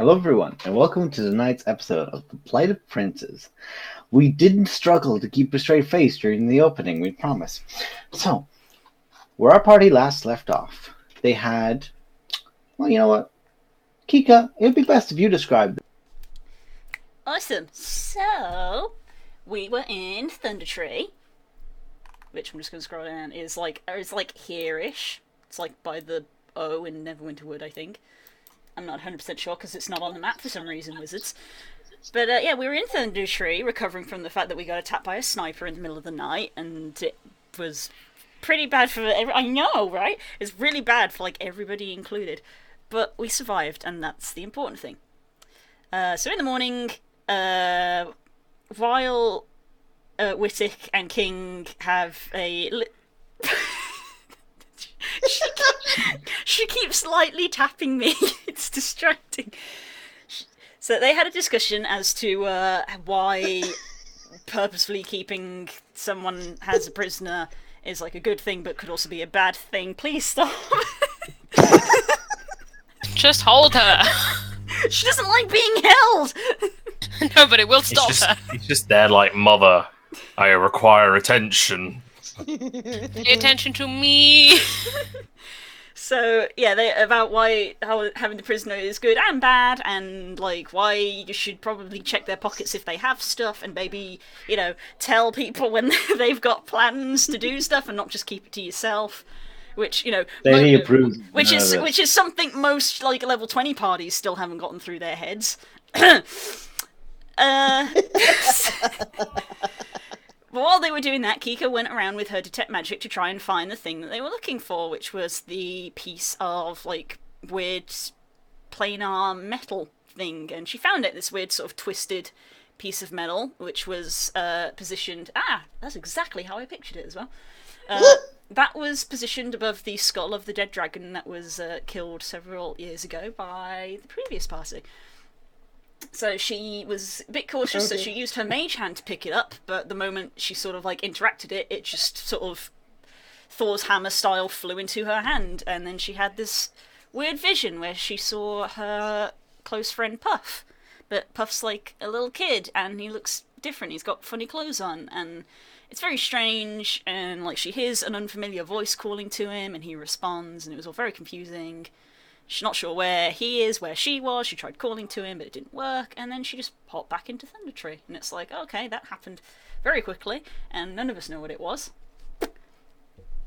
Hello, everyone, and welcome to tonight's episode of The Plight of Princes. We didn't struggle to keep a straight face during the opening, we promise. So, where our party last left off, they had. Well, you know what? Kika, it would be best if you described it. Awesome. So, we were in Thunder Tree, which I'm just going to scroll down, is like here-ish. It's like by the O in Neverwinter Wood, I think. I'm not 100% sure because it's not on the map for some reason, wizards. But yeah, we were in Thunder Tree, recovering from the fact that we got attacked by a sniper in the middle of the night, and it was pretty bad for I know, right? It's really bad for like everybody included. But we survived, and that's the important thing. So in the morning, while Wittick and King have she, she keeps slightly tapping me. It's distracting. So they had a discussion as to why purposefully keeping someone as a prisoner is like a good thing, but could also be a bad thing. Please stop. Just hold her. She doesn't like being held. No, but it will stop her. He's just there like, mother, I require attention. Pay attention to me. So yeah, about how having the prisoner is good and bad, and like why you should probably check their pockets if they have stuff, and maybe tell people when they've got plans to do stuff, and not just keep it to yourself. Which They approved. which is something most like level 20 parties still haven't gotten through their heads. But while they were doing that, Kika went around with her detect magic to try and find the thing that they were looking for, which was the piece of like weird planar metal thing, and she found it. This weird sort of twisted piece of metal, which was positioned. That's exactly how I pictured it as well. That was positioned above the skull of the dead dragon that was killed several years ago by the previous party. So she was a bit cautious, so she used her mage hand to pick it up, but the moment she sort of like interacted it just sort of Thor's hammer style flew into her hand, and then she had this weird vision where she saw her close friend Puff. But Puff's like a little kid, and he looks different, he's got funny clothes on, and it's very strange, and like she hears an unfamiliar voice calling to him, and he responds, and it was all very confusing. She's not sure where he is, where she was. She tried calling to him, but it didn't work. And then she just popped back into Thunder Tree. And it's like, okay, that happened very quickly, and none of us know what it was.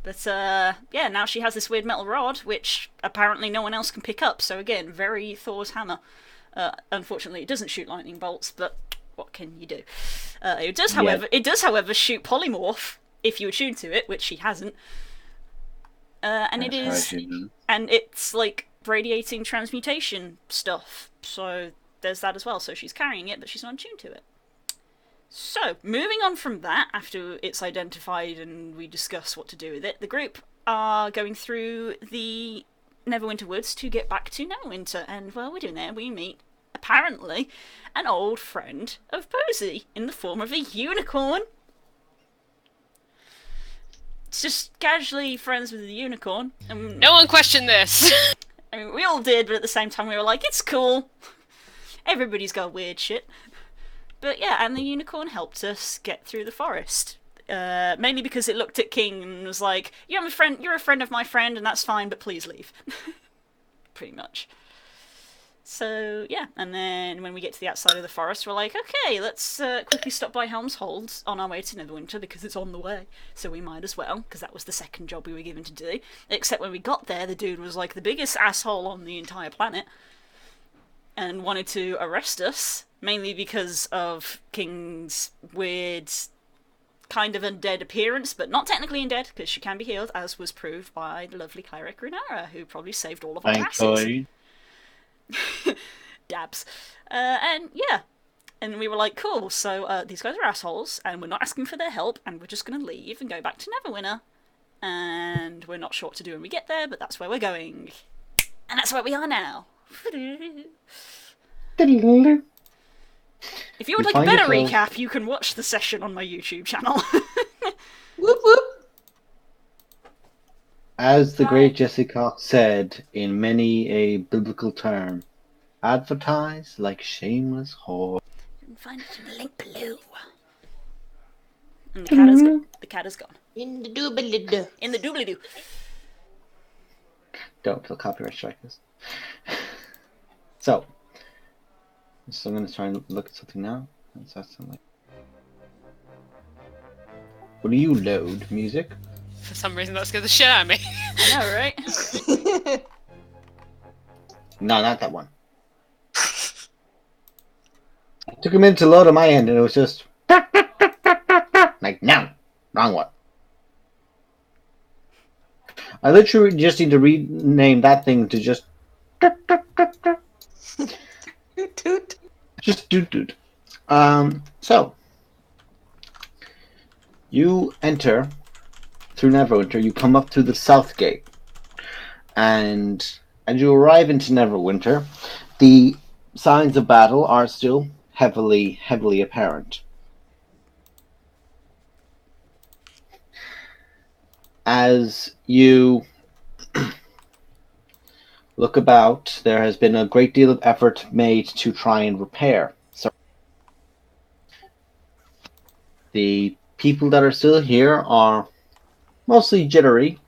But, yeah, now she has this weird metal rod, which apparently no one else can pick up. So again, very Thor's hammer. Unfortunately, it doesn't shoot lightning bolts, but what can you do? It does, however, shoot polymorph, if you attune to it, which she hasn't. And it's like radiating transmutation stuff, so there's that as well. So she's carrying it, but she's not attuned to it. So moving on from that, after it's identified and we discuss what to do with it, the group are going through the Neverwinter Woods to get back to Neverwinter, and while we're doing there, we meet apparently an old friend of Posey in the form of a unicorn. It's just casually friends with the unicorn. No one questioned this. I mean, we all did, but at the same time we were like, it's cool. Everybody's got weird shit. But yeah, and the unicorn helped us get through the forest. Mainly because it looked at King and was like, you're a friend of my friend, and that's fine, but please leave. Pretty much. So, yeah, and then when we get to the outside of the forest, we're like, okay, let's quickly stop by Helm's Hold on our way to Neverwinter, because it's on the way, so we might as well, because that was the second job we were given to do. Except when we got there, the dude was like the biggest asshole on the entire planet, and wanted to arrest us, mainly because of King's weird kind of undead appearance, but not technically undead, because she can be healed, as was proved by the lovely cleric Runara, who probably saved all of our asses. Dabs. And yeah, and we were like, cool, so these guys are assholes, and we're not asking for their help, and we're just going to leave and go back to Neverwinter, and we're not sure what to do when we get there, but that's where we're going. And that's where we are now. If you would like a better recap, you can watch the session on my YouTube channel. Whoop whoop. As the great Jesse Cox said in many a biblical term, Advertise like shameless whore. You can find it in the link below. And the cat is gone. The cat is gone. In the doobly-doo. In the doobly-doo. Don't feel copyright strikers. So I'm gonna try and look at something now. What do you load? Music? For some reason, that scared the shit out of me. I know, right? No, not that one. It took a minute to load on my end, and it was just like, no, wrong one. I literally just need to rename that thing to just Toot. just doot. So you enter through Neverwinter. You come up through the south gate, and as you arrive into Neverwinter, the signs of battle are still heavily apparent. As you look about, there has been a great deal of effort made to try and repair. So the people that are still here are mostly jittery.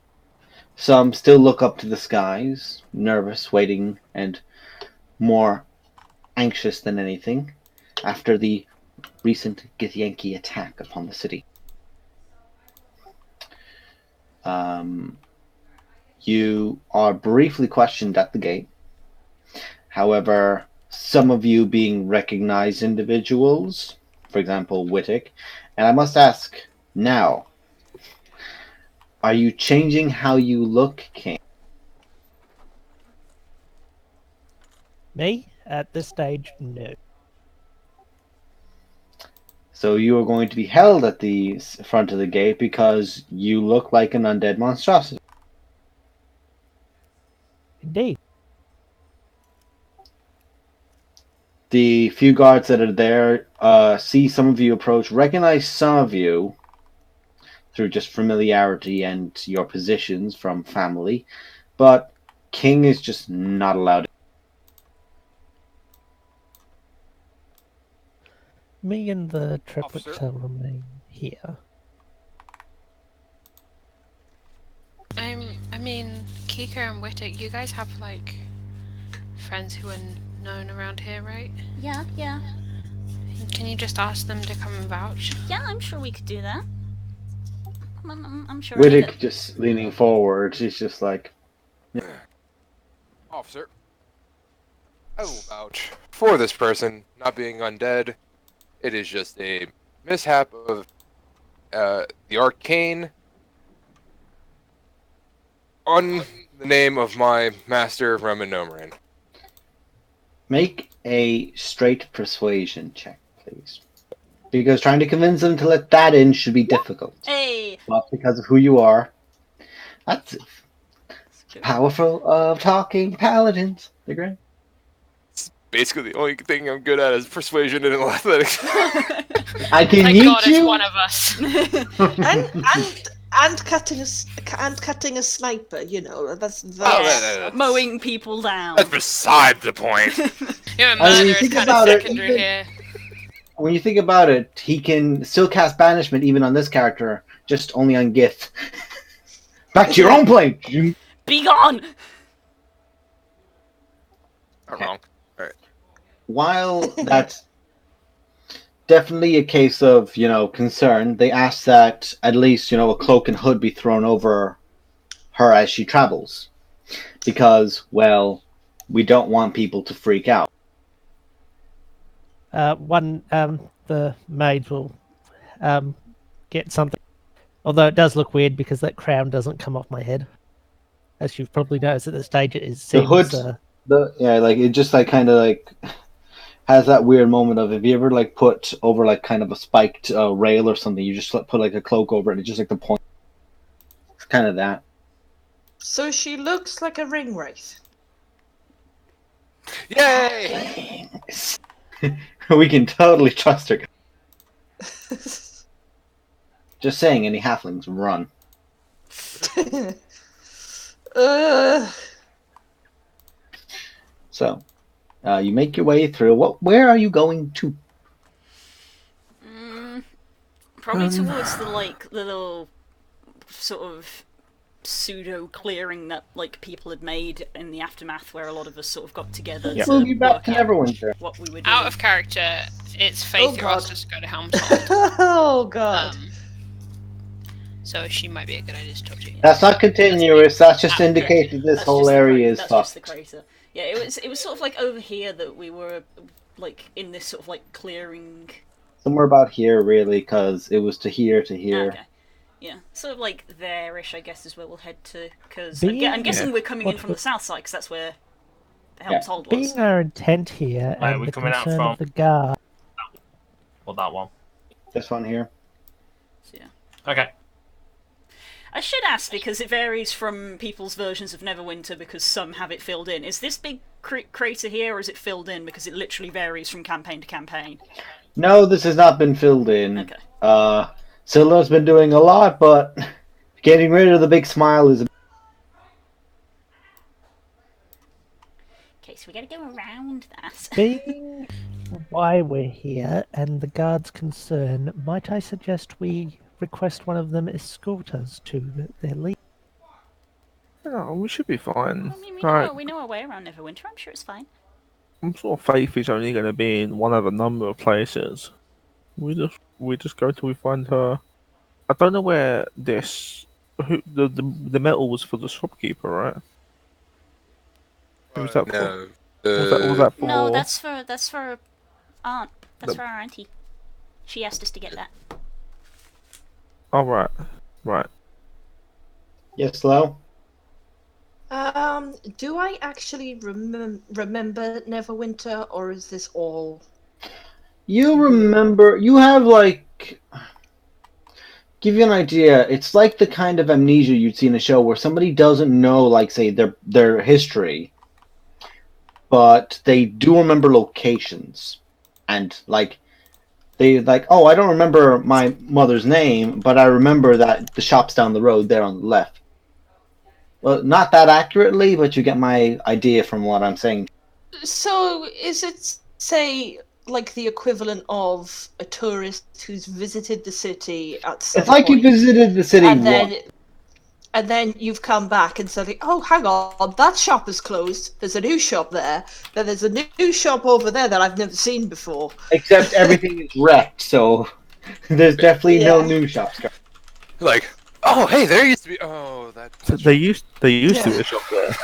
Some still look up to the skies, nervous, waiting, and more anxious than anything after the recent Githyanki attack upon the city. You are briefly questioned at the gate. However, some of you being recognized individuals, for example, Wittick, and I must ask now, are you changing how you look, King? Me? At this stage, no. So you are going to be held at the front of the gate because you look like an undead monstrosity. Indeed. The few guards that are there see some of you approach, recognize some of you through just familiarity and your positions from family, but King is just not allowed. Me and the triplet Officer? shall remain here. I mean, Kika and Wittick, you guys have, like, friends who are known around here, right? Yeah. Can you just ask them to come and vouch? Yeah, I'm sure we could do that. I'm sure. Wittick just leaning forward, he's just like, Officer, I will vouch for this person not being undead. It is just a mishap of the arcane on the name of my master, Remen Nomarin. make a straight persuasion check, please. Because trying to convince them to let that in should be difficult. Hey. Not because of who you are. That's powerful of talking paladins. They're great. Basically, the only thing I'm good at is persuasion and athletics. I can Thank eat God you. it's one of us. and cutting a sniper, you know, that's that's- Mowing people down. That's beside the point. You're a I mean, murderer, think kind of about it, secondary even- here. When you think about it, he can still cast banishment even on this character, just only on Gith. Back to your own plane. Be gone. Not wrong. While that's definitely a case of, concern, they ask that at least, a cloak and hood be thrown over her as she travels. Because, well, we don't want people to freak out. The maids will get something. Although it does look weird because that crown doesn't come off my head. As you've probably noticed at this stage, it seems... The hood, it just has that weird moment of, if you ever put over kind of a spiked rail or something, you just put a cloak over it, and it's just the point. It's kind of that. So she looks like a ring wraith. Yay! We can totally trust her. Just saying, any halflings run. uh, So, You make your way through. Where are you going to? Probably towards the little sort of pseudo clearing that people had made in the aftermath, where a lot of us sort of got together Yeah. to Move you back work to out Neverwinter. what we were doing. Out of character, it's Faith Oh, who God. asked us to go to Helmshold. Oh god. So she might be a good idea to talk to you. That's not continuous. That's just Yeah, indicates that this That's whole just the area is That's just the fucked. crater. Yeah, it was sort of over here that we were in this sort of clearing. Somewhere about here, really, because it was to here to here. Okay. Yeah, sort of there-ish, I guess, is where we'll head to. Because Being- I'm guessing we're coming in What from the was- south side, because that's where Helm's Hold was. Being our intent here Right, and we're the coming out concern from- of the guard, Or that one. This one here. So, yeah. Okay. I should ask, because it varies from people's versions of Neverwinter, because some have it filled in. Is this big crater here, or is it filled in? Because it literally varies from campaign to campaign. No, this has not been filled in. Okay. Silla's been doing a lot, but getting rid of the big smile is. Okay, so we gotta go around that. being why we're here and the guard's concern, might I suggest we request one of them escort us to their lead? Oh, we should be fine. I mean, Right. we know our way around Neverwinter. I'm sure it's fine. I'm sort of Faith is only going to be in one of a number of places. We just go till we find her. I don't know where this. The metal was for the shopkeeper, right? Who was that for? No. Was that for? No, that's for aunt. That's The- for our auntie. She asked us to get that. Oh right, right. Yes, Lo? Do I actually remember Neverwinter, or is this all? You remember. You have, Give you an idea, it's like the kind of amnesia you'd see in a show where somebody doesn't know, say, their history, but they do remember locations. And, oh, I don't remember my mother's name, but I remember that the shop's down the road there on the left. Well, not that accurately, but you get my idea from what I'm saying. So is it, say, like the equivalent of a tourist who's visited the city at some It's like you point, visited the city and once. then you've come back and said, oh, hang on, that shop is closed. There's a new shop there. Then there's a new shop over there that I've never seen before. Except everything is wrecked, so there's definitely no Yeah. new shops. Oh, hey, there used to be. Oh, that. They used to be a shop there.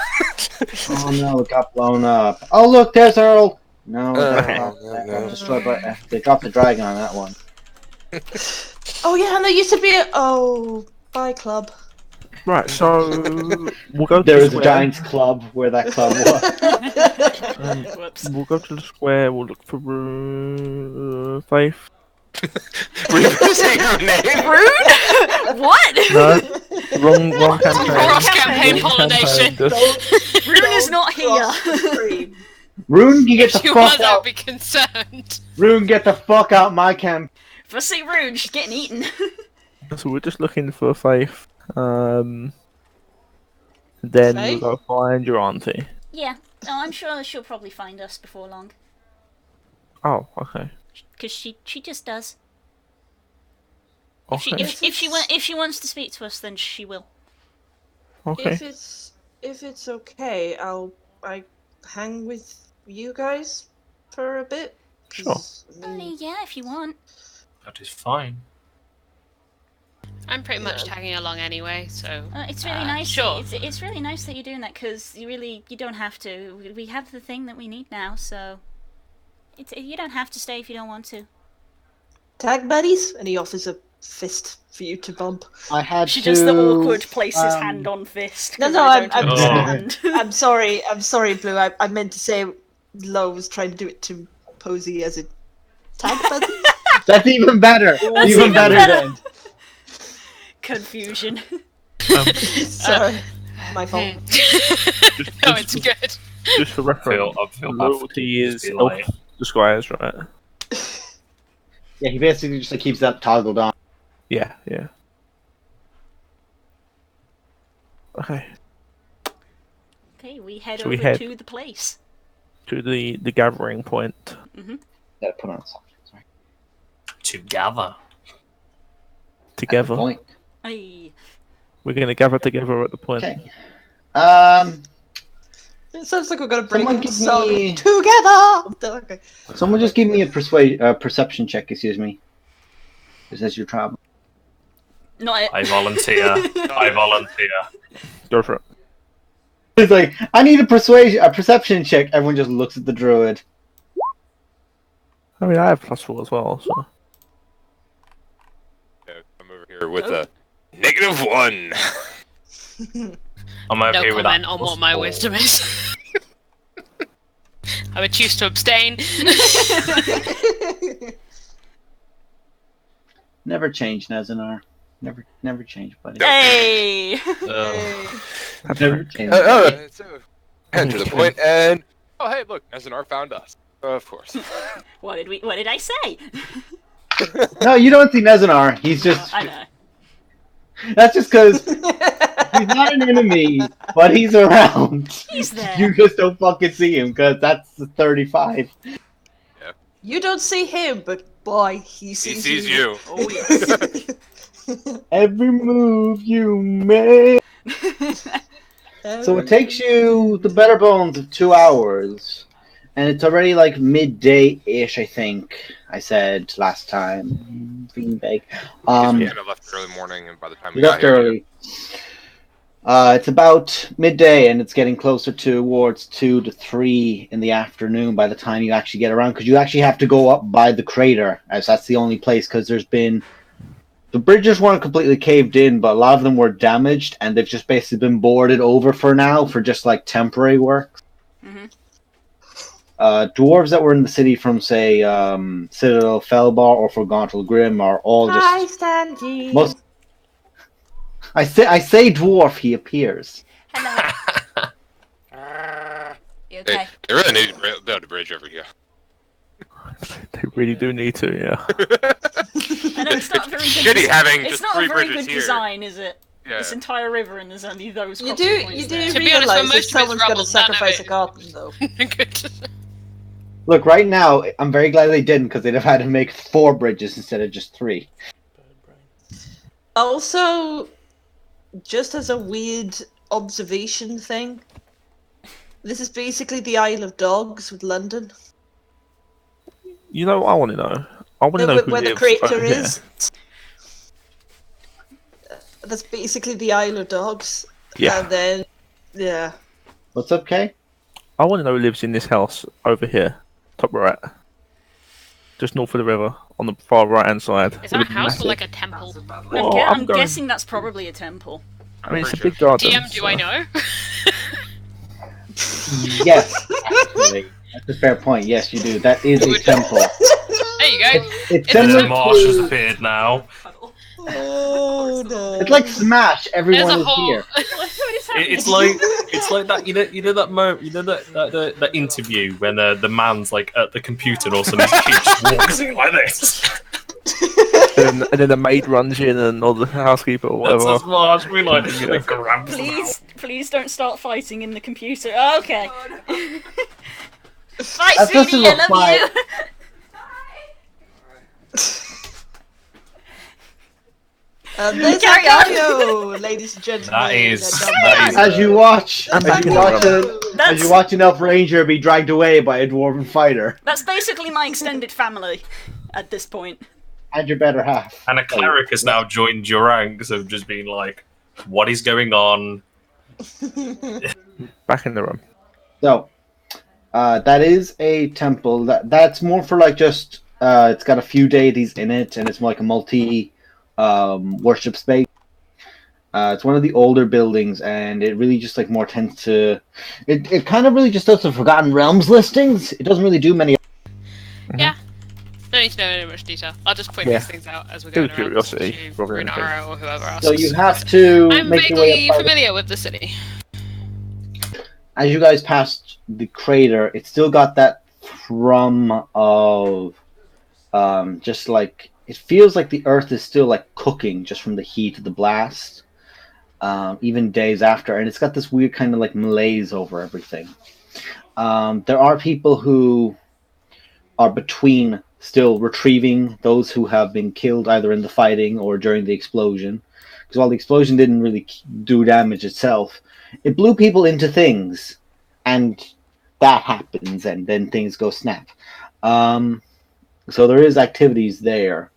Oh no, it got blown up. Oh look, there's Earl. No, no. destroyed by, they dropped the dragon on that one. Oh yeah, and there used to be Bye Club. Right, so we'll go to There the is a square. Giants club where that club was. Whoops. We'll go to the square. We'll look for Faith. Were you gonna say her name? Rude? What? No, wrong campaign. Cross campaign Wrong pollination. Just- Rune is not here. Rune, you get the You fuck mother out. be concerned. Rune, get the fuck out my camp. If I see Rune, she's getting eaten. So we're just looking for Faith. Then we'll Faith? go find your auntie. Yeah. Oh, I'm sure she'll probably find us before long. Oh, okay. Because she just does. Okay. If she wants to speak to us, then she will. Okay. If it's okay, I hang with you guys for a bit. 'Cause, I mean, Yeah, if you want. That is fine. I'm pretty much tagging along anyway, so. It's really nice. Sure. It's really nice that you're doing that, because you don't have to. We have the thing that we need now, so you don't have to stay if you don't want to. tag buddies, and he offers a fist for you to bump. I had She to. does the awkward places hand on fist. No, 'cause no, I I'm don't Oh. understand. I'm sorry, Blue. I meant to say Lo was trying to do it to Posey as a tag buddy. That's even better. Even better then. Confusion. Sorry, my fault. No, it's good. Just for reference, I feel bad for loyalty people is to be elf late. disguise, right? Yeah, he basically just keeps that toggled on. Yeah, yeah. Okay. Okay, we head So we over head. to the place. to the gathering point. Gotta put on something. Sorry. To gather. Together. Point. Aye. We're going to gather together at the point. Okay. It sounds like we're gonna bring Someone them give some me- together. Okay. Someone just give me a perception check. Excuse me. Is this your travel? Not it. I volunteer. I volunteer. Go for it. It's like I need a perception check. Everyone just looks at the druid. I mean, I have +4 as well, so. Yeah, I'm over here with a -1. I'm No okay with that. comment on what my wisdom is. I would choose to abstain. Never change, Nezanar. Never change, buddy. Hey! Never change. So, enter the point, and oh hey, look, Nezanar found us. Of course. What did I say? No, you don't see Nezanar. He's just. I know. That's just because he's not an enemy, but he's around. He's there. You just don't fucking see him because that's the 35. You don't see him, but boy, he He sees, sees you. Oh yes. Every move you make. So it takes you the better bones of 2 hours, and it's already like midday-ish. I think I said last time. Being vague. I left early morning, and by the time we You got left here, early. It's about midday, and it's getting closer towards 2 to 3 in the afternoon by the time you actually get around, because you actually have to go up by the crater, as that's the only place, because there's been... The bridges weren't completely caved in, but a lot of them were damaged, and they've just basically been boarded over for now, for just, like, temporary work. Mhm. Dwarves that were in the city from, say, Citadel Felbar or Forgontal Grim are all just... Hi, Stanley. Most... I say dwarf, he appears. Hello. You okay? they really need to build a bridge over here. They really do need to, yeah. I know it's not very good. Shitty having It's just not 3 a very bridges good here. design, is it? Yeah. This entire river and there's only those. You crossing do points there. To be honest, realise when that most of it's someone's rubble, gonna none of sacrifice it- a garden, though. Good. Look, right now, I'm very glad they didn't, because they'd have had to make 4 bridges instead of just 3. Also, just as a weird observation thing, this is basically the Isle of Dogs with London. You know what I want to know? I want to know who Where the lives crater over here. is. That's basically the Isle of Dogs. Yeah. And then, yeah. What's up, Kay? I want to know who lives in this house over here. Top right. Just north of the river, on the far right-hand side. Is that a With house massive- or like a temple? Oh, I'm going- guessing that's probably a temple. I mean, it's a pretty big garden. DM, do I so- know? Yes, actually. That's a fair point. Yes, you do. That is a temple. There you go. It's It's similar The marsh has to... appeared now. Oh, no. It's like Smash. There's Everyone a is whole. here. What is happening? It's like that. You know that moment. You know that interview when the man's like at the computer and all of a sudden his kid just walks in like this. and then the maid runs in and all the housekeeper or That's whatever. as much. We like Yeah. we grab them Please don't start fighting in the computer. Okay. Bye, That doesn't sweetie. I love apply. you. There's Carry our on. audio, ladies and gentlemen. That is- And that is- As you watch, I'm back in the as you watch an elf ranger be dragged away by a dwarven fighter That's basically my extended family at this point. and your better half. And a cleric has now joined your ranks of just being like, what is going on? Back in the room. So, that is a temple. That's more for like just. It's got a few deities in it, and it's more like a multi worship space. It's one of the older buildings, and it really just like more tends to. It kind of really just does the Forgotten Realms listings. It doesn't really do many. Yeah. Don't need to know any much detail. I'll just point Yeah. these things out as we're Do going around. curiosity, to rather than Runara or whoever else. So you have to I'm make your way vaguely up. familiar with the city. As you guys passed the crater, it still got that thrum of just like it feels like the earth is still like cooking just from the heat of the blast, even days after, and it's got this weird kind of like malaise over everything. There are people who are between still retrieving those who have been killed either in the fighting or during the explosion. Because while the explosion didn't really do damage itself, it blew people into things, and that happens, and then things go snap. So there is activities there.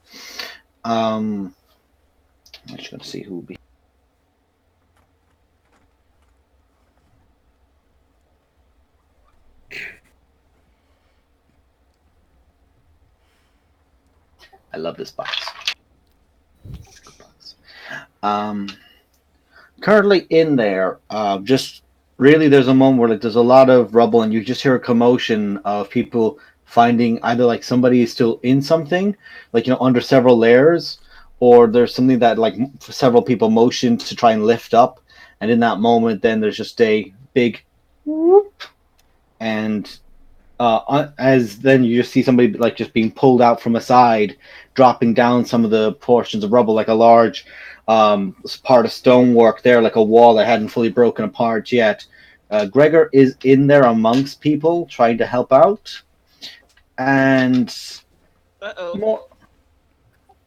I'm just going to see who will be. I love this box. Currently in there, just really there's a moment where like there's a lot of rubble and you just hear a commotion of people finding either like somebody is still in something, like under several layers, or there's something that like several people motioned to try and lift up, and in that moment then there's just a big whoop, and as then you just see somebody like just being pulled out from a side, dropping down some of the portions of rubble, like a large part of stonework there, like a wall that hadn't fully broken apart yet. Gregor is in there amongst people trying to help out, and more.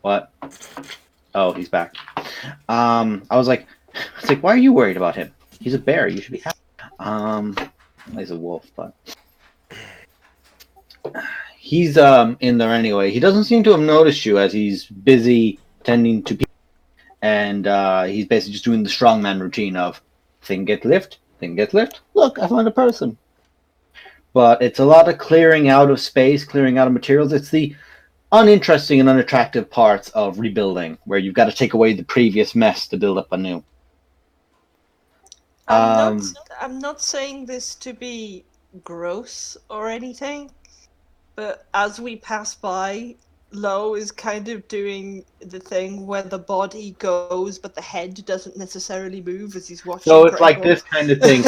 What? Oh, he's back. I was like, why are you worried about him? He's a bear. You should be happy. He's a wolf, but. He's in there anyway. He doesn't seem to have noticed you as he's busy tending to people, and he's basically just doing the strongman routine of thing get lift, thing get lift. Look, I found a person. But it's a lot of clearing out of space, clearing out of materials. It's the uninteresting and unattractive parts of rebuilding, where you've got to take away the previous mess to build up anew. I'm not saying this to be gross or anything. But as we pass by, Lo is kind of doing the thing where the body goes, but the head doesn't necessarily move as he's watching. So it's Gregor. Like this kind of thing.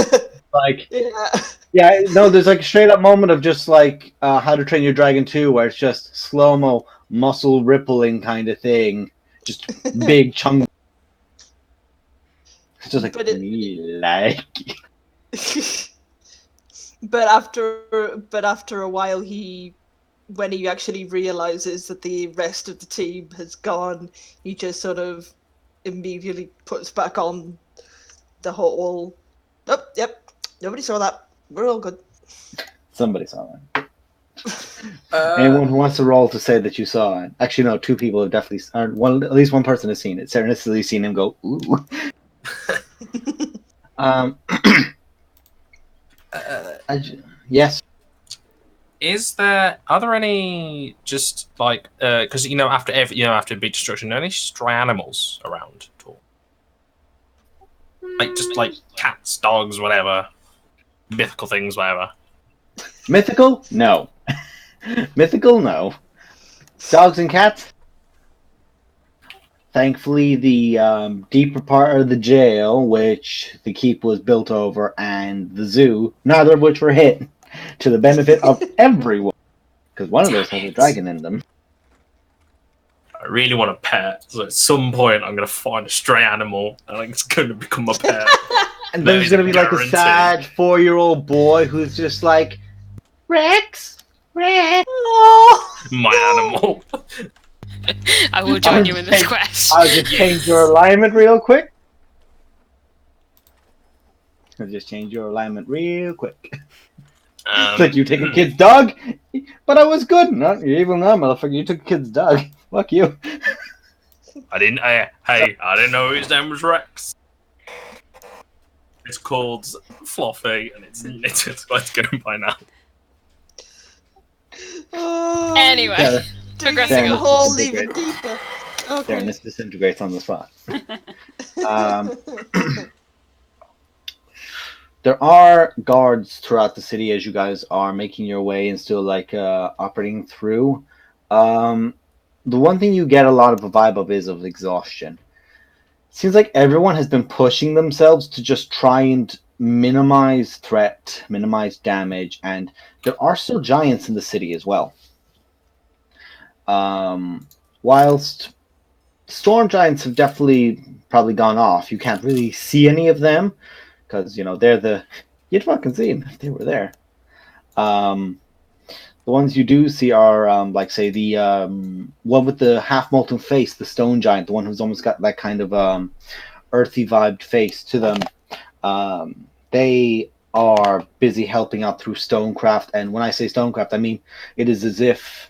Like, yeah, no, there's like a straight up moment of just like How to Train Your Dragon 2, where it's just slow mo, muscle rippling kind of thing, just big chunk. It's just like me like. But after a while, when he actually realizes that the rest of the team has gone, he just sort of immediately puts back on the whole. Oh, yep, nobody saw that. We're all good. Somebody saw that. Anyone who wants to roll to say that you saw it. Actually, no, two people have definitely. At least one person has seen it. Serenus has seen him go, ooh. Yes. Are there any just like because after big destruction, are there any stray animals around at all? Like just like cats, dogs, whatever, mythical things, whatever. Mythical? No. Mythical? No. Dogs and cats? Thankfully, the deeper part of the jail, which the keep was built over, and the zoo, neither of which were hit, to the benefit of everyone. Because one of those has a dragon in them. I really want a pet, so at some point I'm going to find a stray animal, and it's going to become a pet. And then there's going to be like a sad 4-year-old boy who's just like, Rex! Rex! Oh, my animal. I will join you in this quest. I'll just change your alignment real quick. Like you take a kid's dog, but I was good. No, you're evil now, motherfucker. You took a kid's dog. Fuck you. I didn't know his name was Rex. It's called Fluffy, and it's going to get him by now. Anyway, progressing a hole even deeper. Okay. Darren, this disintegrates on the spot. There are guards throughout the city as you guys are making your way and still like operating through. The one thing you get a lot of a vibe of is of exhaustion. Seems like everyone has been pushing themselves to just try and minimize threat, minimize damage, and there are still giants in the city as well. Whilst storm giants have definitely probably gone off, you can't really see any of them because they're you'd fucking see them if they were there. The ones you do see are, like, say, the one with the half molten face, the stone giant, the one who's almost got that kind of earthy vibed face to them. They are busy helping out through stonecraft, and when I say stonecraft, I mean it is as if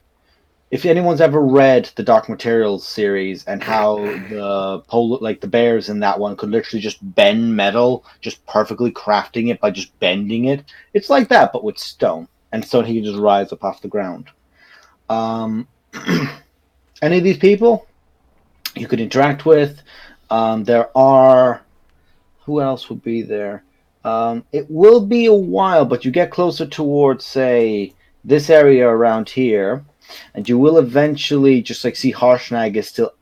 anyone's ever read the Dark Materials series and how the bears in that one could literally just bend metal, just perfectly crafting it by just bending it. It's like that, but with stone, and stone he can just rise up off the ground. Any of these people you could interact with. There are, who else would be there? It will be a while, but you get closer towards, say, this area around here, and you will eventually just like see Harshnag is still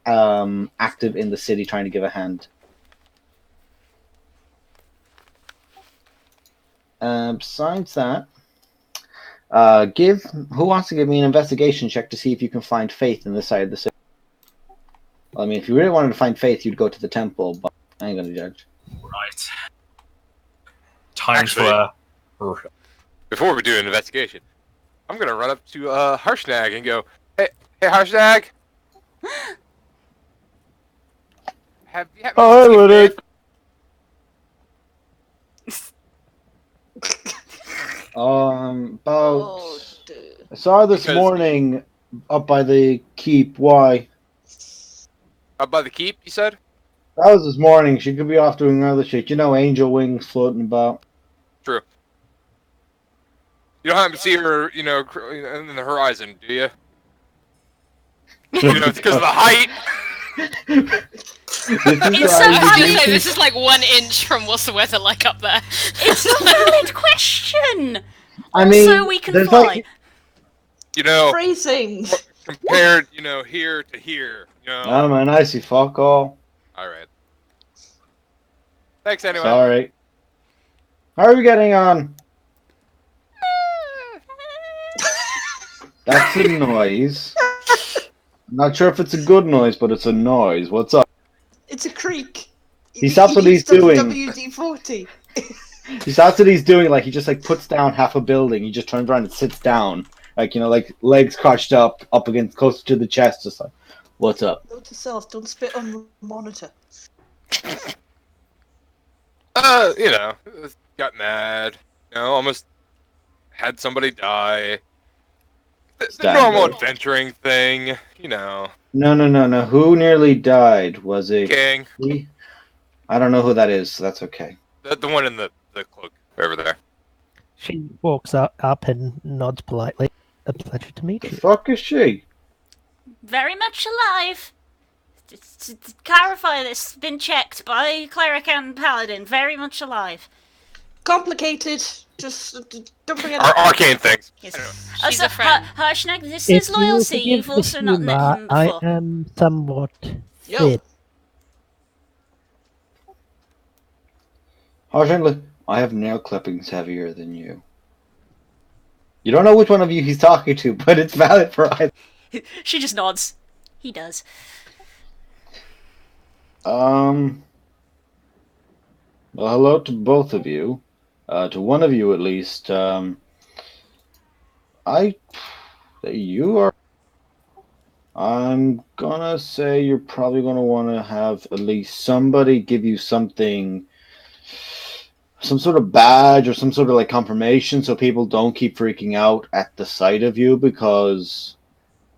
active in the city trying to give a hand. Besides that, who wants to give me an investigation check to see if you can find Faith in this side of the city? Well, I mean, if you really wanted to find Faith, you'd go to the temple, but I ain't gonna judge. Right. Time Actually- for Before we do an investigation, I'm gonna run up to Harshnag and go, "Hey, Harshnag, have you had Oh, seen hey, Faith?" About Oh, dear. I saw her this Because- morning up by the keep. Why? Up by the keep, you said? That was this morning. She could be off doing other shit. You know, angel wings floating about. True. You don't happen to see her, in the horizon, do you? It's because of the height. This is It's why so you I was funny. gonna do say, things- this is like 1 inch from what's the weather like up there. It's a valid question. I mean, So we can there's fly. like Phrasing. Compared, here to here. oh man, I see fuck all. All right. Thanks anyway. Sorry. How are we getting on? That's a noise. I'm not sure if it's a good noise, but it's a noise. What's up? It's a creek. He stops what he's doing. WD-40. He stops what he's doing, like he just like puts down half a building. He just turns around and sits down, like like legs crouched up against closer to the chest, just like, what's up? Note to self, don't spit on the monitor. Got mad. Almost had somebody die. The Standard. normal adventuring thing, No. Who nearly died? Was it King. he? I don't know who that is, so that's okay. The one in the cloak over there. She walks up and nods politely. A pleasure to meet The you. fuck is she? Very much alive. To clarify this, been checked by cleric and paladin. Very much alive. Complicated. Just don't forget. Arcane things. Yes. Anyway. She's a friend. Harshnag, this If is you will loyalty. forgive You've the also not met humour, him before. I am somewhat Yo. fit. Harshnag, look, I have nail clippings heavier than you. You don't know which one of you he's talking to, but it's valid for either. She just nods. He does. Well, hello to both of you. To one of you at least. I'm gonna say you're probably gonna want to have at least somebody give you something, some sort of badge or some sort of like confirmation, so people don't keep freaking out at the sight of you. Because,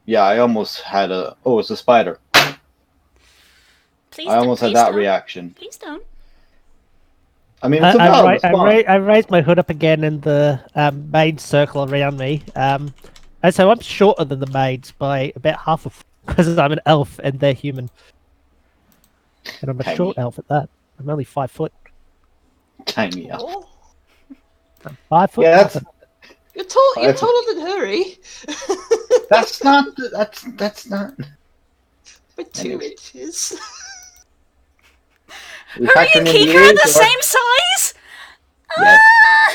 yeah, I almost had it's a spider. Please I almost had please that don't. reaction. Please don't. I mean, it's a valid response. I raise my hood up again, and the maids circle around me. And so I'm shorter than the maids by about half a foot because I'm an elf and they're human. And I'm a Tiny. short elf at that. I'm only 5 foot. Tiny elf. Oh, I'm 5 foot. Yeah, that's nothing. you're tall. You're That's- taller than Hurry. That's not. That's not. By 2 Anyway. inches. We Hurry factoring and in Kika are age, the or- same size? Yes. Ah!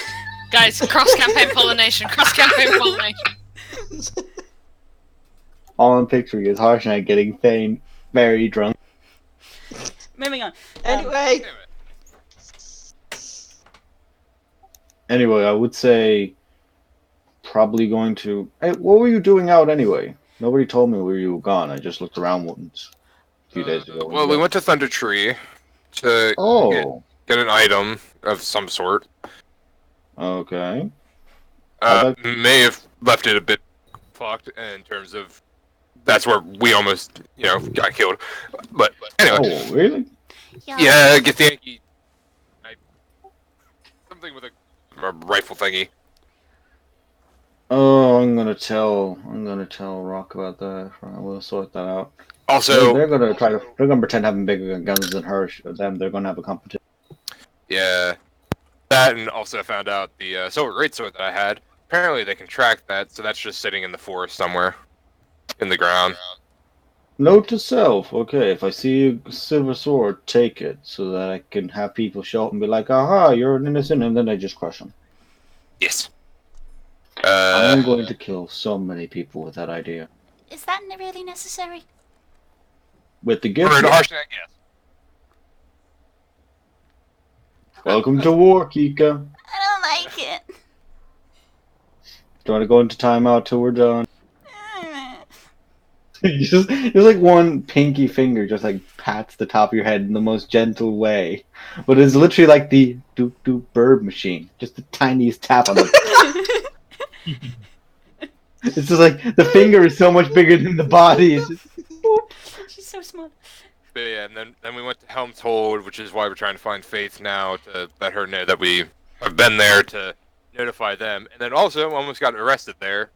Guys, cross-campaign pollination. Cross-campaign pollination. All I'm picturing is Harshnag getting Thane very drunk. Moving on. Anyway, Anyway, I would say probably going to. Hey, what were you doing out anyway? Nobody told me where you were gone. I just looked around once a few days ago. Well, we went to Thunder Tree to Oh, get an item of some sort. okay. How about- May have left it a bit fucked in terms of that's where we almost, got killed. But anyway, Oh, really? yeah, get the Yankee. Something with a rifle thingy. Oh, I'm gonna tell Rock about that. We'll sort that out. Also, they're gonna they're gonna pretend having bigger guns than her. Them, they're gonna have a competition. yeah, that, and also I found out the silver greatsword that I had. Apparently, they can track that, so that's just sitting in the forest somewhere, in the ground. Note to self: okay, if I see a silver sword, take it, so that I can have people show up and be like, "Aha, you're an innocent," and then I just crush them. Yes. I'm going to kill so many people with that idea. Is that really necessary? With the gift. For the harsh neck, yes. Welcome to war, Kika. I don't like it. Do you want to go into timeout till we're done? just like one pinky finger just like pats the top of your head in the most gentle way, but it's literally like the doop doop bird machine, just the tiniest tap on the. It's just like the finger is so much bigger than the body. It's just, She's so smart. But yeah, and then we went to Helm's Hold, which is why we're trying to find Faith now to let her know that we have been there to notify them. And then also almost got arrested there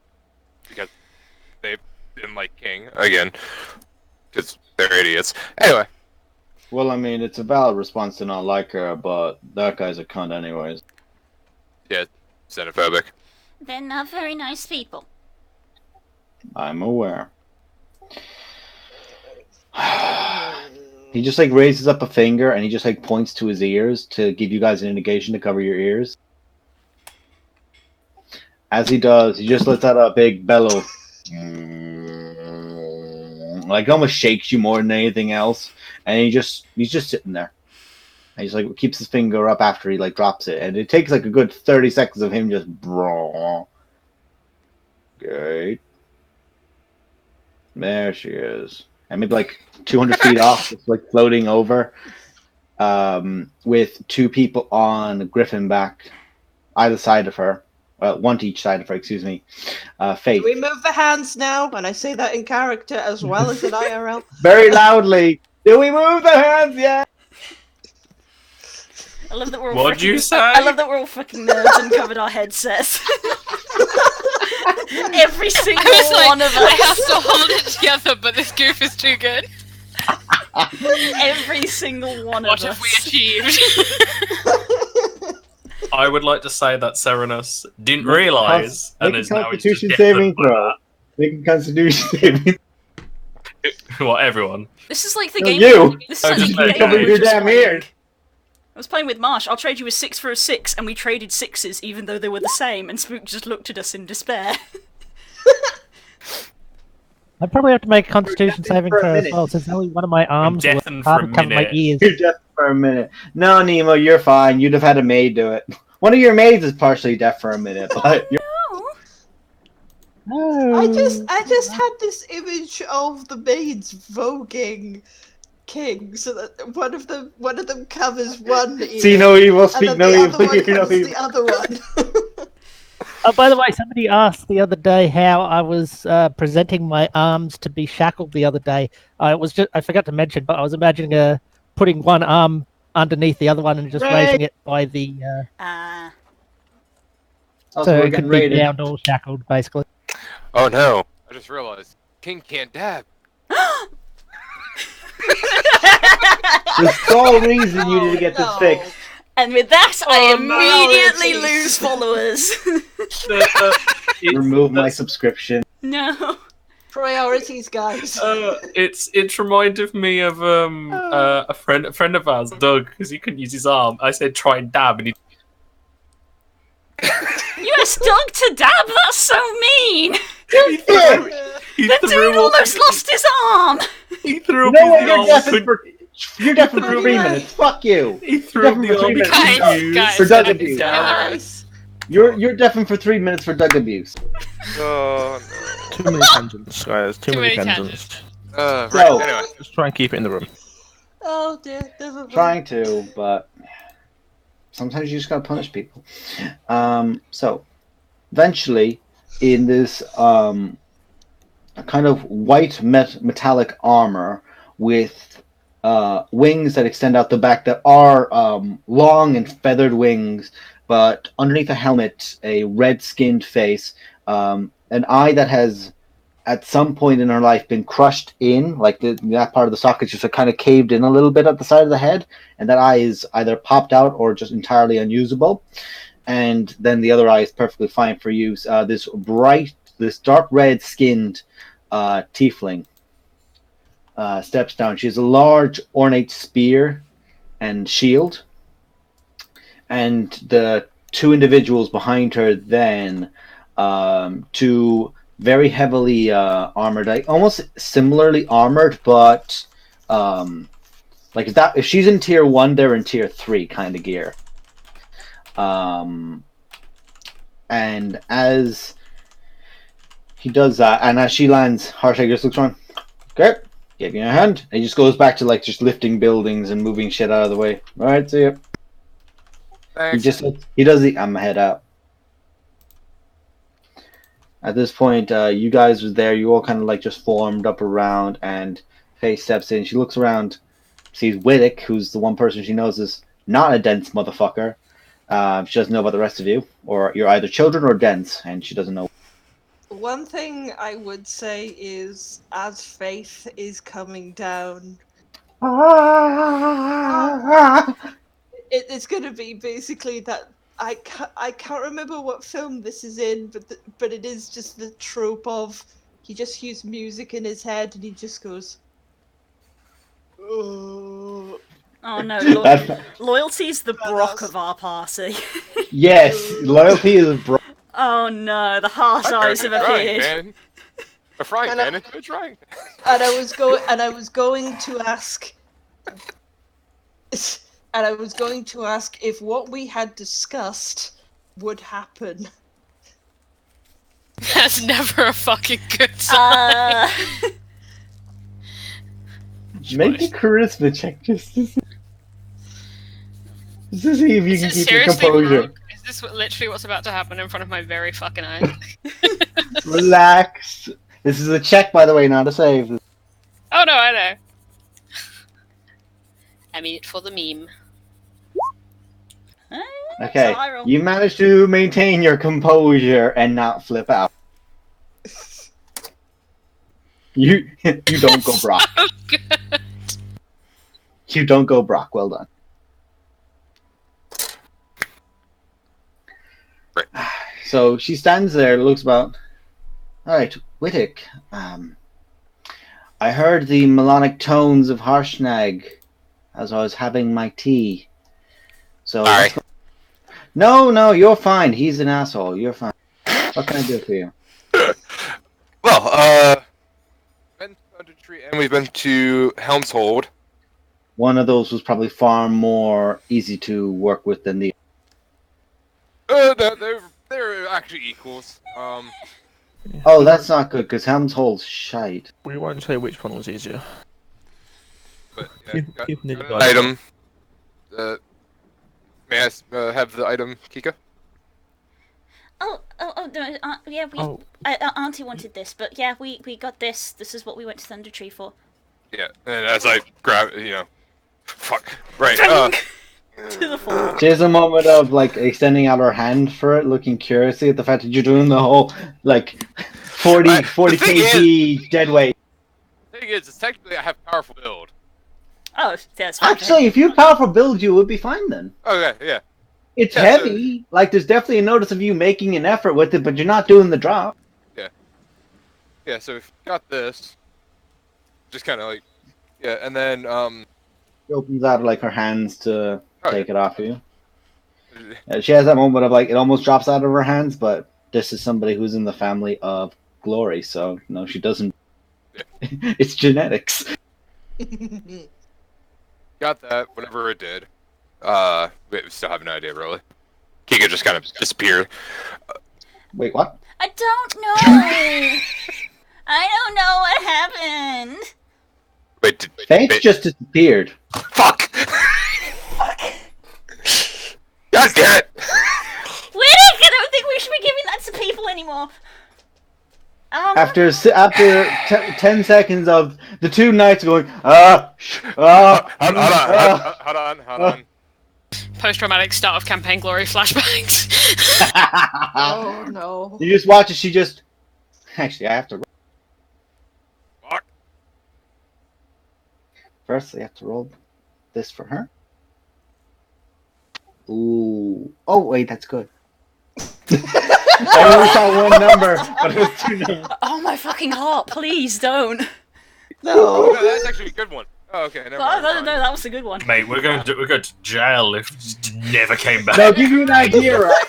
because they didn't like King again because they're idiots. Anyway, well, I mean, it's a valid response to not like her, but that guy's a cunt anyways. yeah, xenophobic. They're not very nice people. I'm aware. He just like raises up a finger and he just like points to his ears to give you guys an indication to cover your ears. As he does, he just lets out a big bellow. Like almost shakes you more than anything else. And he's just sitting there. And he's like keeps his finger up after he like drops it. And it takes like a good 30 seconds of him just Great. There she is. And maybe like 200 feet off, just like floating over, with two people on Griffin back, either side of her. One to each side of her, excuse me. Faith. Do we move the hands now? And I say that in character as well as in IRL. Very loudly. Do we move the hands yet? I love that we're all What'd you say? I love that we're all fucking nerds and covered our headsets. Every single I was like, one of us. I have to hold it together, but this goof is too good. Every single one What of have us. we achieved? I would like to say that Serenus didn't realise, and Make a is now Constitution just saving deafened by throw. Make a Constitution saving. that. What, everyone? This is like the No, game. you. This is Oh, like just the me. game Cover we were your just damn playing. ears. I was playing with Marsh. I'll trade you a 6 for a 6, and we traded 6s even though they were the same, and Spook just looked at us in despair. I'd probably have to make a Constitution saving for a throw as minute. well, since only one of my arms was deafened for hard a to cover my minute. ears. You're deaf for a minute. No, Nemo, you're fine. You'd have had a maid do it. One of your maids is partially deaf for a minute, but you're... No. No. I just had this image of the maids voguing King, so that one of them covers one ear, see no evil, and speak then no the evil, other one hear no covers evil. the other one. Oh, by the way, somebody asked the other day how I was presenting my arms to be shackled the other day. I forgot to mention, but I was imagining putting one arm underneath the other one and just Right. raising it by the Also, so we're it getting could be raided. down all shackled, basically. Oh no! I just realized King can't dab. The sole reason you need to get this No. fixed. And with that, I Oh, no. immediately Priorities. lose followers. Remove my subscription. No. Priorities, guys. It's reminded me of a friend of ours, Doug, because he couldn't use his arm. I said try and dab, and he You asked Doug to dab? That's so mean! he threw, he The threw dude up almost lost his arm! He threw You up know his what? You're arm. deafened for... You're deaf for 3 minutes. Fuck you. He threw up the Definitely arm. three Guys, minutes. guys, For Doug that abuse. is hilarious. You're deafened for 3 minutes for drug abuse. Oh Too many tangents, guys. Too many tangents. no. So- Right. Anyway. Just try and keep it in the room. Oh dear, never mind. Trying to, but sometimes you just gotta punish people. So eventually, in this a kind of white metallic armor with wings that extend out the back that are long and feathered wings, but underneath the helmet, a red-skinned face, an eye that has at some point in her life been crushed in, like that part of the socket just kind of caved in a little bit at the side of the head, and that eye is either popped out or just entirely unusable. And then the other eye is perfectly fine for use. This dark red skinned tiefling steps down. She has a large ornate spear and shield, and the two individuals behind her then, two very heavily armored, like almost similarly armored, but like if she's in tier 1, they're in tier 3 kind of gear. And as he does that, and as she lands, Harshager just looks around. Okay, give me a hand. And he just goes back to like just lifting buildings and moving shit out of the way. All right, see ya. Thanks. He does the I'm head out. At this point, you guys are there. You all kind of like just formed up around, and Faye steps in. She looks around, sees Whittick, who's the one person she knows is not a dense motherfucker. She doesn't know about the rest of you, or you're either children or dense, and she doesn't know. One thing I would say is, as Faith is coming down, it's going to be basically that I can't remember what film this is in, but it is just the trope of he just hears music in his head and he just goes, oh. Oh no, That's- loyalty's the Brock of our party. Yes, loyalty is Oh no, the harsh eyes have appeared. A frying pan into a drying pan. And I was going to ask if what we had discussed would happen. That's never a fucking good sign. Make a charisma check just to see if you Is can it keep your seriously composure. wrong? Is this literally what's about to happen in front of my very fucking eyes? Relax. This is a check, by the way, not a save. Oh no, I know. I mean it for the meme. Okay, Spiral. you managed to maintain your composure and not flip out. You don't go Brock. Oh, good. You don't go Brock. Well done. Right. So she stands there, looks about. All right, Whittick. I heard the melodic tones of Harshnag as I was having my tea. So Sorry. No, you're fine. He's an asshole. You're fine. What can I do for you? Well, been to Under Tree and we've been to Helm's Hold. One of those was probably far more easy to work with than the. They're actually equals. Oh, that's not good because Helm's Hold's shite. We won't say which one was easier. But Keep- got keep an nitty gritty. item. May I have the item, Kika? Oh, no, yeah, Oh. Auntie wanted this, but yeah, we got this. This is what we went to Thunder Tree for. Yeah, and as I grab, fuck. Right. To the floor. She has a moment of like extending out her hand for it, looking curiously at the fact that you're doing the whole like 40 Right, the thing kg dead weight. thing is, it's technically I have powerful build. Oh, that's fine. Actually, if you powerful build, you would be fine then. Okay, yeah. It's Yeah, so- heavy. Like there's definitely a notice of you making an effort with it, but you're not doing the drop. Yeah, so if you got this, just kind of like, yeah, and then, She opens out like her hands to Oh, take it off of you. She has that moment of like it almost drops out of her hands, but this is somebody who's in the family of glory, so no, she doesn't. Yeah. It's genetics. got that, whatever it did. We still have no idea, really. Kika just kind of disappeared. Wait, what? I don't know. I don't know what happened. Wait, did, Faith just disappeared. fuck! God damn it! I don't think we should be giving that to people anymore. After 10 seconds of the two knights going, Hold on. Post-traumatic start of campaign glory flashbacks. Oh no. You just watch as she just. Actually, I have to. Fuck. First, I have to roll this for her. Ooh. Oh, wait, that's good. I only saw one number, but it was two numbers. Oh my fucking heart! Please don't. Oh, No. no, that's actually a good one. Oh, okay, never mind. No, that was a good one. Mate, we're going to jail if it never came back. Now, give you an idea, right?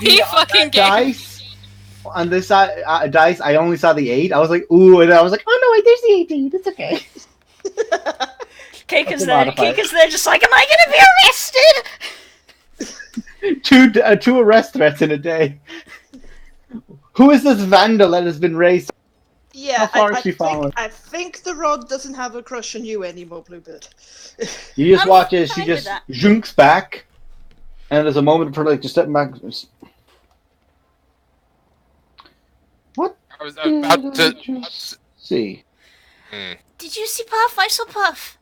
We fucking gave Dice. On this side, dice, I only saw the 8. I was like, ooh, and I was like, oh no, wait, there's the 18. It's okay. Keika's a there. modifier. Keika's there, just like, am I gonna be arrested? Two arrest threats in a day. Who is this vandal that has been raised? Yeah, How far is she following? I think the rod doesn't have a crush on you anymore, Bluebird. You just I'm watch as she fine with just that. junks back, and there's a moment for like just stepping back. What? I was about to. Just see. Did you see Puff? I saw Puff.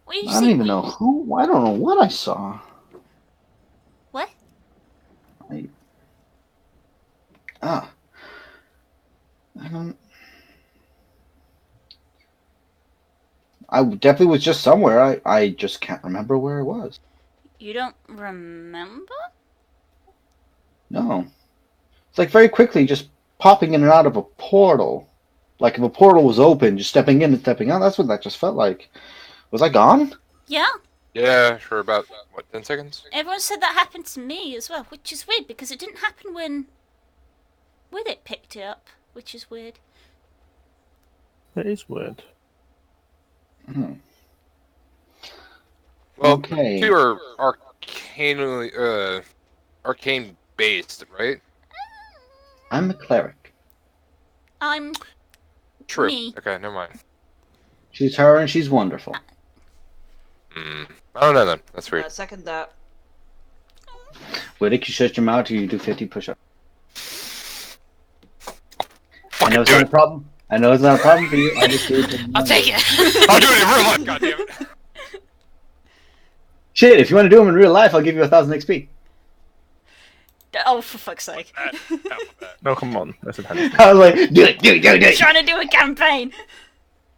What did you I see? don't even know who. I don't know what I saw. What? I don't. I definitely was just somewhere. I just can't remember where it was. You don't remember? No. It's like very quickly just popping in and out of a portal. Like if a portal was open, just stepping in and stepping out. That's what that just felt like. Was I gone? Yeah. Yeah, for about, what, 10 seconds? Everyone said that happened to me as well, which is weird because it didn't happen when it picked it up, which is weird. That is weird. Hmm. Well, Okay. two are arcane based, right? I'm a cleric. I'm True. Me. Okay, never mind. She's her and she's wonderful. I don't know then. That's weird. Second that. Whittick, you shut your mouth or you do 50 push-ups. I Fucking know it's do not it. a problem. I know it's not a problem for you. I just do it. for I'll money. take it. I'll do it in real life, goddammit. Shit, if you want to do them in real life, I'll give you 1,000 XP. Oh, for fuck's sake! No, come on. That's intense. I was like, do it. Trying to do a campaign.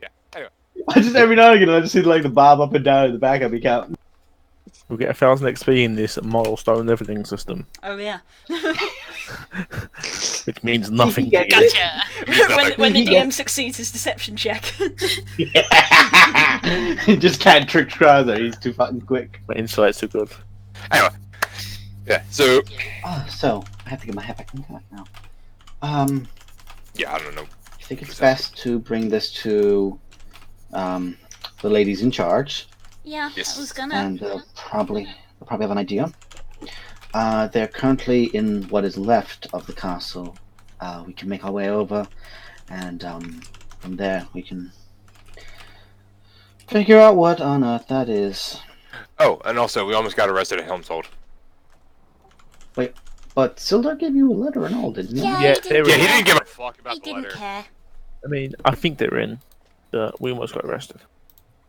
Yeah. Anyway. I just every now and again I just see like the bob up and down in the back of the account. We'll get 1,000 XP in this milestone everything system, Oh yeah. which means nothing to Yeah. you. Gotcha. when the Yeah. DM succeeds his deception check. He just can't trick Krauser. He's too fucking quick. My insight's too good. Anyway. Yeah, so, So I have to get my head back into that now. yeah, I don't know. I think it's best to bring this to the ladies in charge, Yeah, Yes. I was gonna. and they'll probably have an idea. They're currently in what is left of the castle. We can make our way over, and from there we can figure out what on earth that is. Oh, and also, we almost got arrested at Helmshold. But Sildar gave you a letter and all, didn't he? Yeah, Yeah, he they didn't, were- Yeah, he didn't give a fuck about he the didn't letter. care. I mean, I think they're in, but we almost got arrested.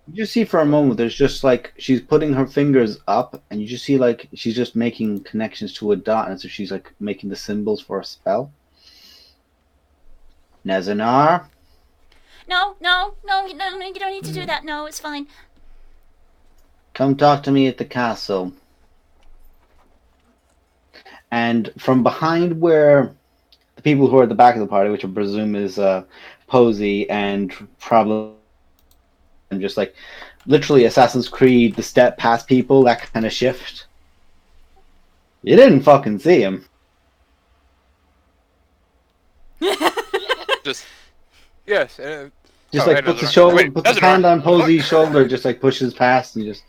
You just see for a moment, there's just like she's putting her fingers up, and you just see like she's just making connections to a dot, and so she's like making the symbols for a spell. Nezanar, No, you don't need to do that. No, it's fine. come talk to me at the castle. And from behind where the people who are at the back of the party, which I presume is Posey and probably just like literally Assassin's Creed, the step past people, that kind of shift. You didn't fucking see him. Just, yes, Just Oh, like hey, puts his Nezanar. shoulder, Wait, puts his Nezanar. hand on Posey's shoulder, just like pushes past and just.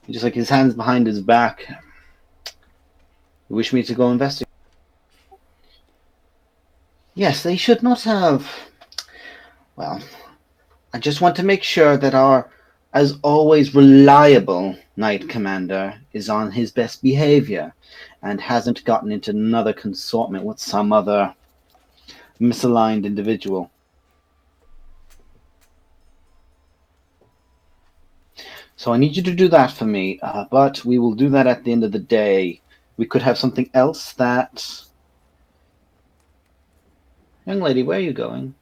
Just like his hands behind his back. You wish me to go investigate? Yes, they should not have. Well, I just want to make sure that our, as always, reliable Knight Commander is on his best behavior and hasn't gotten into another consortment with some other misaligned individual. So I need you to do that for me, but we will do that at the end of the day. We could have something else that... Young lady, where are you going?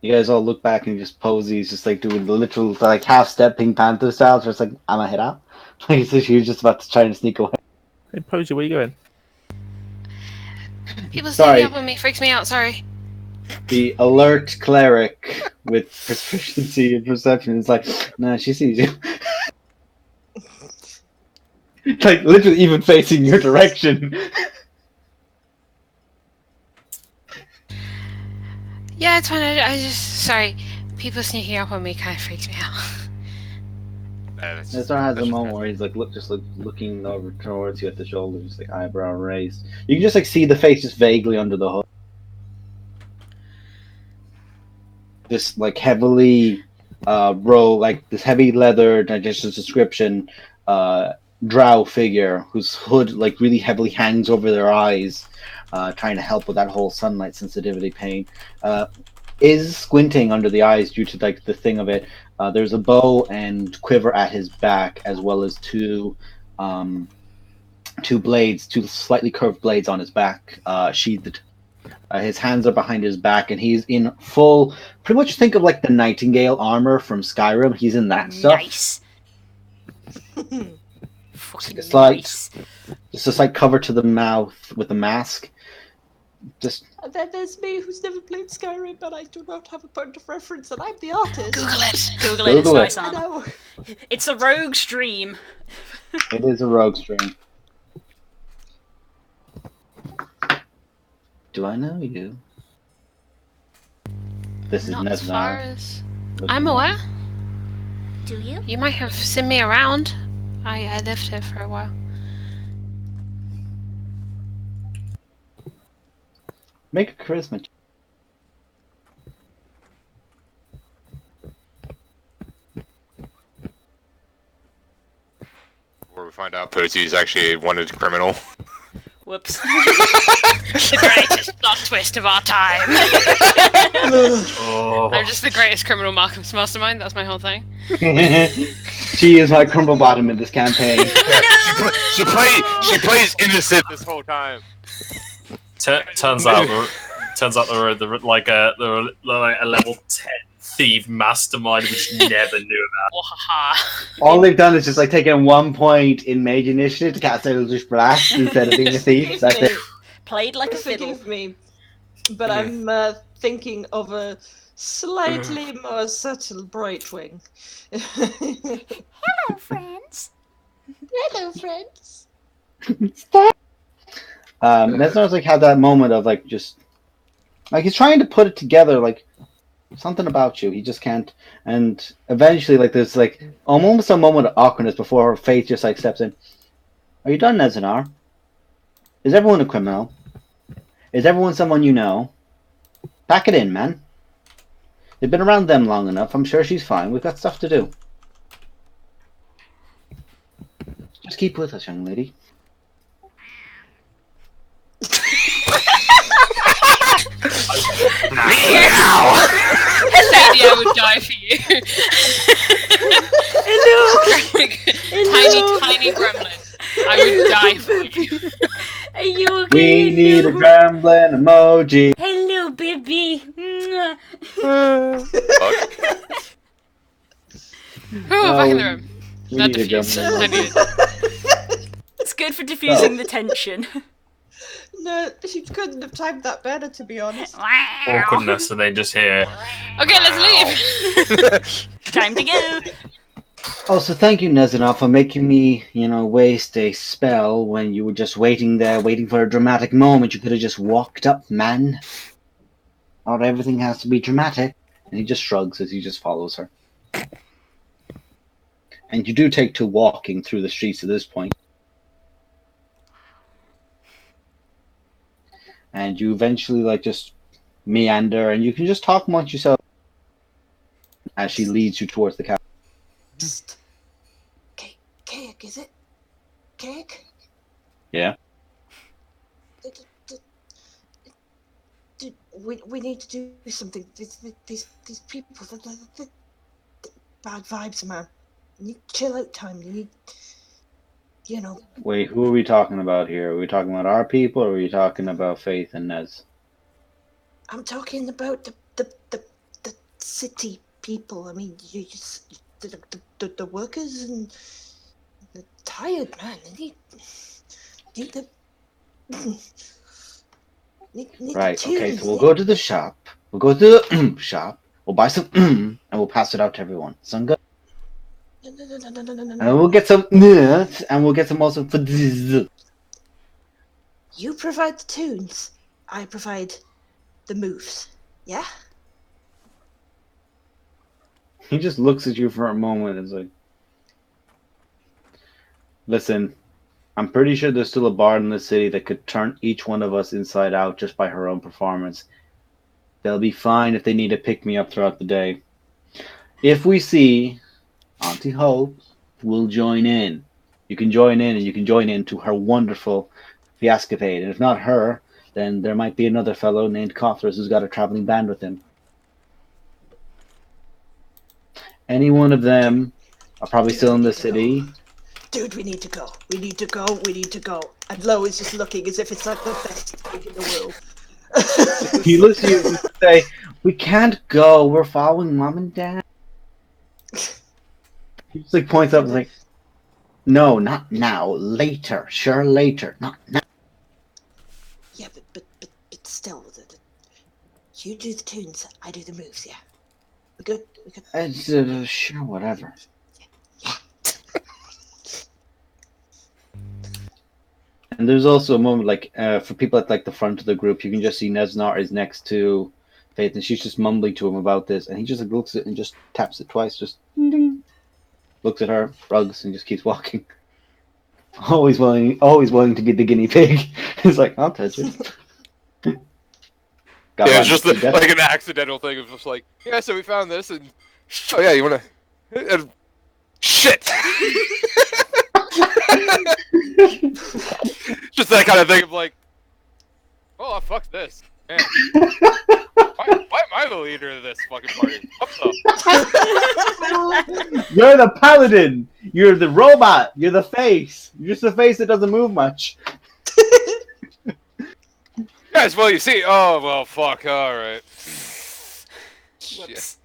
You guys all look back and just pose. He's just like doing the literal like half-step Pink Panther style. So it's like, am I head out? Like so she was just about to try and sneak away. Hey, Posy, where you going? People Sorry. sneaking up on me freaks me out. Sorry. The alert cleric with proficiency in perception is like, nah, she sees you. Like literally even facing your direction. Yeah, it's fine. I just sorry. People sneaking up on me kind of freaks me out. Nestor has a moment where he's like, looking over towards you at the shoulder, just like eyebrow raised. You can just like see the face just vaguely under the hood. This like heavily this heavy leather, digestive description, drow figure whose hood like really heavily hangs over their eyes, trying to help with that whole sunlight sensitivity pain. Is squinting under the eyes due to like the thing of it. There's a bow and quiver at his back, as well as two slightly curved blades on his back, sheathed. His hands are behind his back, and he's in full. Pretty much think of like the Nightingale armor from Skyrim. He's in that stuff. Nice. Fucking It's like nice. just a slight cover to the mouth with a mask. Just And then there's me who's never played Skyrim, but I do not have a point of reference, and I'm the artist. Google it. Google it. It's Google it. nice I armor. know. It's a rogue stream. it is a rogue stream. Do I know you? This is Not as far Nesnar. as I'm aware. Do you? You might have seen me around. I lived here for a while. Make a charisma check. Where we find out Posey is actually a wanted criminal. Whoops. The greatest plot twist of our time. Oh. I'm just the greatest criminal Markham's mastermind. That's my whole thing. She is my crumble bottom in this campaign. She plays innocent this whole time. Turns out they're like a level 10 thief mastermind which never knew about. Wahaha. All they've done is just like taken 1 point in mage initiative to cast Eldritch Blast instead of being a thief. That's it. Played like a fiddle. Forgive me, but I'm thinking of a slightly more subtle Brightwing. Hello, friends. Hello, friends. Nesnor's like had that moment of like just like he's trying to put it together, like something about you, he just can't. And eventually, like there's like almost a moment of awkwardness before Faith just like steps in. Are you done, Nezanar? Is everyone a criminal? Is everyone someone you know? Pack it in, man. They've been around them long enough. I'm sure she's fine. We've got stuff to do. Just keep with us, young lady. Lady, I would die for you. Hello. Tiny gremlin. I would die for you. Are you okay? We need a gremlin emoji. Hello, baby. Mwah. Oh, back in the room. We Not need a diffused. gremlin I emoji. need it. It's good for diffusing the tension. No, she couldn't have timed that better, to be honest. Awkwardness, and then just hear. Okay, let's leave. Time to go. Also, thank you, Nezanar, for making me, waste a spell when you were just waiting there, waiting for a dramatic moment. You could have just walked up, man. Not everything has to be dramatic. And he just shrugs as he just follows her. And you do take to walking through the streets at this point. And you eventually like just meander, and you can just talk amongst yourself as she leads you towards the castle. Psst. Cake, is it? Cake? Yeah. We need to do something. These people, the bad vibes, man. You need chill out time. You need, you know. Wait, who are we talking about here? Are we talking about our people, or are we talking about Faith and Nez? I'm talking about the city people. I mean, you just the workers and the tired man. They need the need Right. the Okay. tunes. So we'll go to the shop. We'll go to the shop. We'll buy some, and we'll pass it out to everyone. Sound good? No. And we'll get some nuts, and we'll get some also for this. You provide the tunes. I provide the moves. Yeah. He just looks at you for a moment and is like, "Listen, I'm pretty sure there's still a bard in the city that could turn each one of us inside out just by her own performance. They'll be fine if they need to pick me up throughout the day. If we see Auntie Hope, we'll join in. You can join in, and you can join into her wonderful fiascapade. And if not her, then there might be another fellow named Cothras who's got a traveling band with him. Any one of them are probably still in the city." Dude, we need to go. We need to go. And Lo is just looking as if it's like the best thing in the world. He looks at you and say, "We can't go. We're following Mom and Dad." He just like points up and like, "No, not now. Later. Sure, later. Not now." Yeah, but still, you do the tunes, I do the moves. Yeah, we good. Sure, whatever. And there's also a moment like for people at like the front of the group, you can just see Nesnar is next to Faith, and she's just mumbling to him about this, and he just like looks at it and just taps it twice, just ding, looks at her, shrugs, and just keeps walking. Always willing to be the guinea pig. He's like, "I'll touch it." Got Yeah, one it's just to death. like an accidental thing of just like, yeah, so we found this, and oh yeah, you wanna, shit. Just that kind of thing of like, oh fuck this, man. Why am I the leader of this fucking party? What the? You're the paladin. You're the robot. You're the face. You're just the face that doesn't move much. Guys, well, you see, oh well, fuck, all right. Shit.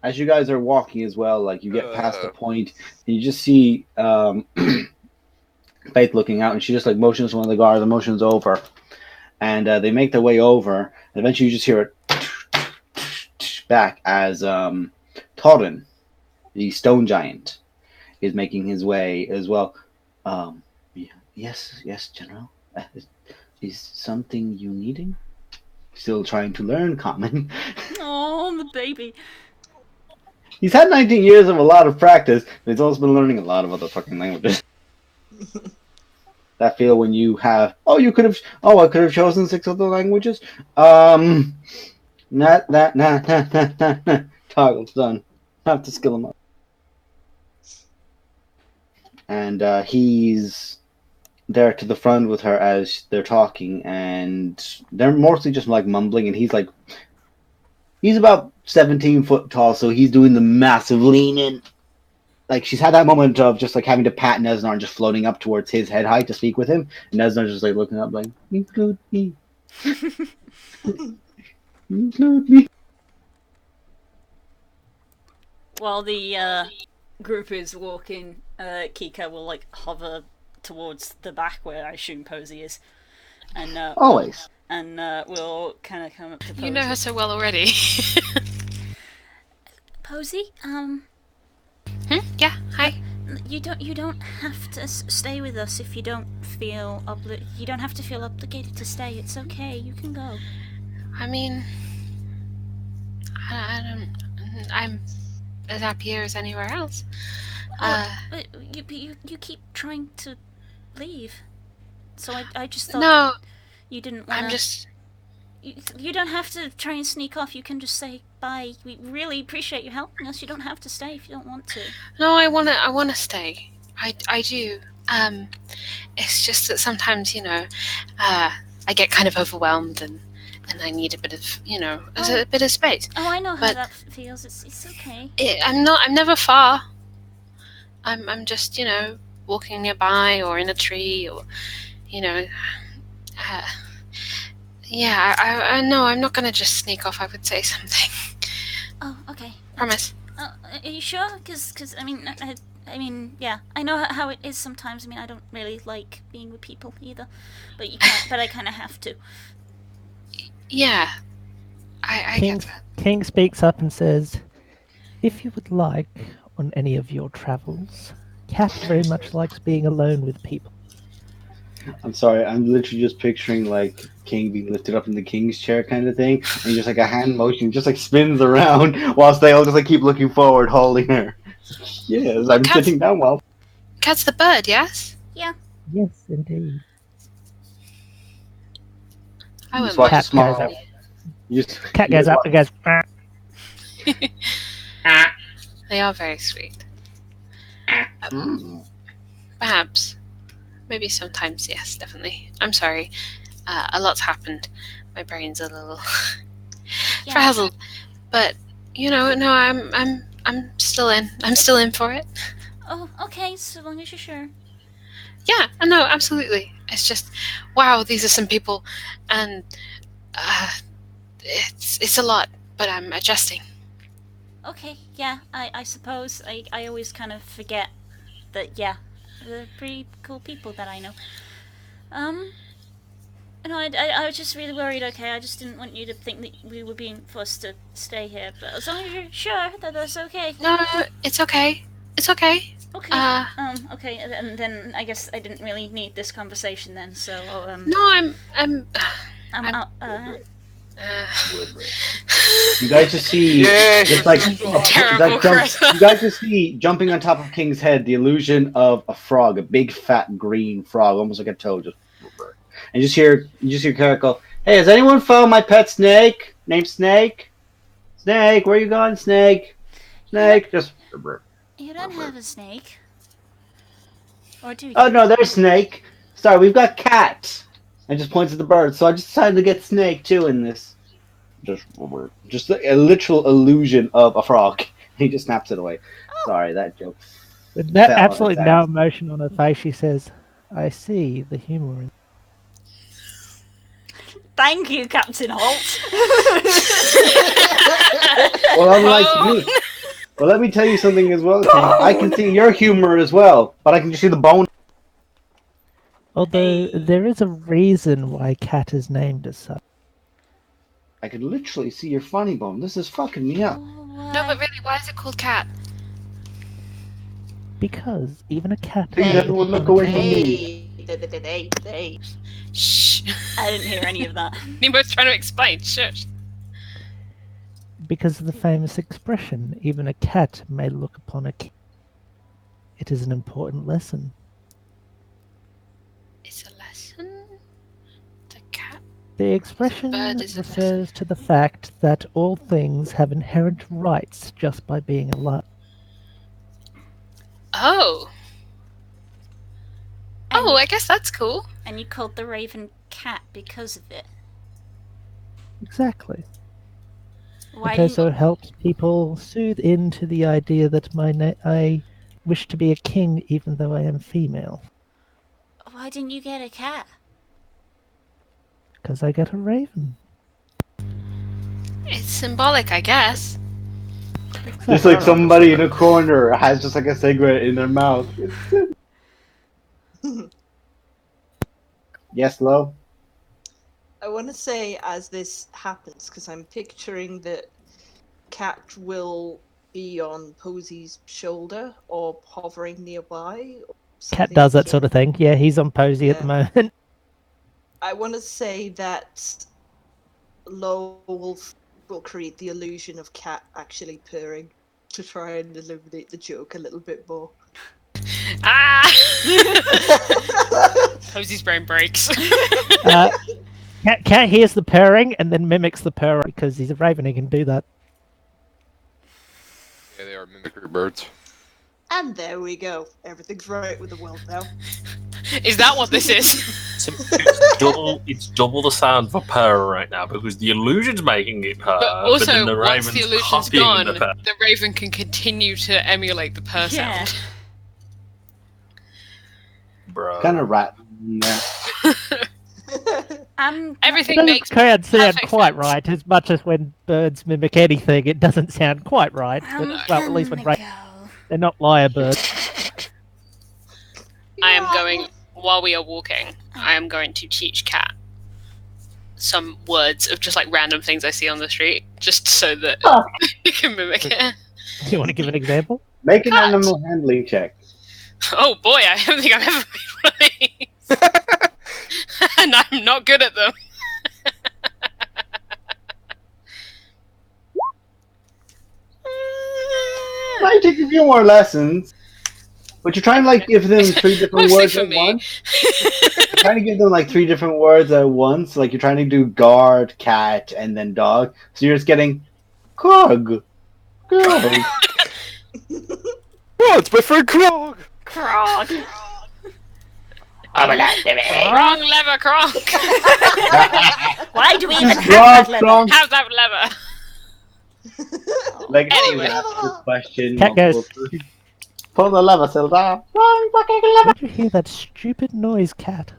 As you guys are walking as well, like you get past the point, and you just see Faith looking out, and she just like motions to one of the guards, and motions over, and they make their way over, and eventually you just hear it back as Torin, the stone giant, is making his way as well. Yes, General. Is something you needing? Still trying to learn Common. Oh, the baby. He's had 19 years of a lot of practice, but he's also been learning a lot of other fucking languages. That feel when you have, I could have chosen 6 other languages. Nah. Toggle's done. Have to skill him up. And he's there to the front with her as they're talking, and they're mostly just like mumbling, and he's about 17 foot tall, so he's doing the massive lean in. Like, she's had that moment of just like having to pat Nesnar and just floating up towards his head height to speak with him, and Nesnar's just like looking up like, "Include me." Include me. While the group is walking, Kika will like hover towards the back where I assume Posey is, and Always. we'll kind of come up to Posey. You know her so well already. Posey, Yeah, hi. you don't have to stay with us if you don't feel you don't have to feel obligated to stay. It's okay. You can go. I mean, I don't. as happy here as anywhere else. But you keep trying to leave. So I just thought No, you didn't I'm want to. just. You don't have to try and sneak off. You can just say bye. We really appreciate you helping us. You don't have to stay if you don't want to. No, I wanna stay. I do. It's just that sometimes, I get kind of overwhelmed and I need a bit of, a bit of space. Oh, I know how But- that feels. It's okay. I'm never far. I'm just, walking nearby or in a tree or, yeah, I know I'm not gonna just sneak off. I would say something. Oh, okay. Promise. Are you sure? Because I mean, yeah, I know how it is sometimes. I mean, I don't really like being with people either, but but I kind of have to. Yeah. I King, get that. King speaks up and says, "If you would like, on any of your travels, Cat very much likes being alone with people." I'm sorry, I'm literally just picturing like King being lifted up in the king's chair kind of thing, and just like a hand motion just like spins around whilst they all just like keep looking forward, holding her. Yes, I'm Cat's- sitting down well. Cat's the bird, yes? Yes, indeed. I You wouldn't just watch a Cat small. goes up. You just, Cat you goes just up watch- and goes. They are very sweet. Mm. Perhaps. Maybe sometimes, yes, definitely. I'm sorry. A lot's happened. My brain's a little Yeah. frazzled. But no, I'm still in. I'm still in for it. Oh, okay. So long as you're sure. Yeah, no, absolutely. It's just, wow, these are some people, and it's a lot, but I'm adjusting. Okay. Yeah. I suppose I always kind of forget that. Yeah, they're pretty cool people that I know. No, I was just really worried, okay? I just didn't want you to think that we were being forced to stay here, but as long as you're sure that that's okay. No, it's okay. It's okay. Okay. Okay, and then I guess I didn't really need this conversation then, so, No, I'm I'm out, You guys just see, Yay! just like, Terrible, Chris. you guys just see jumping on top of King's head the illusion of a frog, a big fat green frog, almost like a toad, just and you just hear Carrot go, "Hey, has anyone found my pet snake named Snake? Snake, where you going, Snake? Snake, just." you don't have a snake. Or do you? Oh no, there's Snake. Sorry, we've got Cat. And just points at the bird. So I just decided to get Snake too in this. Just a literal illusion of a frog. He just snaps it away. Sorry, that joke. With no, fell absolutely on no his emotion on her face, she says, "I see the humor in." Thank you, Captain Holt. Well, unlike me. Well, let me tell you something as well, King. I can see your humor as well, but I can just see the bone. Although there is a reason why Cat is named as such. I can literally see your funny bone. This is fucking me up. No, but really, why is it called Cat? Because even a cat. Please, may everyone, look upon a away from cat. me. Hey. Shh. I didn't hear any of that. Nemo's trying to explain. Shush. Because of the famous expression, even a cat may look upon a king. It is an important lesson. It's a lesson. The cat. The expression bird is a refers to the fact that all things have inherent rights just by being alive. Oh. And, Oh, I guess that's cool. and you called the raven cat because of it. Exactly. Why It didn't also helps people soothe into the idea that I wish to be a king even though I am female. Why didn't you get a cat? Because I get a raven. It's symbolic, I guess. Just like somebody in a corner has just like a cigarette in their mouth. Yes, Lo? I want to say as this happens, because I'm picturing that Cat will be on Posy's shoulder or hovering nearby. Or Cat something does that akin. sort of thing. Yeah, he's on Posy at the Yeah. moment. I want to say that Lo will create the illusion of Cat actually purring. to try and illuminate the joke a little bit more. Ah! Posey's brain breaks. Cat hears the purring and then mimics the purr because he's a raven. He can do that. Yeah, they are mimicry birds. And there we go. Everything's right with the world now. Is that what this is? So it's double the sound of a purr right now because the illusion's making it purr. But also, then the once raven's the illusion's copying gone, the purr. the raven can continue to emulate the purr Yeah. sound. Bro. Kind of rat. Yeah. Everything It doesn't makes sound perfect quite sense. right, as much as when birds mimic anything, it doesn't sound quite right. But, well, at least when they're not lyrebirds. I am going, while we are walking, I am going to teach Cat some words of just like random things I see on the street, just so that he can mimic it. Do you want to give an example? Make an Cut. animal handling check. Oh boy, I don't think I've ever made one of these. And I'm not good at them. Might take a few more lessons. But you're trying to like give them 3 different Mostly words for at me. once. You're trying to give them like 3 different words at once. Like you're trying to do guard, cat, and then dog. So you're just getting Krog. Krog. Oh, it's my friend Krog! Krog. Wrong lever, Kronk. Why do we even have Krog, that level? Krog. Have that lever. Like Anyway. ask this question. Cat goes, Pull the lever, Silver. Wrong fucking lever. Did you hear that stupid noise, Cat?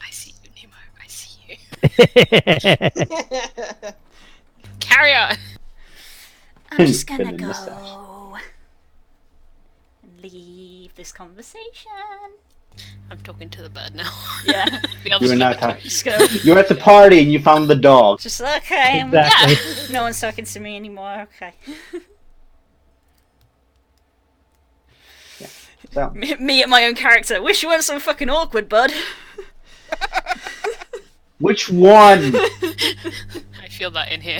I see you, Nemo. I see you. Carry on. I'm just gonna Spinning mustache. go and leave this conversation. I'm talking to the bird now. Yeah. The You others were are not talking. talking. Just go. You're at the party and you found the dog. Just okay. Exactly. Yeah. No one's talking to me anymore. Okay. So, Me and my own character. Wish you weren't so fucking awkward, bud. which one? I feel that in here.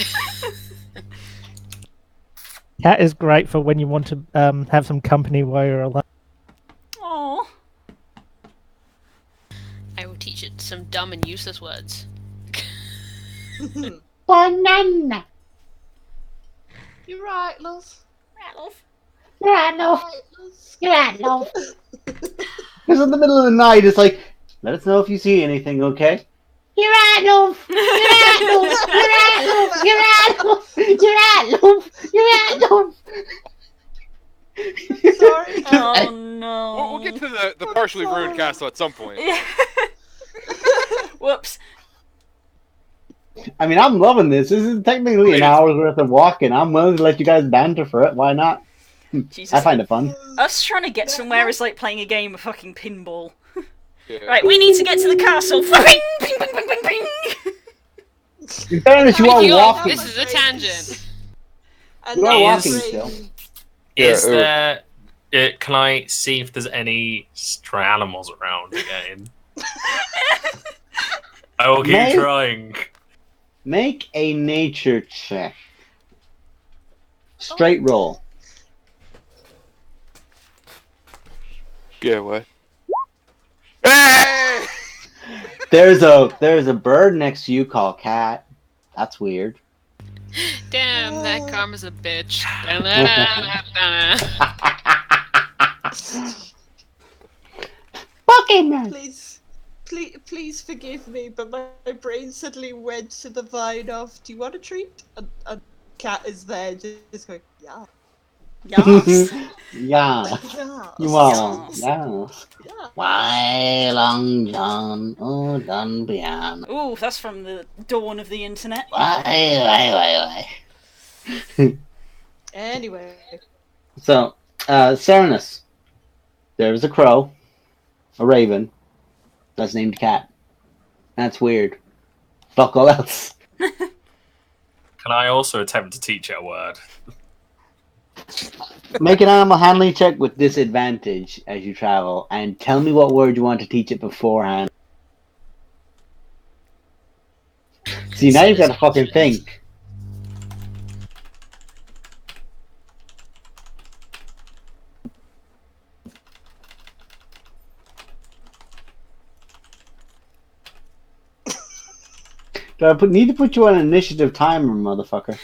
Cat is great for when you want to have some company while you're alone. Oh. I will teach it some dumb and useless words. Banana. You're right, love. Ralph. Yeah, no. Right, love. Yeah, no. Because in the middle of the night, it's like, let us know if you see anything, okay? You're right, love. You're right, love. You're right, love. You're right, love. You're right, love. You're right, love. Sorry. Oh no. We'll get to the partially ruined castle at some point. Yeah. Whoops. I mean, I'm loving this. This is technically an hour's worth of walking. I'm willing to let you guys banter for it. Why not? Jesus. I find it fun. Us trying to get somewhere is like playing a game of fucking pinball. Yeah. Right, we need to get to the castle. Ping, ping, ping, ping, ping, ping. In fairness, you are Yo, walking. This is a tangent. And You are now walking brain- still. Is Yeah, there? Can I see if there's any stray animals around again? I will keep May- trying. Make a nature check. Straight roll. Yeah, what? Hey! There's a bird next to you called Cat. That's weird. Damn, that karma's a bitch. Fucking Please forgive me, but my brain suddenly went to the vine of, do you want a treat? And Cat is there, just going, yeah. Yes. Yeah. Yes. You are. Yes. Yes. Yeah. Why long John, oh done beyond. Ooh, that's from the dawn of the internet. Why. Anyway. So, Serenus. There's a crow, a raven, that's named Cat. That's weird. Fuck all else. Can I also attempt to teach it a word? Make an animal handling check with disadvantage as you travel, and tell me what word you want to teach it beforehand. See, now you've got to fucking think. Need to put you on an initiative timer, motherfucker.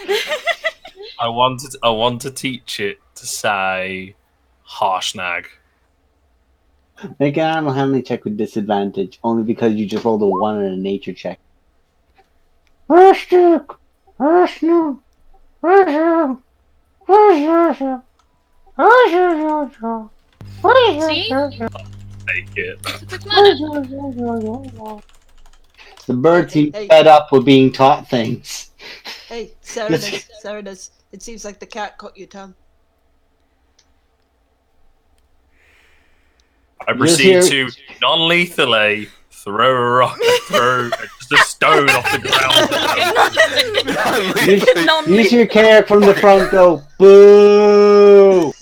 I want to teach it to say Harshnag. Make an animal handling check with disadvantage, only because you just rolled a 1 on a nature check. Harshnag! Harshnag! Harshnag! Harshnag! Harshnag! See? Take it. It's a big man. The bird seems Hey. fed up with being taught things. Hey, Serenus, it seems like the cat cut your tongue. I You proceed just to non-lethally throw a rock, throw just a stone off the ground. You see your character from the front go, boo!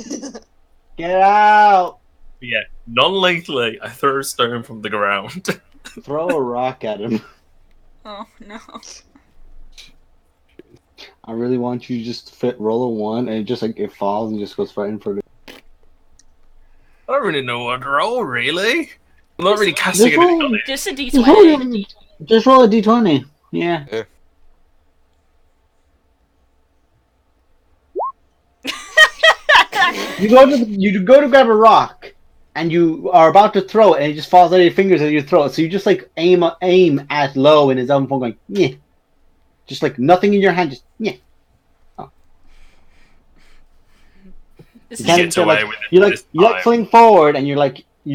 Get out! Yeah, non-lethally, I throw a stone from the ground. Throw a rock at him. Oh no. I really want you to just roll a 1 and it falls and just goes right in front of I don't really know what to roll, really. I'm not really casting Just anything roll. on it. Just a you. d20. Just roll a d20. Yeah. You go to grab a rock, and you are about to throw it, and it just falls out of your fingers as you throw it. So you just like aim at low in his own phone, going yeah, just like nothing in your hand, just yeah. This You is can't Gets get, away like, with it you this like time. fling forward, and you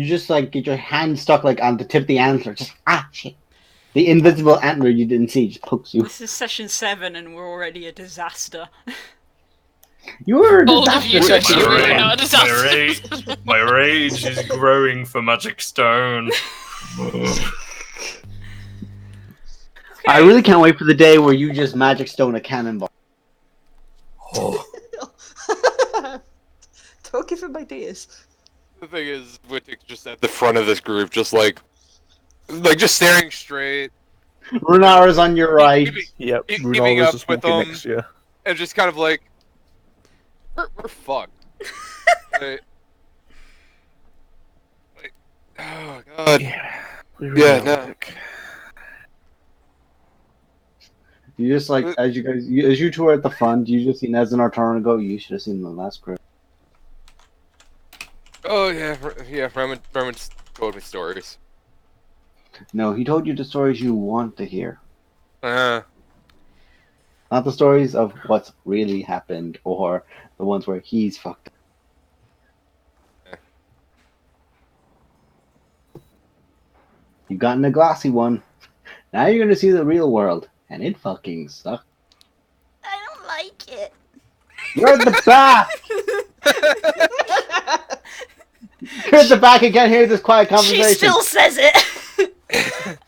just like get your hand stuck like on the tip of the antler, just shit. The invisible antler you didn't see just pokes you. this is session 7 and we're already a disaster. You were a Bold of you disaster. to actually. achieve we were not a disaster. My rage is growing for Magic Stone. I really can't wait for the day where you just magic stone a cannonball. Oh. Don't give him ideas. The thing is, Wittick's just at the front of this group, just like just staring straight, Runara's on your right. Yep, keeping Runara's up just with walking them. next to you. and just kind of like, we're fucked. Like, oh god. Yeah. Yeah, no. You just like as you two are at the front, you just seen Ezinar turn and go. You should have seen the last group. Oh yeah, Roman told me stories. No, he told you the stories you want to hear, Uh, not the stories of what's really happened or the ones where he's fucked up. You've gotten a glossy one. Now you're gonna see the real world, and it fucking sucks. I don't like it. You're at the back. You're at the back and can't hear this quiet conversation. She still says it.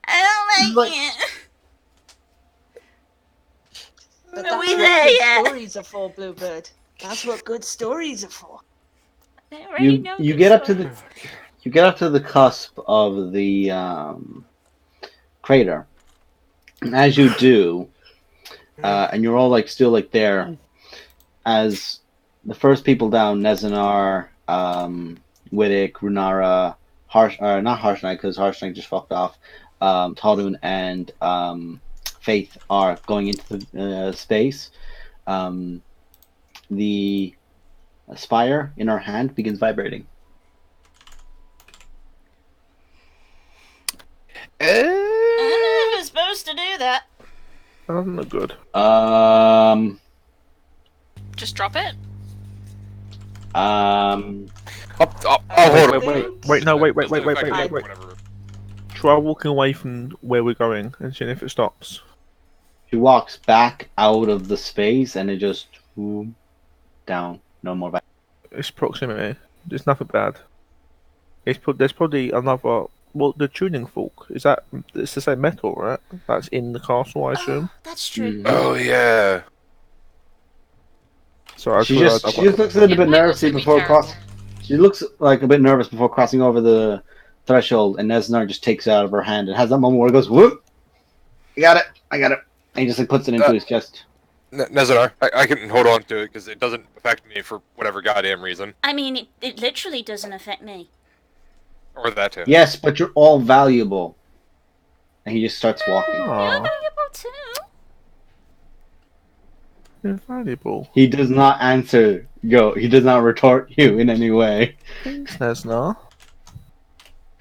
I don't like it. But Are that's we what there good yet? stories are for, Bluebird. That's what good stories are for. I already know You this get up to story. the cusp of the crater, and as you do, and you're all like still like there, as the first people down, Nezanar, Wittick, Runara, not Harshnag because Harshnag just fucked off. Talun and Faith are going into the space. The spire in her hand begins vibrating. I don't know if it's supposed to do that. That doesn't look good. Just drop it. I'll hold it. Wait. Whatever. Try walking away from where we're going and seeing if it stops. She walks back out of the space and it just boom, down. No more back. It's proximity. There's nothing bad. There's probably another. Well, the tuning fork it's the same metal, right? That's in the castle, I assume. That's true. Mhm. Oh yeah. So I She just looks a little bit nervously before crossing. She looks like a bit nervous before crossing over the threshold, and Nesnar just takes it out of her hand and has that moment where it goes, "Whoop! I got it! And he just like puts it into his chest. Nezanar, I can hold on to it because it doesn't affect me for whatever goddamn reason. I mean, it literally doesn't affect me. Or that too. Yes, but you're all valuable. And he just starts walking. You're Aw. valuable too. Invaluable. He does not answer. He does not retort you in any way. Thanks, Nesna.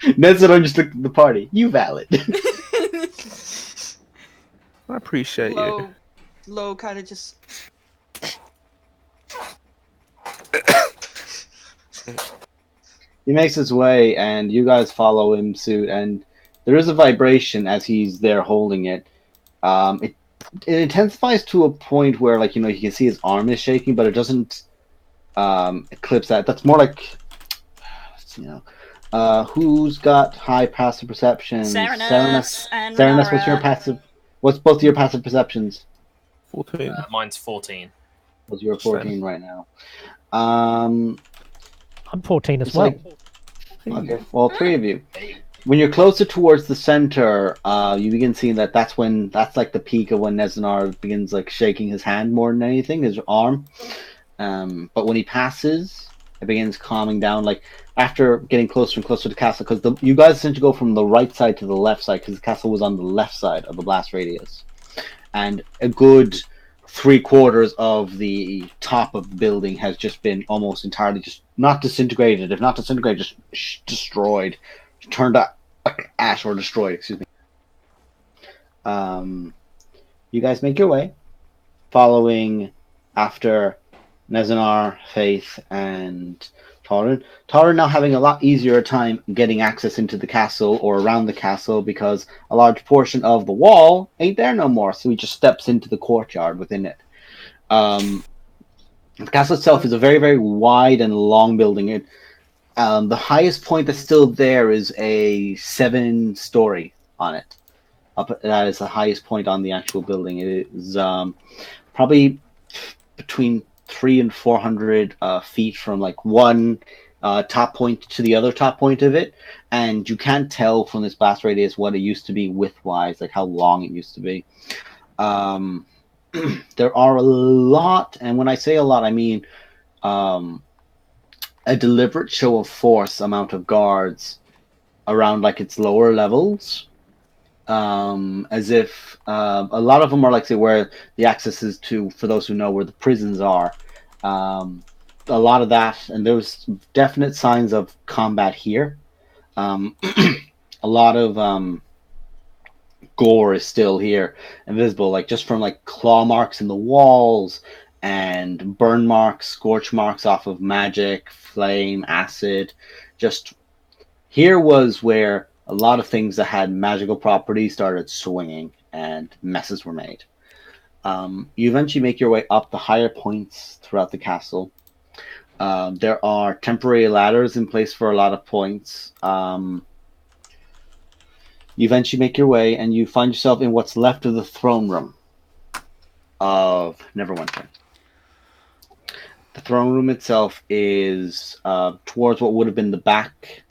Nezadon just looked at the party. You valid. I appreciate you. Lo kind of just. He makes his way, and you guys follow him suit. And there is a vibration as he's there holding it. It intensifies to a point where, like, you can see his arm is shaking, but it doesn't eclipse that. That's more like, who's got high passive perception? Serenus and Serenus, what's your Renara. passive? What's both of your passive perceptions? 14. Mine's 14. Because you're 14 right now. I'm 14 as It's well. Okay, well, three of you. When you're closer towards the center, you begin seeing that's like the peak of when Nezanar begins like shaking his hand more than anything, his arm. But when he passes, it begins calming down. Like after getting closer and closer to the castle, because you guys tend to go from the right side to the left side, because the castle was on the left side of the blast radius, and a good 3/4 of the top of the building has just been almost entirely just not disintegrated, if not disintegrated, just destroyed, turned to ash or destroyed. Excuse me. You guys make your way, following after Nezanar, Faith, and Tauren. Tauren now having a lot easier time getting access into the castle or around the castle because a large portion of the wall ain't there no more, so he just steps into the courtyard within it. The castle itself is a very, very wide and long building. The highest point that's still there is a 7-story on it. That is the highest point on the actual building. It is probably between 300 and 400 feet from like one top point to the other top point of it, and you can't tell from this blast radius what it used to be width-wise, like how long it used to be. There are a lot, and when I say a lot, I mean a deliberate show of force amount of guards around like its lower levels, as if a lot of them are like, say, where the access is to, for those who know, where the prisons are. A lot of that, and there's definite signs of combat here. A lot of gore is still here and visible, like just from like claw marks in the walls and burn marks, scorch marks off of magic, flame, acid. Just here was where a lot of things that had magical properties started swinging and messes were made. You eventually make your way up the higher points throughout the castle. There are temporary ladders in place for a lot of points. You eventually make your way, and you find yourself in what's left of the throne room of Neverwinter. The throne room itself is towards what would have been the back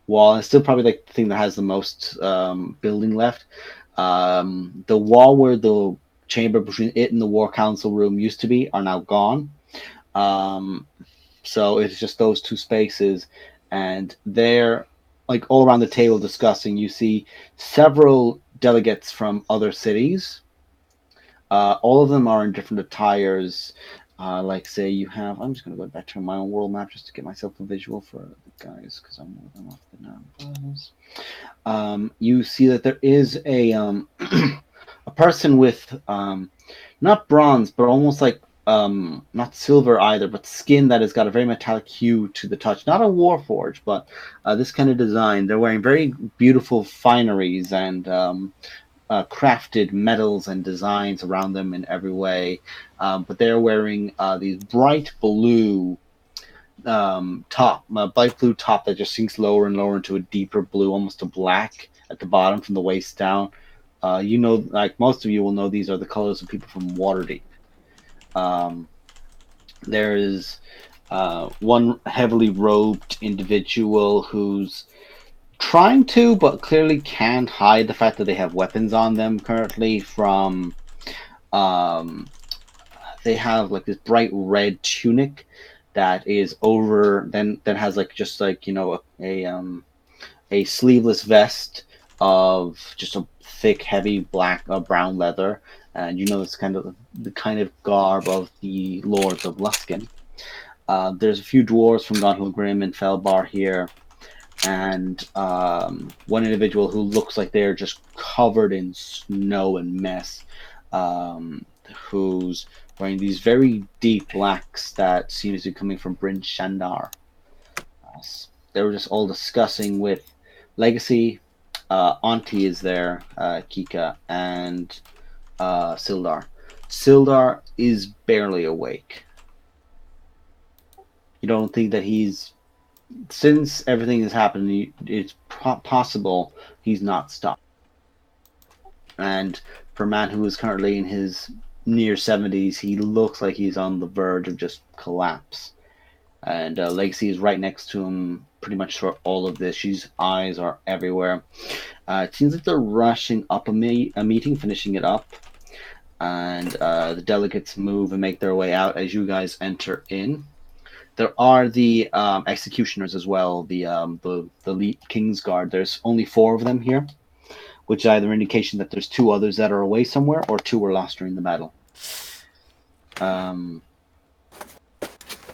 wall, and it's still probably like the thing that has the most building left. The wall where the chamber between it and the War Council room used to be are now gone. So it's just those two spaces, and they're like all around the table discussing. You see several delegates from other cities. All of them are in different attires. Like, say, you have... I'm just going to go back to my own world map just to get myself a visual for the guys, because I'm more than off the numbers. You see that there is a a person with not bronze, but almost like not silver either, but skin that has got a very metallic hue to the touch. Not a warforge, but this kind of design. They're wearing very beautiful fineries and crafted metals and designs around them in every way. But they're wearing these bright blue top that just sinks lower and lower into a deeper blue, almost a black at the bottom from the waist down. Like most of you will know, these are the colors of people from Waterdeep. There is one heavily robed individual who's trying to, but clearly can't hide the fact that they have weapons on them currently from... they have like this bright red tunic that is over, then has like just like, a sleeveless vest of just a thick, heavy black brown leather, and you know it's kind of the kind of garb of the lords of Luskin. There's a few dwarves from Grim and Felbar here, and one individual who looks like they're just covered in snow and mess, who's wearing these very deep blacks that seems to be coming from Bryn Shandar. They were just all discussing with Legacy. Auntie is there, Kika, and Sildar. Sildar is barely awake. You don't think that he's, since everything has happened, it's possible he's not stopped. And for a man who is currently in his near 70s, he looks like he's on the verge of just collapse. And Legacy is right next to him pretty much for all of this. She's eyes are everywhere. It seems like they're rushing up a meeting, finishing it up. And the delegates move and make their way out as you guys enter in. There are the executioners as well, the elite Kingsguard. There's only 4 of them here, which is either indication that there's 2 others that are away somewhere, or 2 were lost during the battle.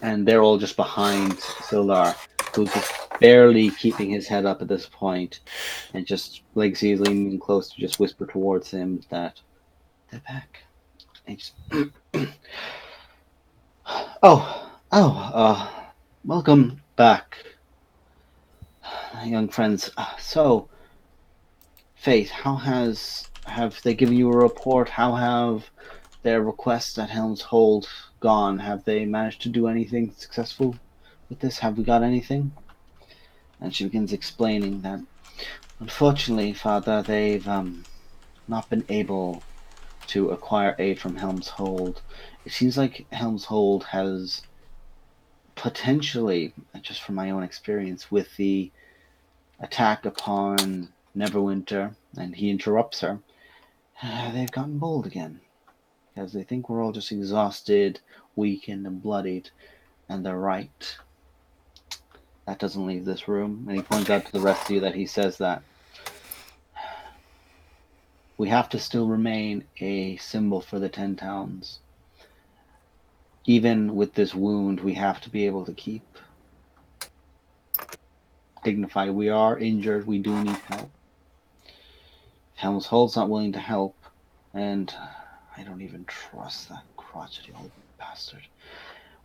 And they're all just behind Sildar, who's just barely keeping his head up at this point, and just Legacy is leaning close to just whisper towards him that they're back. And just welcome back, young friends. So, Faith, have they given you a report? How have their requests at Helm's Hold gone? Have they managed to do anything successful with this? Have we got anything? And she begins explaining that, unfortunately, Father, they've not been able to acquire aid from Helm's Hold. It seems like Helm's Hold has potentially, just from my own experience, with the attack upon Neverwinter, and he interrupts her, they've gotten bold again. Because they think we're all just exhausted, weakened, and bloodied, and they're right. That doesn't leave this room. And he points out to the rest of you that he says that we have to still remain a symbol for the 10 towns. Even with this wound, we have to be able to keep dignified. We are injured. We do need help. Helm's Hold's not willing to help, and I don't even trust that crotchety old bastard.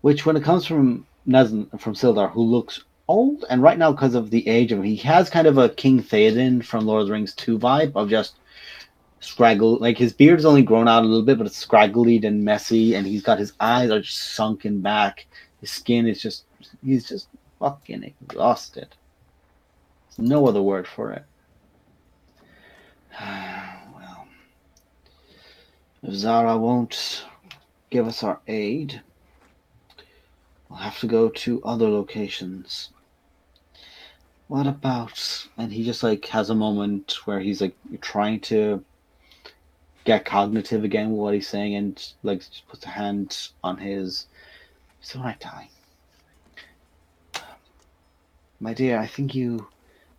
Which, when it comes from Sildar, who looks old, and right now, because of the age of him, he has kind of a King Theoden from Lord of the Rings 2 vibe of just scraggle. Like, his beard's only grown out a little bit, but it's scraggled and messy, and he's got his eyes are just sunken back. His skin is just, he's just fucking exhausted. There's no other word for it. Well, if Zara won't give us our aid, we'll have to go to other locations. What about... And he just, like, has a moment where he's, like, trying to get cognitive again with what he's saying, and, like, just puts a hand on his... It's all right, darling. My dear, I think you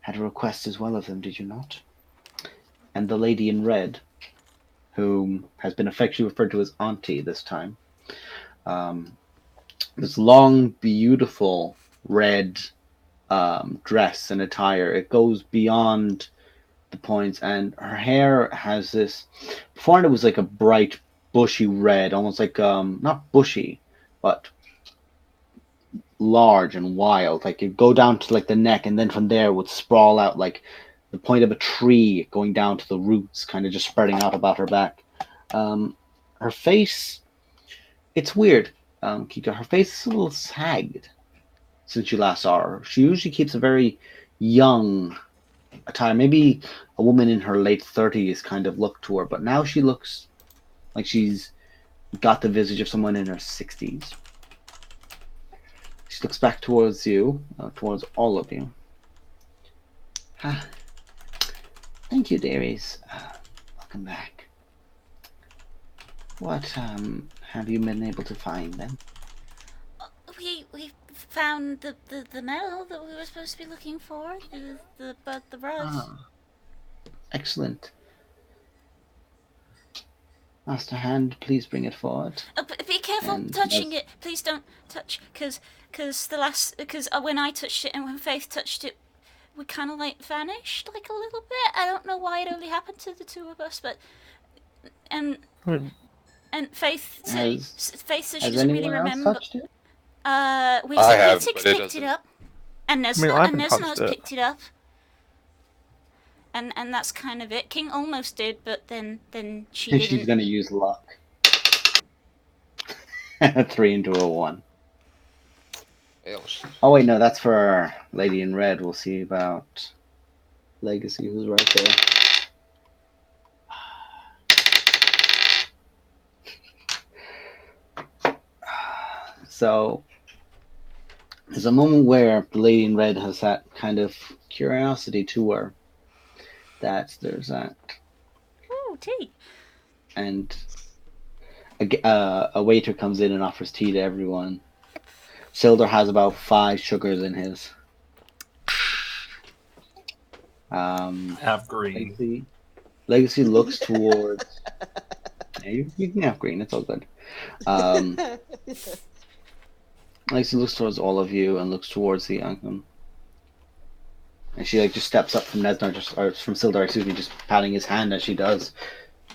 had a request as well of them, did you not? And the lady in red, who has been affectionately referred to as Auntie this time, this long, beautiful red dress and attire. It goes beyond the points, and her hair has this. Before it was like a bright, bushy red, almost like not bushy, but large and wild. Like it'd go down to like the neck, and then from there it would sprawl out like the point of a tree, going down to the roots, kind of just spreading out about her back. Her face, it's weird, Kika. Her face is a little sagged since you last saw her. She usually keeps a very young attire. Maybe a woman in her late 30s kind of look to her, but now she looks like she's got the visage of someone in her 60s. She looks back towards you, towards all of you. Thank you, dearies. Welcome back. What have you been able to find then? We found the medal that we were supposed to be looking for. The rug. Excellent. Master Hand, please bring it forward. Be careful And touching as- it. Please don't touch, because when I touched it and when Faith touched it, we kind of like vanished like a little bit. I don't know why it only happened to the two of us, but and Faith Faith says she Has doesn't really anyone else remember. touched it? I have, Wizix but it picked it doesn't. up, and I haven't touched Nesno's it. picked it up. And that's kind of it. King almost did, but then she And didn't. she's gonna use luck. 3 into a 1. Else. Oh wait, no, that's for Lady in Red. We'll see about Legacy, who's right there. So there's a moment where the Lady in Red has that kind of curiosity to her. There's that, Ooh, tea. and a waiter comes in and offers tea to everyone. Sildar has about 5 sugars in his. Have green. Legacy looks towards. Yeah, you can have green. It's all good. Legacy looks towards all of you and looks towards the and she like just steps up from Nesnar, or from Sildar, excuse me, just patting his hand as she does.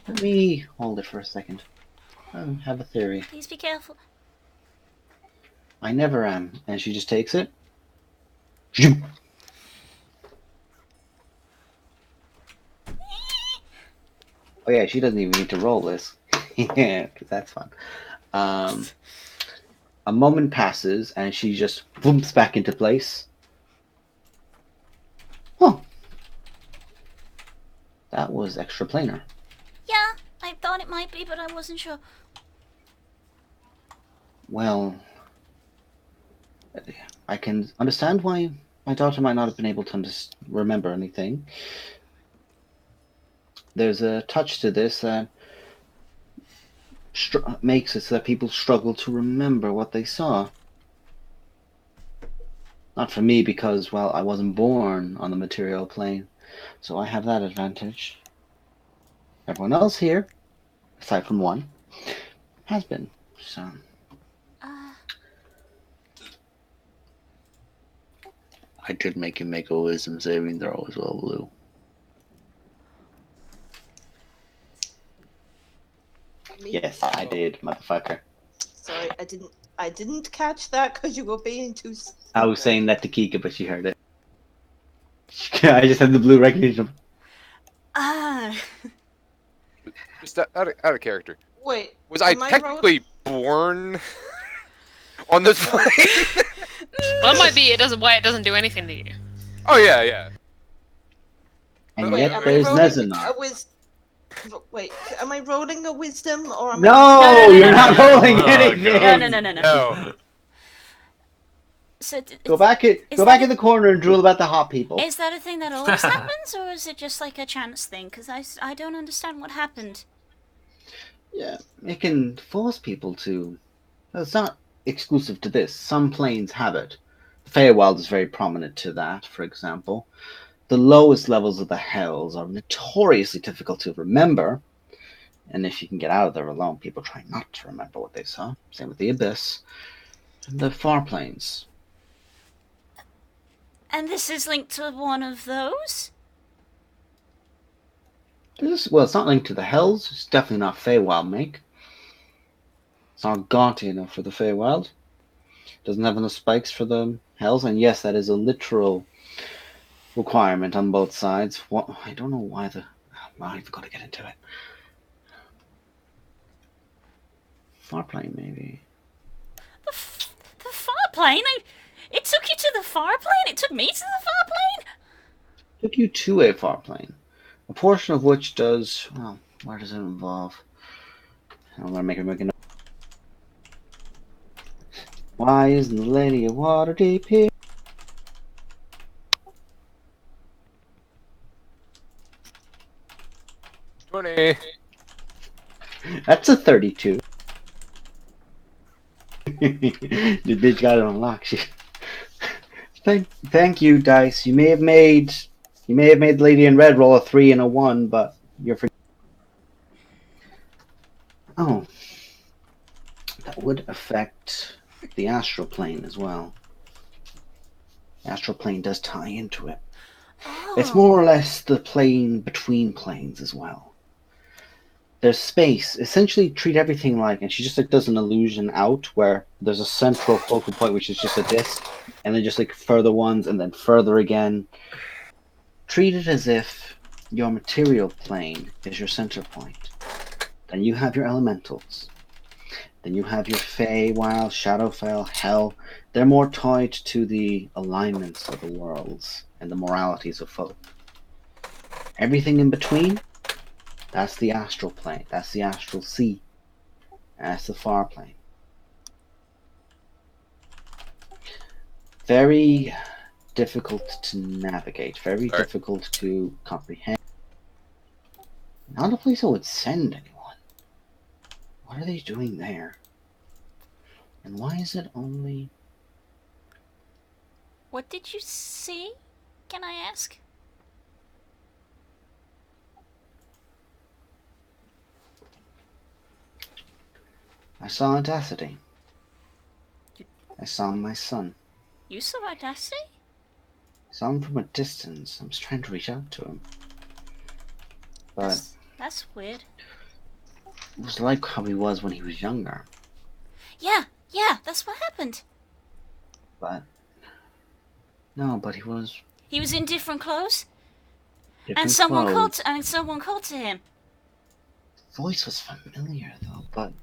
Let me hold it for a second. I have a theory. Please be careful. I never am. And she just takes it. Zoom. Oh yeah, she doesn't even need to roll this. Yeah, because that's fun. A moment passes and she just boomps back into place. Oh. That was extra planar. Yeah, I thought it might be, but I wasn't sure. Well, I can understand why my daughter might not have been able to remember anything. There's a touch to this that makes it so that people struggle to remember what they saw. Not for me, because, well, I wasn't born on the material plane, so I have that advantage. Everyone else here, aside from one, has been, so... I did make him make a wisdom saving throw as well, Blue. Yes, I did, motherfucker. Sorry, I didn't catch that because you were being too. I was saying that to Kika, but she heard it. I just had the blue recognition. Just out of character. Wait, Was I technically born on this plane? Well, it might be. Why it doesn't do anything to you. Oh yeah. And Wait, yet am I there's rolling Nezanar. Wait, am I rolling a wisdom or am No, No, you're no, not no. rolling Oh, anything. God. No. No. So Go back in the corner and drool about the hot people. Is that a thing that always happens, or is it just like a chance thing? Because I don't understand what happened. Yeah, it can force people to. It's not exclusive to this. Some planes have it. The Feywild is very prominent to that, for example. The lowest levels of the Hells are notoriously difficult to remember. And if you can get out of there alone, people try not to remember what they saw. Same with the Abyss. And the far planes. And this is linked to one of those? Well, it's not linked to the Hells. It's definitely not Feywild make. It's not gauntly enough for the Feywild. Doesn't have enough spikes for the Hells. And yes, that is a literal requirement on both sides. What? I don't know why I've got to get into it. Farplane, maybe. The far plane? It took you to the far plane? It took me to the far plane? Took you to a farplane. A portion of which does... Well, where does it involve? I'm going to make a note. Why isn't the Lady of Waterdeep here? $20. That's a 32. The bitch got it unlocked. Thank you, Dice. You may have made You may have made the Lady in Red roll a 3 and a 1, but you're forgetting. Oh. That would affect the astral plane as well. The astral plane does tie into it. Oh. It's more or less the plane between planes as well. There's space. Essentially treat everything like, and she just like does an illusion out where there's a central focal point which is just a disc, and then just like further ones and then further again. Treat it as if your material plane is your center point. Then you have your elementals. Then you have your Feywild, Shadowfell, Hell. They're more tied to the alignments of the worlds and the moralities of folk. Everything in between, that's the astral plane. That's the astral sea. That's the far plane. Very difficult to navigate. Very difficult to comprehend. Not a place I would send anyone. What are they doing there? And why is it only... What did you see? Can I ask? I saw Audacity. I saw my son. You saw Audacity? I saw him from a distance. I was trying to reach out to him. But That's weird. it was like how he was when he was younger. Yeah, that's what happened. But... No, but he was... He was in different clothes, different and someone clothes. called to him. His voice was familiar, though, but...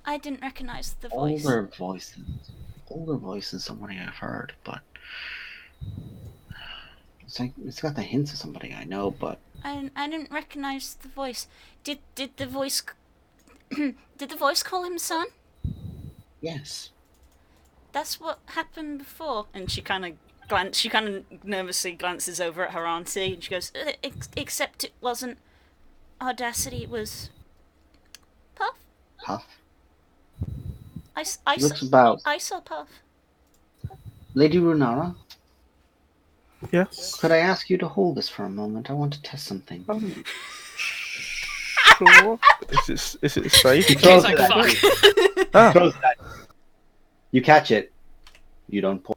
I didn't recognize the voice. Older voice than somebody I've heard, but... It's like, it's got the hints of somebody I know, but... I didn't recognize the voice. Did the voice... did the voice call him son? Yes. That's what happened before. And she kind of nervously glances over at her auntie, and she goes, except it wasn't Audacity, it was... Puff? Puff? I Looks about... I saw Puff. Lady Runara, Yes. could I ask you to hold this for a moment? I want to test something. Sure. Is it safe? He He's throws like, it at fuck. you. Ah, Throws it at you. You catch it. You don't pull.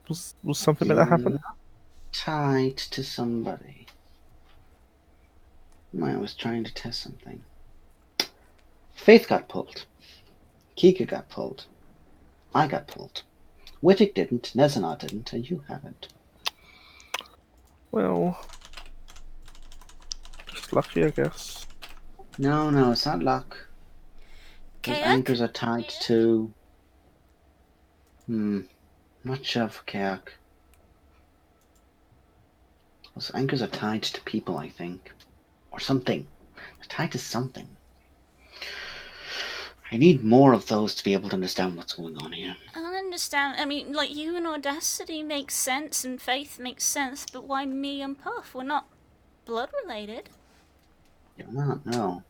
was something that happened? Tied to somebody. I was trying to test something. Faith got pulled. Kika got pulled. I got pulled. Wittig didn't, Nezanot didn't, and you haven't. Well, just lucky, I guess. No, it's not luck. Those Kayak? anchors are tied to... Not sure for Kayak. Those anchors are tied to people, I think. Or something. They're tied to something. I need more of those to be able to understand what's going on here. I don't understand. I mean, like, you and Audacity makes sense, and Faith makes sense, but why me and Puff? We're not blood related. You're not, no.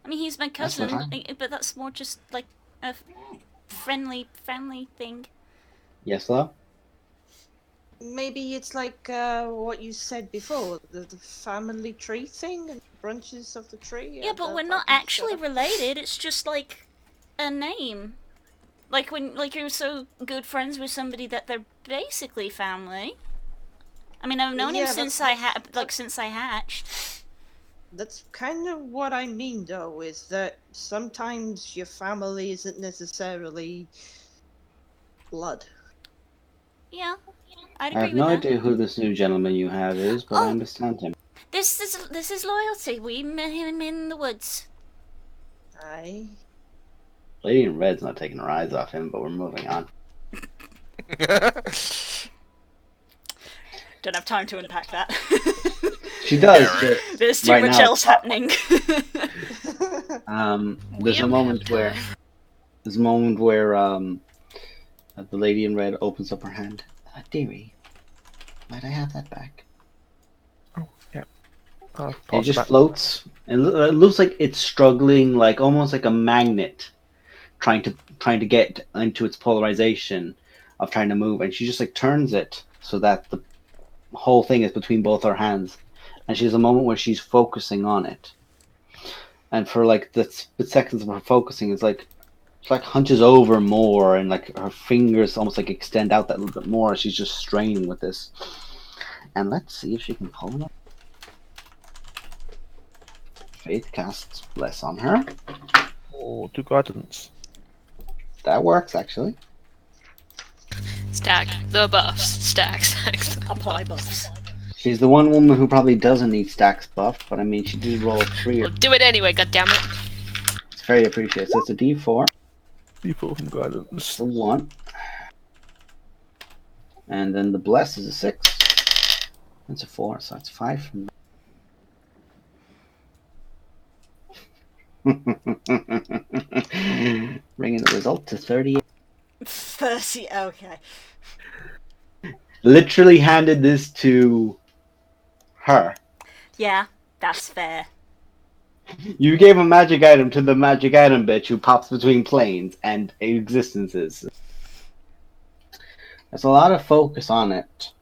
I mean, he's my That's what cousin, but that's more just like a friendly family thing. Yes, love? Maybe it's like what you said before, the family tree thing and branches of the tree. Yeah, but we're not actually related. It's just like a name. Like when, like you're so good friends with somebody that they're basically family. I mean, I've known him since since I hatched. That's kind of what I mean, though, is that sometimes your family isn't necessarily blood. Yeah, I'd I agree have no with that. idea who this new gentleman you have is, but I Oh. understand him. This is loyalty. We met him in the woods. Aye. Lady in Red's not taking her eyes off him, but we're moving on. Don't have time to unpack that. She does. Yeah, right. just There's too right much now, else happening. There's a moment where the lady in red opens up her hand. Dearie, might I have that back? Oh, yeah. It just floats, and it looks like it's struggling, like almost like a magnet, trying to get into its polarization. of trying to move, and she just like turns it so that the whole thing is between both her hands, and she has a moment where she's focusing on it, and for like the seconds of her focusing, it's like she like hunches over more, and like her fingers almost like extend out that little bit more. She's just straining with this, and let's see if she can pull it up. Faith casts Bless on her. Or do guidance. That works actually. Stack the buffs. Stack. Apply buffs. She's the one woman who probably doesn't need stacks buffed, but I mean she did roll a 3. Well, do it anyway. Goddammit. It's very appreciated. So it's a D4. D4 from guidance. It's a 1. And then the Bless is a 6. It's a 4, so that's 5 from bringing the result to 38. 30. Okay. Literally handed this to her. Yeah, that's fair. You gave a magic item to the magic item bitch who pops between planes and existences. There's a lot of focus on it.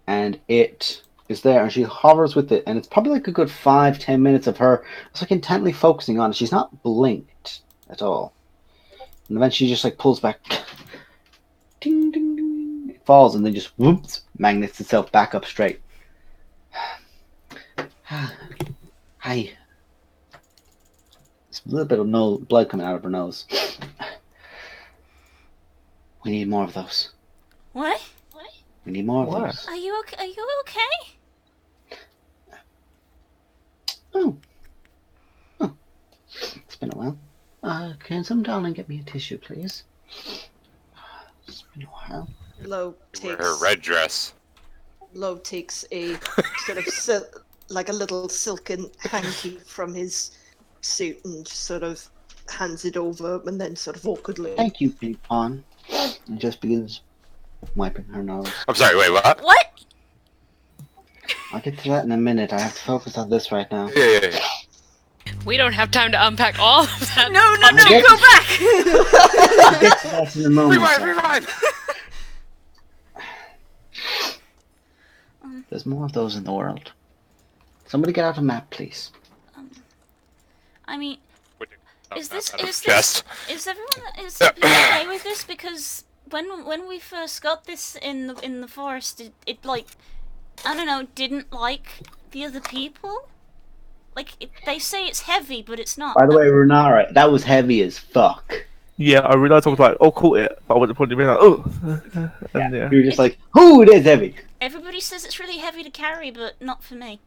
And it is there, and she hovers with it, and it's probably like a good 5-10 minutes of her just like intently focusing on it. She's not blinked at all. And then she just like pulls back. Ding, ding, ding. It falls and then just whoops, magnets itself back up straight. Hi. There's a little bit of blood coming out of her nose. We need more of those. What? We need more of What? those. Are you okay? Are you okay? Oh. It's been a while. Can some darling get me a tissue, please? It's been a while. Lo Wear takes her red dress. Lo takes a sort of like a little silken hanky from his suit and sort of hands it over, and then sort of awkwardly. Thank you, Pink Pawn. And just begins wiping her nose. I'm sorry, wait, what? What? I'll get to that in a minute. I have to focus on this right now. Yeah. We don't have time to unpack all of that. No, Okay. go back! I'll get to that in a moment. Rewind! There's more of those in the world. Somebody get out a map, please. I mean, is everyone okay with this? Because when we first got this in the forest, it like, I don't know, didn't like the other people. Like they say it's heavy, but it's not. By the way, Runara, that was heavy as fuck. Yeah, I realised I was like, oh, caught it, but I would have probably been like, oh. And yeah. You were just like, ooh, it is heavy. Everybody says it's really heavy to carry, but not for me.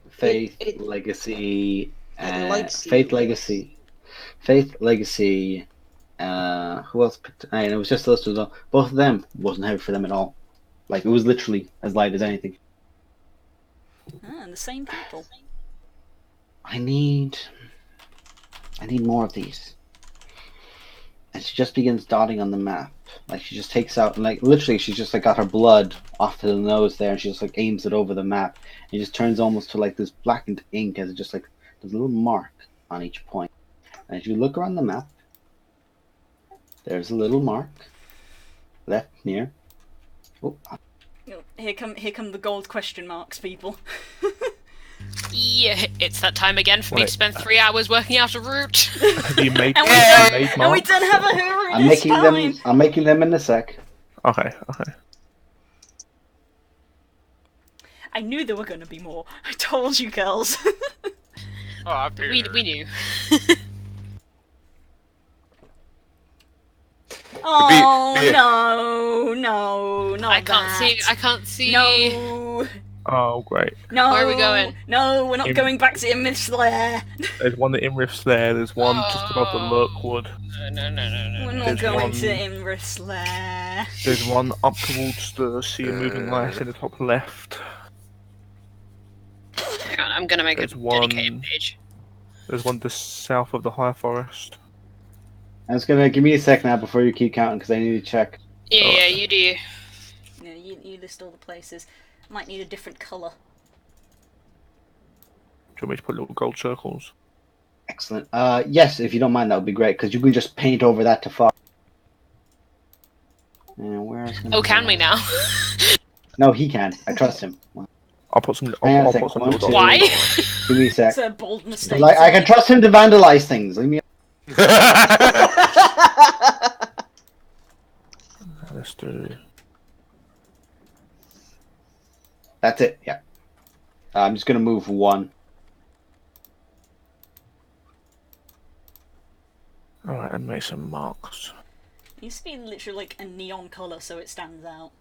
Faith, It- Legacy, likes you. Faith, Legacy. Who else picked? And it was just those two. Though. Both of them wasn't heavy for them at all. Like it was literally as light as anything. The same people. I need more of these. And she just begins dotting on the map. Like she just takes out, like literally, she's just like got her blood off to the nose there, and she just like aims it over the map. And it just turns almost to like this blackened ink as it just like there's a little mark on each point. And as you look around the map, there's a little mark left near. Oh, Here come the gold question marks, people. Yeah, it's that time again for me to Wait. spend 3 hours working out a route. Have you made, And we have don't- you made And we marks? don't have a hero I'm this making time. them. I'm making them in a sec. Okay. I knew there were going to be more. I told you, girls. Oh, I figured. we knew. Oh Yeah. no, not I can't that. see. I can't see. No, Oh, great. no. Where are we going? No, we're not In- going back to Imith's lair. There's one at Imrif's there, there's one just above the Lurkwood, No. We're not There's going one- to Imrith's lair. there's one up towards the sea of moving lights in the top left, Hang on, I'm gonna make There's a one- dedicated page. there's one just south of the high forest. I'm just gonna give me a sec now before you keep counting because I need to check. Yeah, you do. Yeah, you list all the places. Might need a different colour. Do you want me to put little gold circles? Excellent. Yes, if you don't mind, that would be great, because you can just paint over that to far. And where's Oh, can we now? No, he can. I trust him. I'll put some. Hang on a I'll second, put some one, little two. dots. Why? Give me a sec. It's a bold mistake. Like, I can trust him to vandalize things. Leave me. Let's do. That's it. Yeah. I'm just gonna move one. All right, and make some marks. It needs to be literally like a neon colour so it stands out.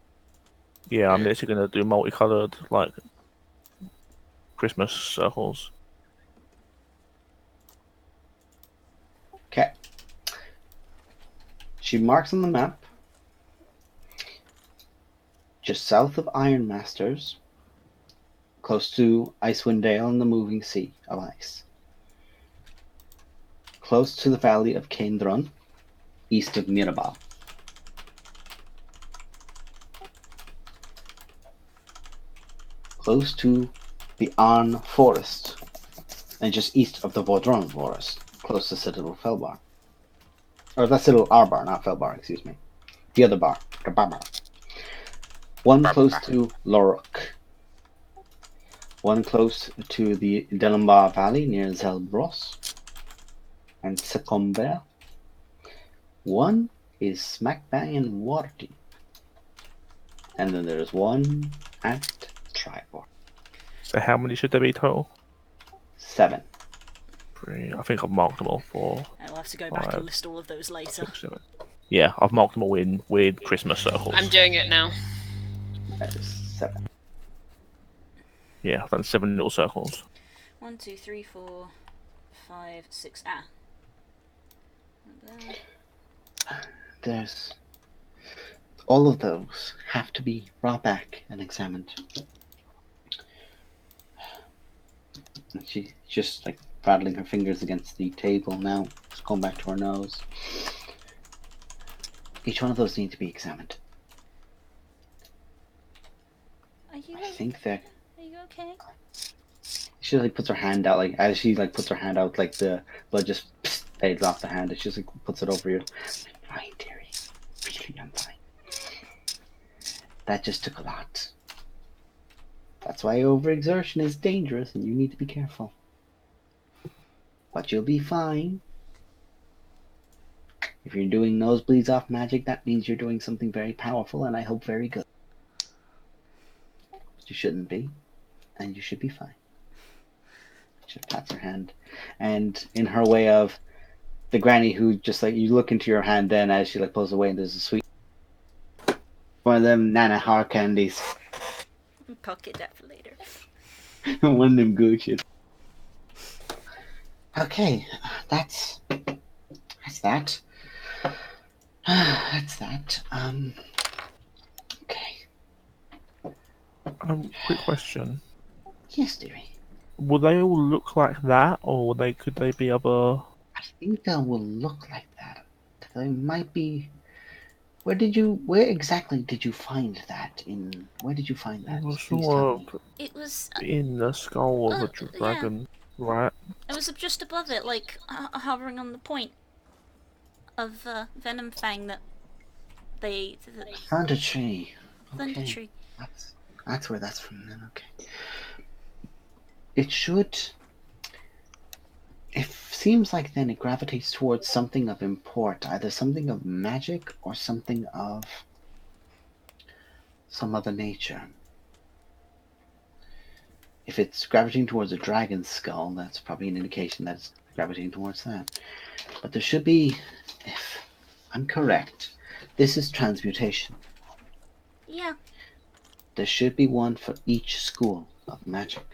Yeah, I'm literally gonna do multicolored like Christmas circles. Okay. She marks on the map just south of Iron Masters, close to Icewind Dale and the moving sea of ice. Close to the valley of Caindrun, east of Mirabal. Close to the Arn Forest, and just east of the Vodron Forest, close to Citadel Felbar. Or that's Citadel Arbar, not Felbar, excuse me. The other bar, the Barbar. One close to Loruk. One close to the Delambar Valley near Zelbros and Secomber. One is smack bang in Waterdeep. And then there's one at Tribor. So how many should there be total? 7. I think I've marked them all for I'll have to go back 5, and list all of those later. 6, 7. Yeah, I've marked them all in weird Christmas circles. I'm doing it now. That is 7. Yeah, I've done 7 little circles. 1, 2, 3, 4, 5, 6. Ah. There's all of those have to be brought back and examined. And she's just like rattling her fingers against the table now, just going back to her nose. Each one of those need to be examined. Are you? I think that Are you okay? she like puts her hand out, like as she like puts her hand out, like the blood just fades off the hand. It just like puts it over you. I'm fine, dearie. Really, I'm fine. That just took a lot. That's why overexertion is dangerous, and you need to be careful. But you'll be fine. If you're doing nosebleeds off magic, that means you're doing something very powerful, and I hope very good. You shouldn't be, and you should be fine. She pats her hand, and in her way of the granny who just like you look into your hand, then as she like pulls away, and there's a sweet one of them Nana hard candies, Pocket that for later. one of them good shit. Okay, that's that. That's that. Okay. Quick question. Yes, dearie. Will they all look like that, or could they be other? I think they will look like that. They might be. Where exactly did you find that? Where did you find that? It was Please sort tell me. of It was. in the skull of a yeah. dragon, right? It was just above it, like hovering on the point of Venom Fang that they. Thunder Tree. Thunder Okay. Tree. That's where that's from then. Okay. It should. It seems like then it gravitates towards something of import, either something of magic or something of some other nature. If it's gravitating towards a dragon's skull, that's probably an indication that it's gravitating towards that. But there should be, if I'm correct, this is transmutation. Yeah. There should be one for each school of magic.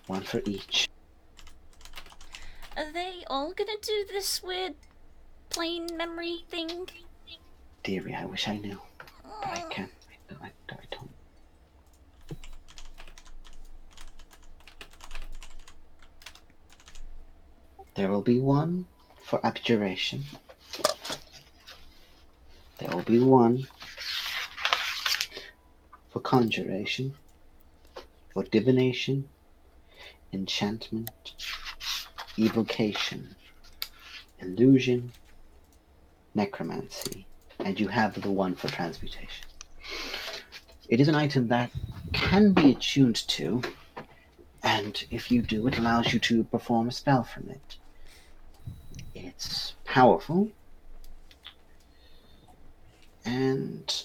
One for each. Are they all gonna do this weird plane memory thing? Dearie, I wish I knew. But I can't. I don't. There will be one for abjuration. There will be one for conjuration, for divination, enchantment, evocation, illusion, necromancy, and you have the one for transmutation. It is an item that can be attuned to, and if you do, it allows you to perform a spell from it. It's powerful, and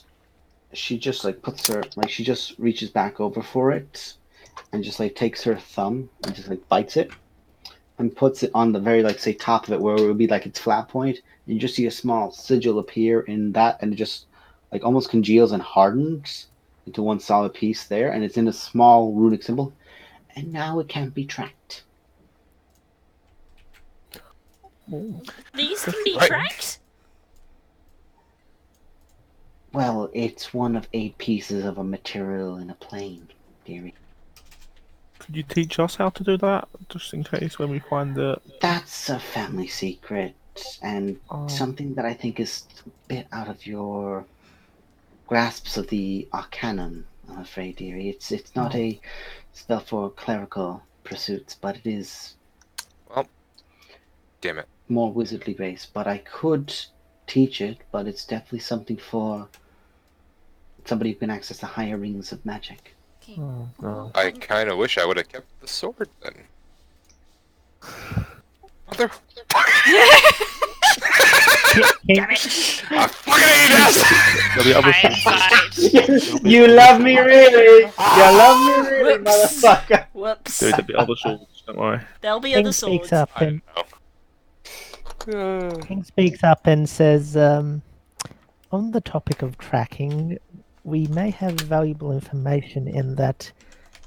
she just puts her she just reaches back over for it, and just takes her thumb and just bites it, and puts it on the very say top of it where it would be its flat point. And you just see a small sigil appear in that, and it just almost congeals and hardens into one solid piece there, and it's in a small runic symbol, and now it can't be tracked. These can be Right. tracked? Well, it's one of 8 pieces of a material in a plane, dearie. Could you teach us how to do that, just in case when we find it? That's a family secret, and something that I think is a bit out of your grasps of the arcanum, I'm afraid, dearie. It's not a spell for clerical pursuits, but it is Well, damn it. more wizardly based. But I could teach it, but it's definitely something for somebody who can access the higher rings of magic. Okay. Oh, no. I kind of wish I would have kept the sword then. Damn it! I fucking hate this! There'll be other Hindsight. You love me really! You love me really, Whoops. motherfucker! Whoops. There'll be other swords, don't worry. There'll be King other speaks swords. up I and don't know. King speaks up and says, on the topic of tracking, we may have valuable information in that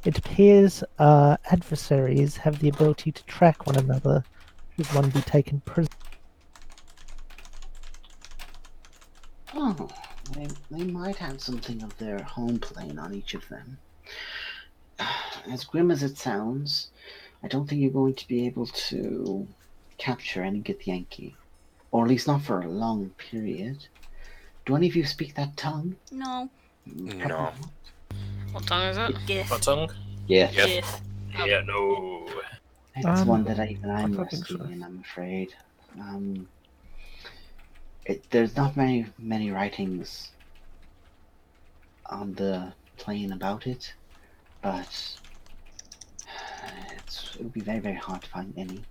it appears our adversaries have the ability to track one another should one be taken prisoner. Oh, they might have something of their home plane on each of them. As grim as it sounds, I don't think you're going to be able to capture any Githyanki. Or at least not for a long period. Do any of you speak that tongue? No. No. What tongue is it? Gif. What tongue? Yeah. Yes. Gif. Yeah, no. It's one that I'm I don't rusty think so. in, I'm afraid. There's not many writings on the plane about it, but it would be very, very hard to find any.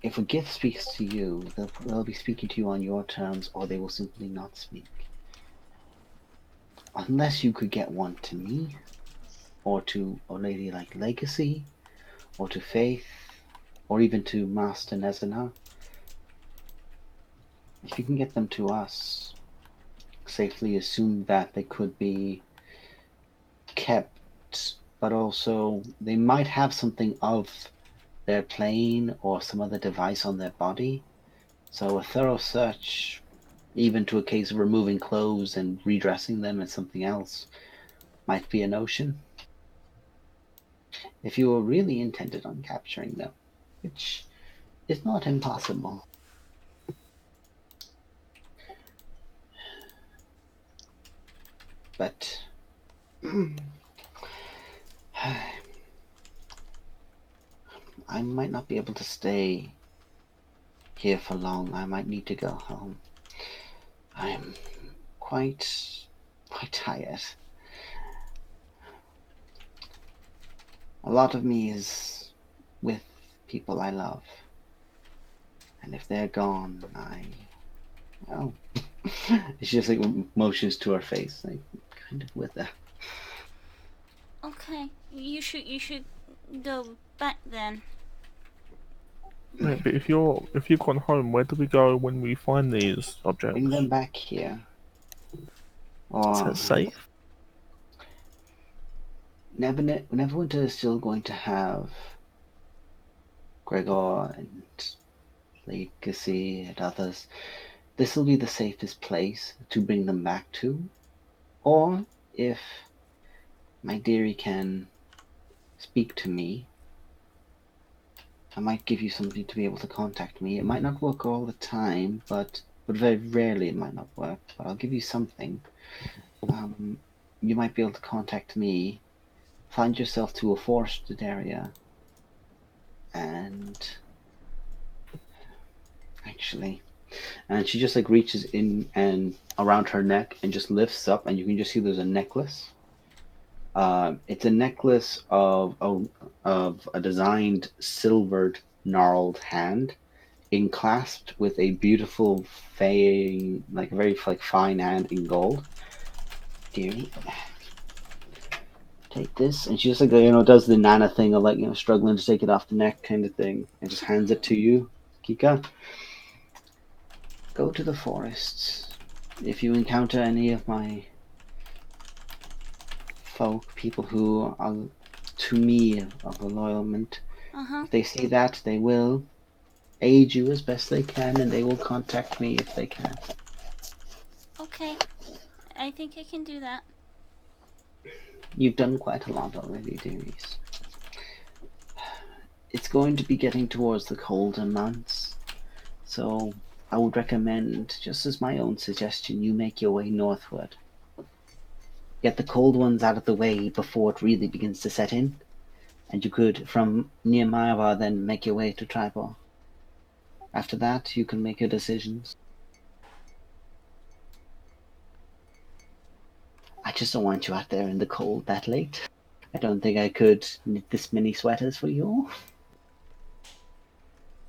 If a gift speaks to you, they'll be speaking to you on your terms, or they will simply not speak. Unless you could get one to me, or to a lady like Legacy, or to Faith, or even to Master Nezana. If you can get them to us, safely assume that they could be kept, but also they might have something of their plane or some other device on their body. So a thorough search, even to a case of removing clothes and redressing them as something else, might be a notion. If you were really intended on capturing them, which is not impossible. But I might not be able to stay here for long. I might need to go home. I'm quite tired. A lot of me is with people I love. And if they're gone, well, it's just motions to her face, kind of with her. Okay. You should go back then. Yeah, but if you've gone home, where do we go when we find these objects? Bring them back here. Is Or that safe? Neverwinter is still going to have Gregor and Legacy and others. This will be the safest place to bring them back to. Or if my dearie can speak to me, I might give you something to be able to contact me. It might not work all the time, but very rarely it might not work. But I'll give you something. You might be able to contact me find yourself to a forested area, and actually, and she just like reaches in and around her neck and just lifts up, and you can just see there's a necklace. It's a necklace of a designed silvered gnarled hand, enclasped with a beautiful like a very like fine hand in gold. Dearie, take this, and she just like does the Nana thing of like struggling to take it off the neck kind of thing, and just hands it to you, Kika. Go to the forests. If you encounter any of my folk, people who are to me of a loyalment, if they see that, they will aid you as best they can, and they will contact me if they can. Okay. I think I can do that. You've done quite a lot already, dearies. It's going to be getting towards the colder months, so I would recommend, just as my own suggestion, you make your way northward. Get the cold ones out of the way before it really begins to set in, and you could, from near Maiwa, then make your way to Tribor. After that, you can make your decisions. I just don't want you out there in the cold that late. I don't think I could knit this many sweaters for you.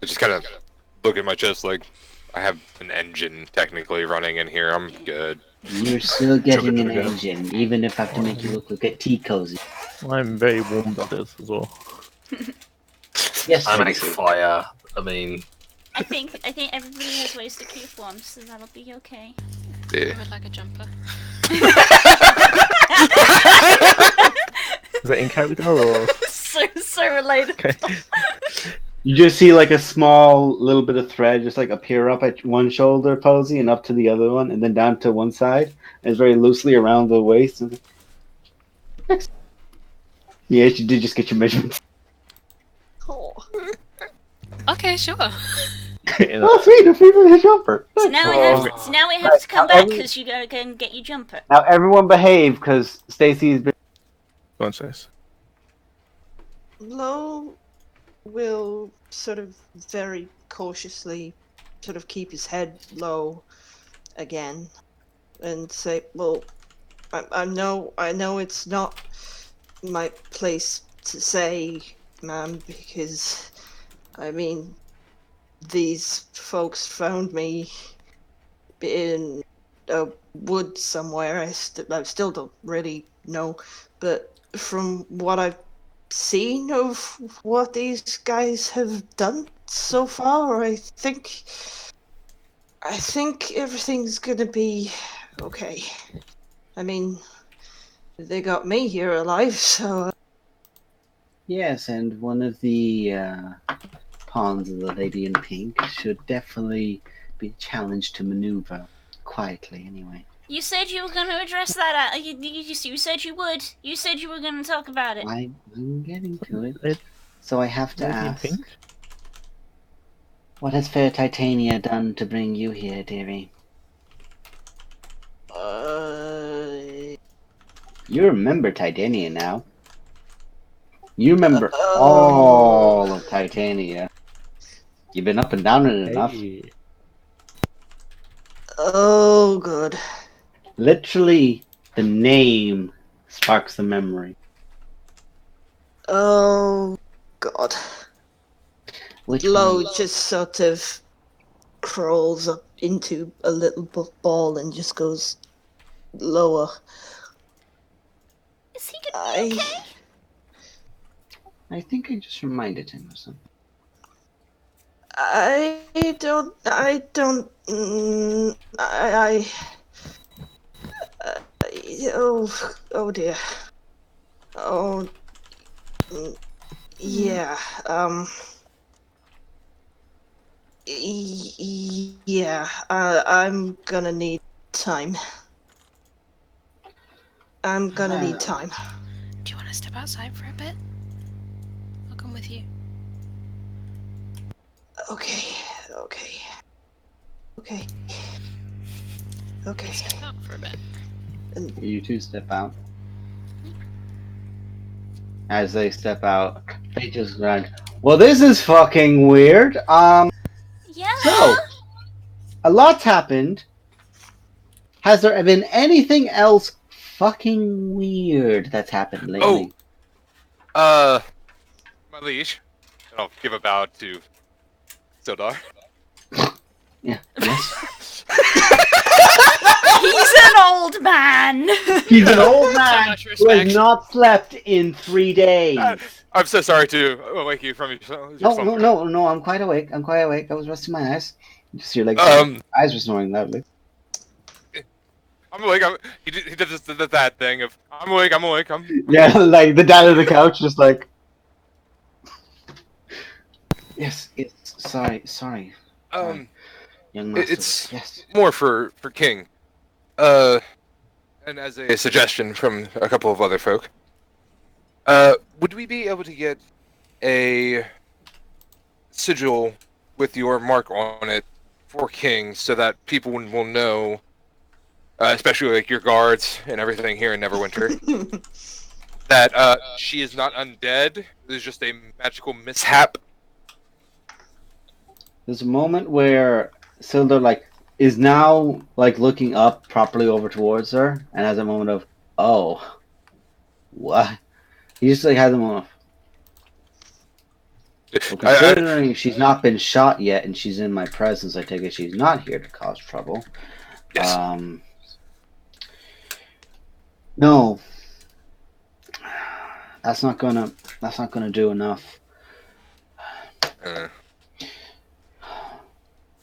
I just kind of look at my chest like I have an engine technically running in here. I'm good. You're still getting an engine, even if I have to make you look like a tea cozy. I'm very warm-blooded as well. Yes, I make Tracy. fire. I mean, I think everybody has ways to keep warm, so that'll be okay. Yeah. I would like a jumper. Is it in character or? so related. Okay. You just see like a small little bit of thread just like appear up at one shoulder, Posey, and up to the other one, and then down to one side. And it's very loosely around the waist. Yes, you did just get your measurements. Oh. Okay, sure. Oh, sweet, a favorite jumper. So now we have to come back because you gotta go and get your jumper. Now everyone behave, because Stacy's been... Go on, Stace. Lo will sort of very cautiously sort of keep his head low again and say, well, I know it's not my place to say, ma'am, because, I mean, these folks found me in a wood somewhere. I still don't really know, but from what I've seen of what these guys have done so far, I think everything's gonna be okay. I mean, they got me here alive, so... Yes, and one of the pawns of the Lady in Pink should definitely be challenged to maneuver quietly, anyway. You said you were going to address that. You said you would. You said you were going to talk about it. I'm getting to it. So I have to Lady in ask, Pink? what has Fair Titania done to bring you here, dearie? You remember Titania now. You remember all of Titania. You've been up and down it enough. Hey. Oh, good. Literally, the name sparks the memory. Oh, God. Which Lo one? just sort of crawls up into a little ball and just goes lower. Is he gonna be okay? I think I just reminded him of something. I don't, oh dear. Oh, yeah, yeah, I'm gonna need time. I'm gonna need time. Do you want to step outside for a bit? I'll come with you. Okay. Step out for a bit. You two step out. as they step out. They just grunt. Well, this is fucking weird. Yeah. So, a lot's happened. Has there been anything else fucking weird that's happened lately? My liege. And I'll give a bow to Sildar. Yeah. Yes. He's an old man. He's an old man much who respect. has not slept in 3 days. I'm so sorry to wake you from your No. I'm quite awake. I was resting my eyes. Just hear like eyes were snoring loudly. I'm awake. He did that thing of I'm awake. Yeah, like the dad of the couch, just like. Yes. Sorry. Young master. It's Yes. more for King. And as a suggestion from a couple of other folk, would we be able to get a sigil with your mark on it for King so that people will know, especially like your guards and everything here in Neverwinter, that she is not undead. There's just a magical mishap. There's a moment where Sildar is now looking up properly over towards her, and has a moment of, oh, what? He just has a moment of, well, considering she's not been shot yet and she's in my presence, I take it she's not here to cause trouble. Yes. No, that's not gonna do enough.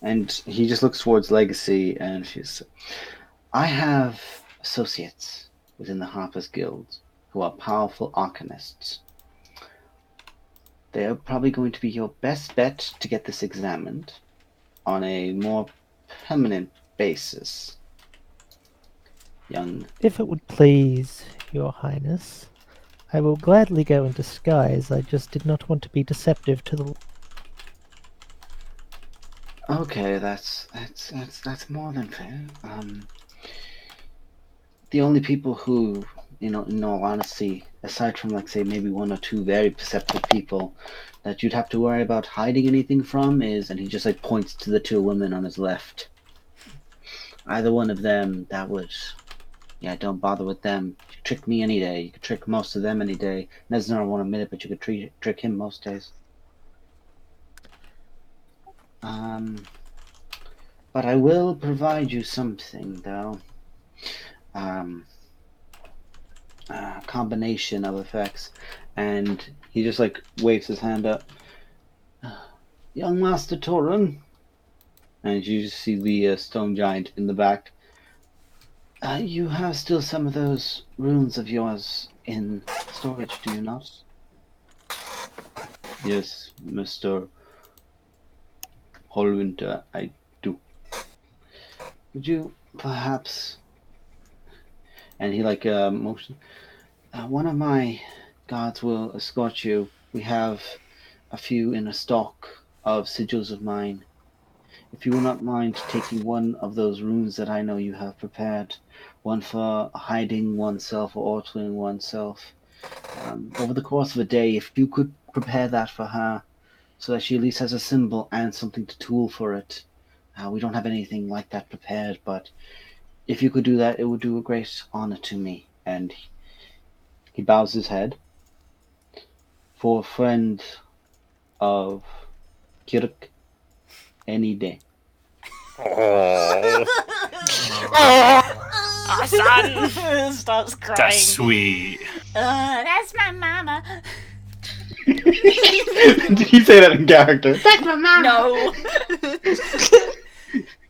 And he just looks towards Legacy, and she's. I have associates within the Harpers Guild who are powerful arcanists. They are probably going to be your best bet to get this examined on a more permanent basis. Young. If it would please your highness, I will gladly go in disguise. I just did not want to be deceptive to the... Okay, that's more than fair. The only people who, in all honesty, aside from say maybe one or two very perceptive people, that you'd have to worry about hiding anything from is, and he just points to the two women on his left. Either one of them, that would, don't bother with them. You could trick me any day. You could trick most of them any day. Nesnar won't admit it, but you could trick him most days. But I will provide you something, though. A combination of effects, and he just waves his hand up. Young Master Torun, and you just see the stone giant in the back. You have still some of those runes of yours in storage, do you not? Yes, Mr. Hallwinter, I do. Would you perhaps... And he motion. One of my guards will escort you. We have a few in a stock of sigils of mine. If you will not mind taking one of those runes that I know you have prepared, one for hiding oneself or altering oneself, over the course of a day, if you could prepare that for her, so that she at least has a symbol and something to tool for it. We don't have anything like that prepared, but if you could do that, it would do a great honor to me. And he bows his head. For a friend of Kirk, any day. Our son starts crying. That's sweet. That's my mama. Did he say that in character? That's my mama. No.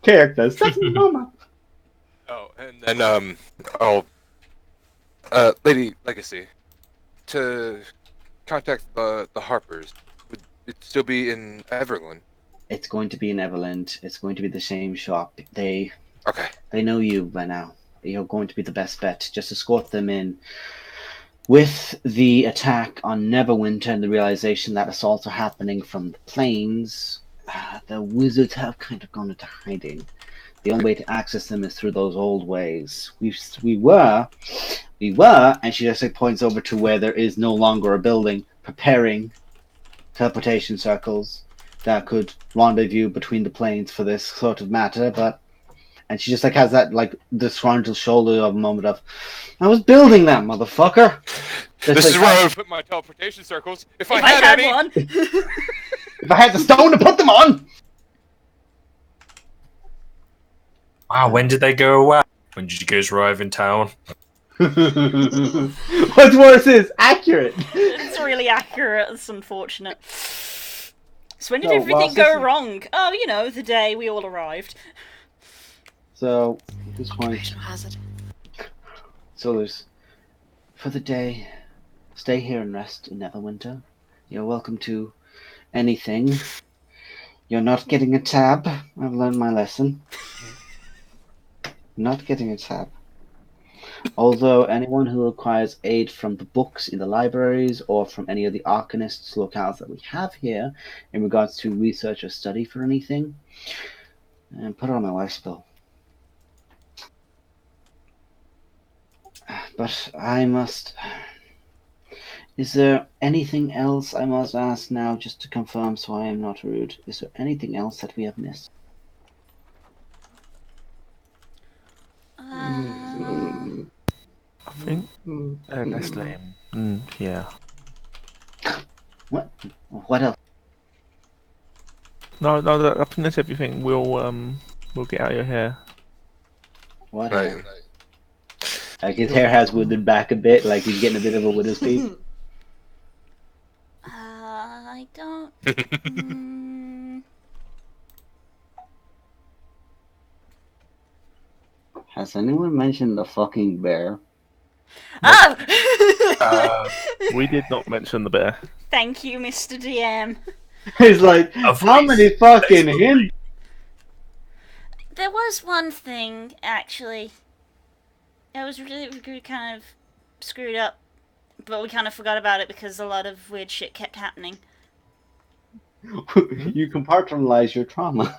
Characters. That's my mama. Oh, and then Lady Legacy, to contact the Harpers, would it still be in Everland? It's going to be in Everland. It's going to be the same shop. They Okay. know you by now. You're going to be the best bet. Just escort them in. With the attack on Neverwinter and the realization that assaults are happening from the plains, the wizards have kind of gone into hiding. The only way to access them is through those old ways. We were We were, and she just like points over to where there is no longer a building, preparing teleportation circles that could rendezvous between the planes for this sort of matter, but and she just like has that like disgruntled shoulder of a moment of, I was building that motherfucker. This like, is where I would put my teleportation circles if I If I had had any. one. if I had the stone to put them on. Wow, when did they go away? When did you guys arrive in town? What's worse is accurate. It's really accurate. It's unfortunate. So when did No, everything whilst go this is- wrong? Oh, you know, the day we all arrived. So at this point, Occupational hazard. so there's for the day, stay here and rest in Neverwinter. You're welcome to anything. You're not getting a tab. I've learned my lesson. Not getting a tab. Although anyone who requires aid from the books in the libraries or from any of the arcanists locales that we have here in regards to research or study for anything, and put it on my wife's bill. But I must. Is there anything else I must ask now, just to confirm so I am not rude? Is there anything else that we have missed? I think let's let him. Yeah. What? What else? No, I think that's everything. We'll get out of your hair. What Right. else? Like his hair has withered back a bit, like he's getting a bit of a widow's peak. I don't. Has anyone mentioned the fucking bear? Oh! We did not mention the bear. Thank you, Mr. DM. He's like, Of how course. many fucking hints? There was one thing, actually. It was really kind of screwed up, but we kind of forgot about it because a lot of weird shit kept happening. You compartmentalize your trauma.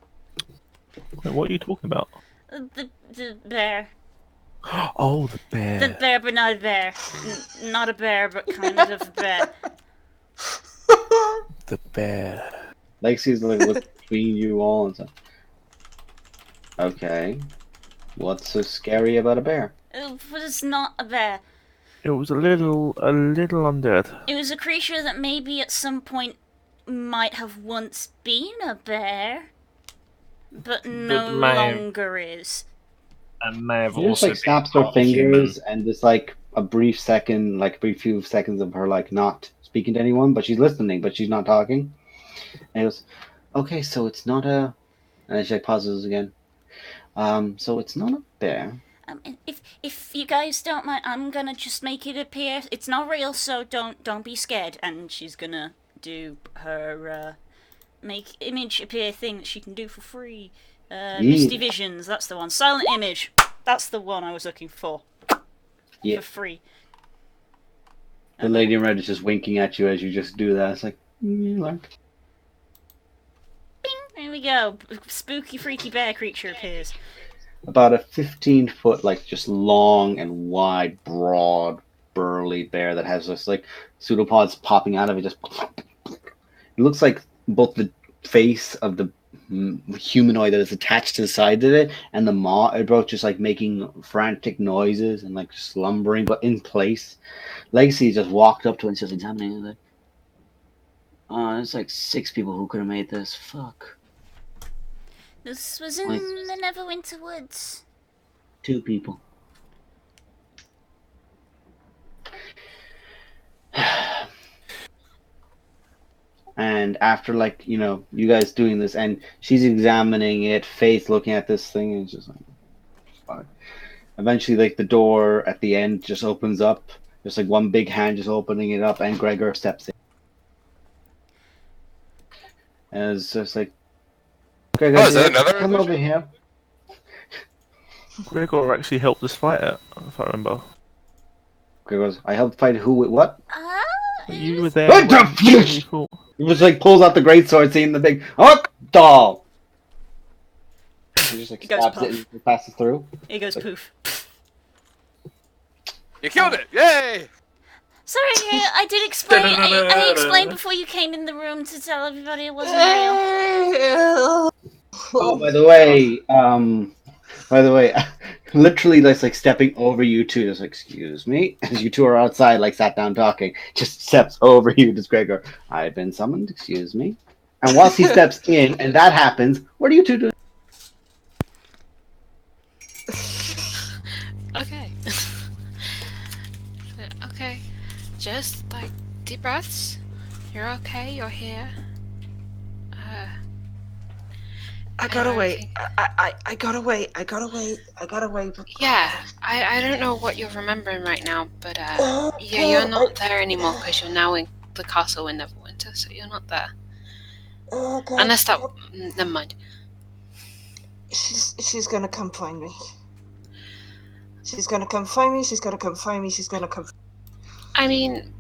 Wait, what are you talking about? The bear. Oh, the bear. The bear, but not a bear. Not a bear, but kind of a bear. The bear. Lexi's like, look between you all and stuff. Okay. What's so scary about a bear? It was not a bear. It was a little undead. It was a creature that maybe at some point might have once been a bear, but no may have- longer is. And may have She just also like snaps been her fingers human. and just like a brief second, like a brief few seconds of her like not speaking to anyone, but she's listening, but she's not talking. And it goes, okay, so it's not a, and then she like pauses again. So it's not a bear. If you guys don't mind, I'm gonna just make it appear. It's not real, so don't be scared. And she's gonna do her make image appear thing that she can do for free. Misty Visions, that's the one. Silent image, that's the one I was looking for. Yeah. For free. The lady in red is just winking at you as you just do that. It's like, like. Bing! There we go. Spooky, freaky bear creature appears. About a 15-foot, like just long and wide, broad, burly bear that has just like pseudopods popping out of it. Just it looks like both the face of the humanoid that is attached to the side of it and the maw are both just like making frantic noises and like slumbering, but in place. Legacy just walked up to it and just examining it. Like, oh, there's like 6 people who could have made this. Fuck. This was in the Neverwinter Woods. 2 people. And after, like, you know, you guys doing this, and she's examining it, Faith looking at this thing, and it's just like, fuck. Eventually, like, the door at the end just opens up. There's, like, one big hand just opening it up, and Gregor steps in. And it's just like, Gregor, Oh, is that another come over here. Gregor actually helped us fight it, if I remember. Gregor goes, I helped fight who with what? You were there. What the when fuck? we fought. He just like pulls out the greatsword, seeing the big doll. He just like He goes stabs puff. it and passes through. It goes poof. You killed it! Yay! Sorry, I did explain. I explained before you came in the room to tell everybody it wasn't real. Oh, by the way, literally, that's like stepping over you two. Just excuse me, as you two are outside, like sat down talking. Just steps over you, just Gregor. I've been summoned. Excuse me. And whilst he steps in, and that happens, what are you two doing? Okay. Okay. Just like deep breaths. You're okay. You're here. I gotta don't wait. think- I gotta wait. I gotta wait. Yeah. I don't know what you're remembering right now, but Oh, yeah, you're not there anymore because you're now in the castle in Neverwinter, so you're not there. Oh, God. Unless that. Never mind. She's gonna come find me. She's gonna come find me. She's gonna come find me. She's gonna come. I mean,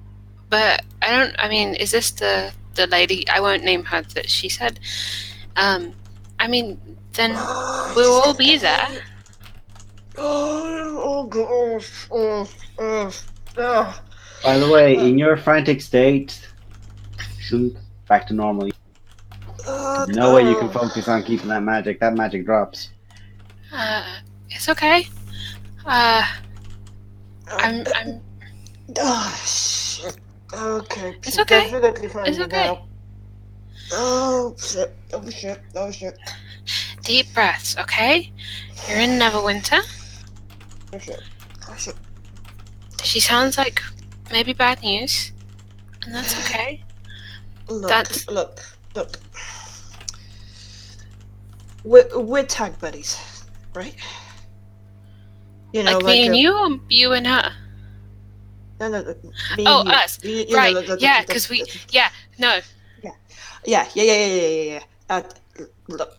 but I don't. I mean, is this the lady? I won't name her. That she said. I mean, then we'll all be there. Oh gosh. By the way, in your frantic state, shoot, back to normal. No way you can focus on keeping that magic. That magic drops. It's okay. I'm. Oh shit. Okay. It's she's okay. definitely finding It's me okay. now. Oh shit. Oh shit. Oh shit. Deep breaths, okay? You're in Neverwinter. Oh shit. Oh shit. She sounds like maybe bad news, and that's okay. Look. We're tag buddies, right? You know, Like me and a- you, or you and her? No, me Oh, and you. us. You Right, know, yeah, because we. Yeah, no. Yeah. Look,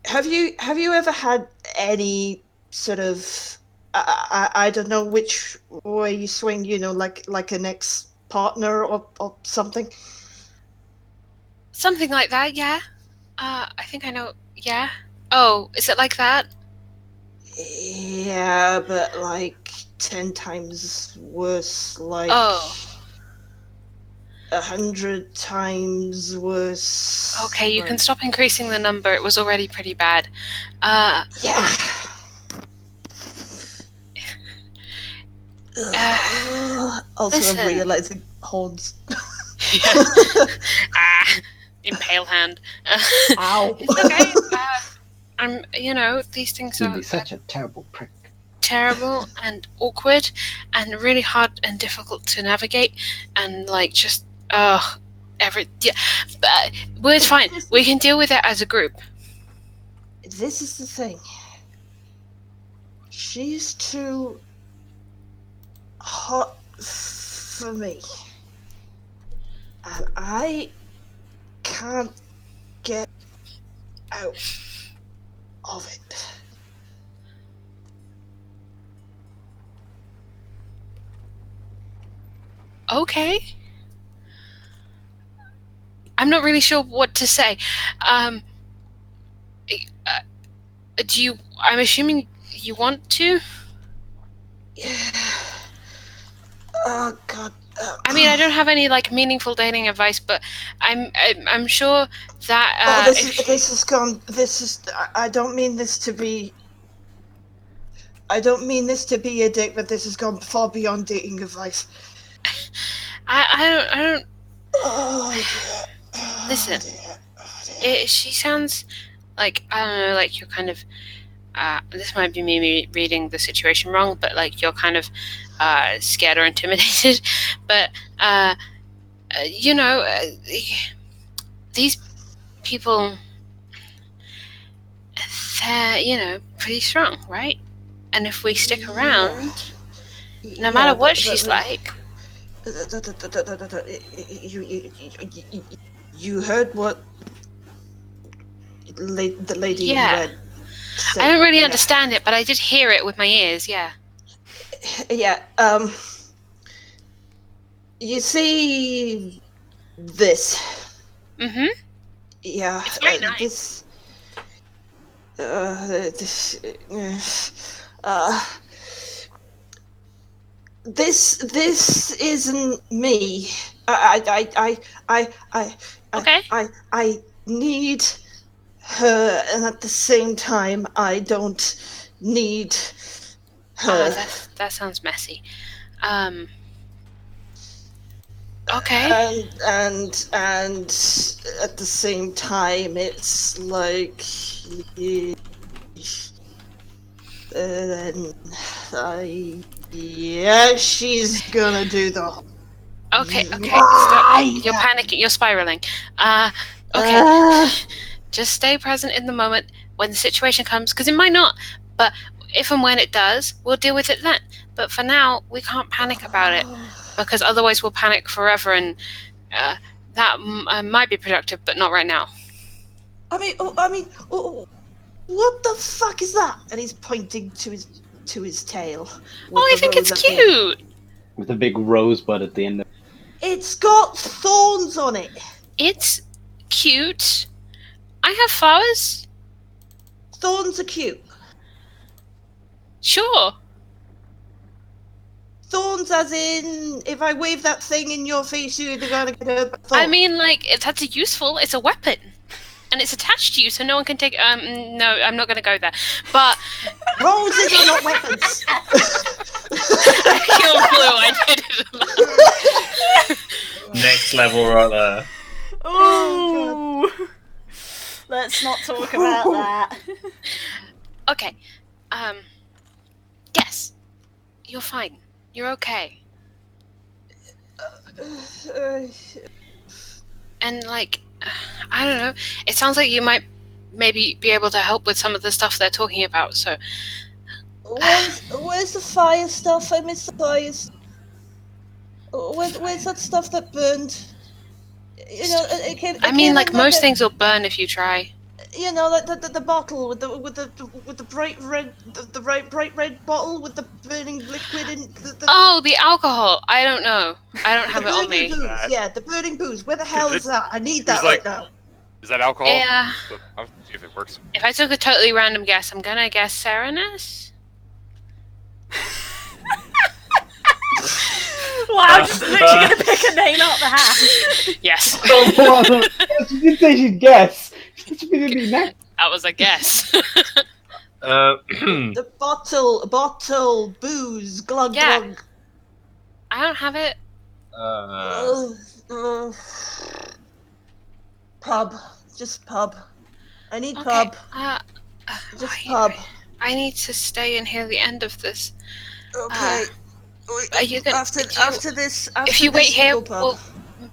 have you ever had any sort of I don't know which way you swing, you know, like an ex partner or something? Something like that, yeah. I think I know. Yeah. Oh, is it like that? Yeah, but like 10 times worse, like Oh. 100 times worse. Okay, you like- can stop increasing the number. It was already pretty bad. Yeah. Also, listen. I'm realizing horns. Impale hand. Ow. It's okay. You know, these things You'd are be such a terrible prick. terrible and awkward and really hard and difficult to navigate and like just yeah, but it's fine. We can deal with it as a group. This is the thing. She's too hot for me. And I can't get out of it. Okay. I'm not really sure what to say. Do you? I'm assuming you want to. Yeah. Oh God. I mean, I don't have any like meaningful dating advice, but I'm sure that this is gone. This is. I don't mean this to be. I don't mean this to be a dick, but this has gone far beyond dating advice. I don't. Oh dear. Oh, Listen. dear. She sounds like I don't know, like you're kind of. This might be me reading the situation wrong, but like you're kind of scared or intimidated. But you know, these people, they're pretty strong, right? And if we stick around, no matter what she's like. You heard what the lady in Yeah. red said. I don't really understand it, but I did hear it with my ears, yeah. Yeah, you see this? Mm-hmm. Yeah. It's very nice. This isn't me. Okay. I need her, and at the same time, I don't need her. That sounds messy. Okay. And at the same time, it's like, yeah, she's gonna do the. Okay. Stop. You're panicking. You're spiraling. Okay. Just stay present in the moment when the situation comes, because it might not. But if and when it does, we'll deal with it then. But for now, we can't panic about it, because otherwise we'll panic forever, and that might be productive, but not right now. I mean, what the fuck is that? And he's pointing to his tail. Oh, I think it's cute. With a big rosebud at the end of it. It's got thorns on it. It's cute. I have flowers. Thorns are cute. Sure. Thorns as in, if I wave that thing in your face, you're gonna get a thorn. I mean, like, that's useful. It's a weapon. And it's attached to you, so no one can take... no, I'm not gonna go there. But... Roses are not weapons. You're blue, I did it. Next level right there. Ooh. Let's not talk about that. Okay. Guess. You're fine. You're okay. And, like... I don't know. It sounds like you might maybe be able to help with some of the stuff they're talking about, so... Where's the fire stuff? I missed the fires. Where's that stuff that burned? You know, it came, I mean, like, most things will burn if you try. You know, like the bottle with the bright red, the bright red bottle with the burning liquid in. Oh, the alcohol. I don't know. I don't have it on me. Booze. Yeah, the burning booze. Where the hell is that? I need that right now. Is that alcohol? Yeah. I'll see if it works. If I took a totally random guess, I'm gonna guess Serenus. Wow, I'm just literally gonna pick a name out the hat. Yes. She didn't say she'd guess. She didn't mean that. That was a guess. The bottle, booze, glug glug. I don't have it. Pub, just pub. I need Okay. pub. Just wait, pub. I need to stay and hear the end of this. Okay. Are you gonna, After this, if you wait this, here, we'll pub. well,